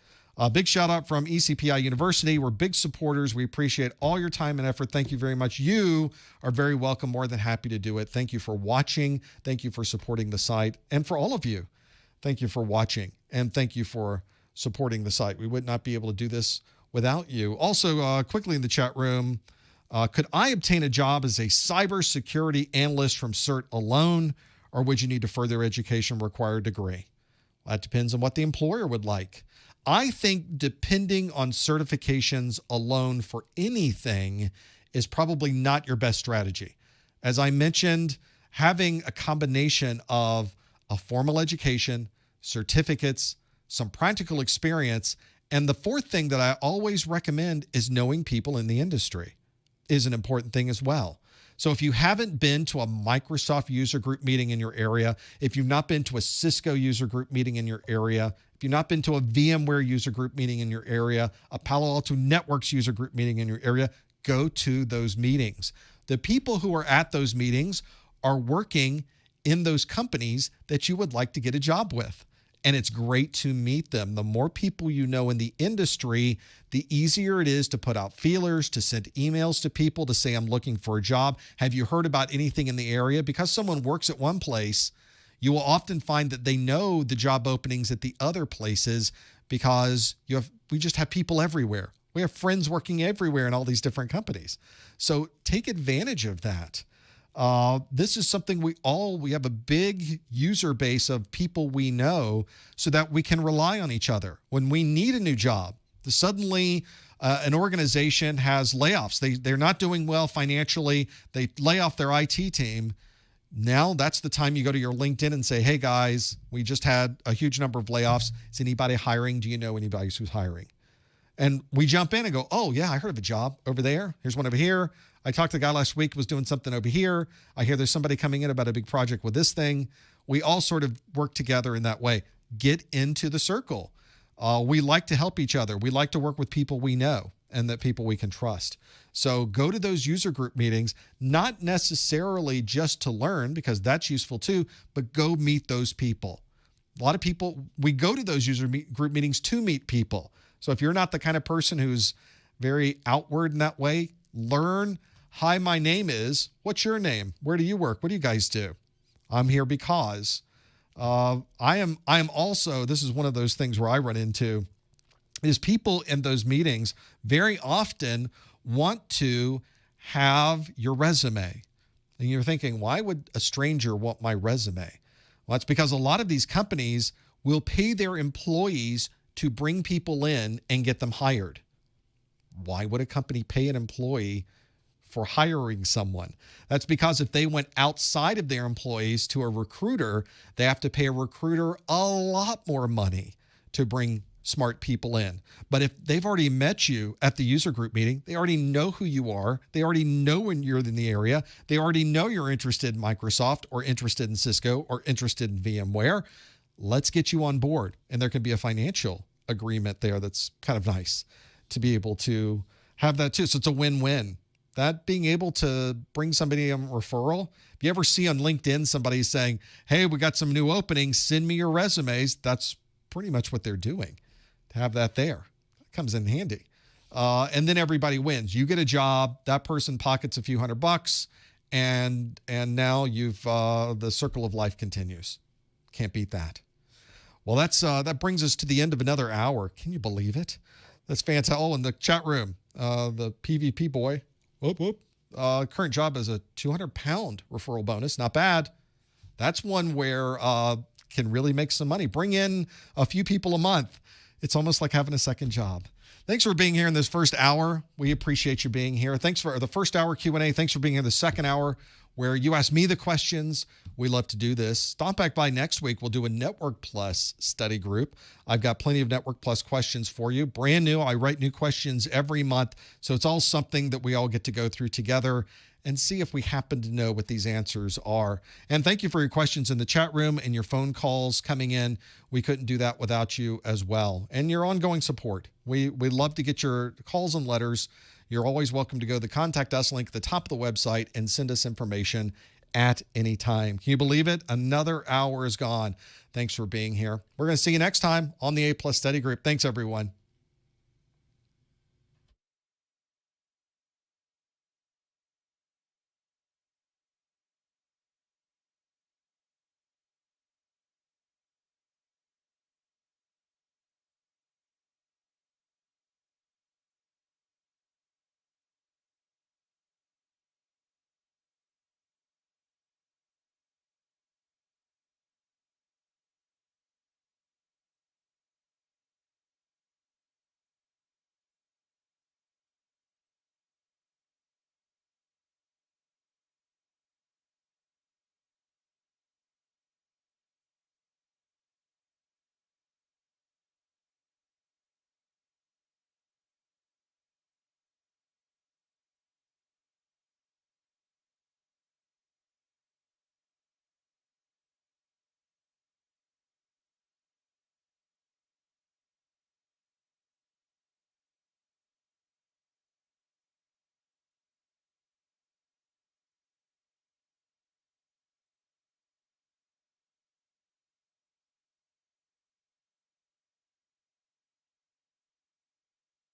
Big shout out from ECPI University. We're big supporters. We appreciate all your time and effort. Thank you very much. You are very welcome. More than happy to do it. Thank you for watching. Thank you for supporting the site. And for all of you, thank you for watching. And thank you for supporting the site. We would not be able to do this without you. Also, quickly in the chat room, could I obtain a job as a cybersecurity analyst from CERT alone, or would you need a further education required degree? Well, that depends on what the employer would like. I think depending on certifications alone for anything is probably not your best strategy. As I mentioned, having a combination of a formal education, certificates, some practical experience, and the fourth thing that I always recommend is knowing people in the industry is an important thing as well. So if you haven't been to a Microsoft user group meeting in your area, if you've not been to a Cisco user group meeting in your area, if you've not been to a VMware user group meeting in your area, a Palo Alto Networks user group meeting in your area, go to those meetings. The people who are at those meetings are working in those companies that you would like to get a job with. And it's great to meet them. The more people you know in the industry, the easier it is to put out feelers, to send emails to people, to say, I'm looking for a job. Have you heard about anything in the area? Because someone works at one place, you will often find that they know the job openings at the other places because we just have people everywhere. We have friends working everywhere in all these different companies. So take advantage of that. This is something we have a big user base of people we know so that we can rely on each other. When we need a new job, suddenly an organization has layoffs. They're not doing well financially. They lay off their IT team. Now that's the time you go to your LinkedIn and say, hey guys, we just had a huge number of layoffs. Is anybody hiring? Do you know anybody who's hiring? And we jump in and go, oh yeah, I heard of a job over there. Here's one over here. I talked to a guy last week who was doing something over here. I hear there's somebody coming in about a big project with this thing. We all sort of work together in that way. Get into the circle. We like to help each other. We like to work with people we know and that people we can trust. So go to those user group meetings, not necessarily just to learn, because that's useful too, but go meet those people. A lot of people, we go to those group meetings to meet people. So if you're not the kind of person who's very outward in that way, learn. Hi, my name is, what's your name? Where do you work? What do you guys do? I'm here because I am also, this is one of those things where I run into, is people in those meetings very often want to have your resume. And you're thinking, why would a stranger want my resume? Well, it's because a lot of these companies will pay their employees to bring people in and get them hired. Why would a company pay an employee for hiring someone? That's because if they went outside of their employees to a recruiter, they have to pay a recruiter a lot more money to bring smart people in. But if they've already met you at the user group meeting, they already know who you are. They already know when you're in the area. They already know you're interested in Microsoft or interested in Cisco or interested in VMware. Let's get you on board. And there can be a financial agreement there that's kind of nice to be able to have that too. So it's a win-win. That being able to bring somebody a referral. If you ever see on LinkedIn somebody saying, hey, we got some new openings, send me your resumes, that's pretty much what they're doing. To have that there, it comes in handy. And then everybody wins. You get a job, that person pockets a few $100, and now you've the circle of life continues. Can't beat that. Well, that brings us to the end of another hour. Can you believe it? That's fantastic. Oh, in the chat room, the PvP boy. Whoop, whoop. Current job is a 200-pound referral bonus. Not bad. That's one where can really make some money. Bring in a few people a month. It's almost like having a second job. Thanks for being here in this first hour. We appreciate you being here. Thanks for the first hour Q&A. Thanks for being here in the second hour where you ask me the questions. We love to do this. Stop back by next week. We'll do a Network Plus study group. I've got plenty of Network Plus questions for you. Brand new. I write new questions every month. So it's all something that we all get to go through together and see if we happen to know what these answers are. And thank you for your questions in the chat room and your phone calls coming in. We couldn't do that without you as well. And your ongoing support. We love to get your calls and letters. You're always welcome to go to the Contact Us link at the top of the website and send us information at any time. Can you believe it? Another hour is gone. Thanks for being here. We're going to see you next time on the A+ Study Group. Thanks, everyone.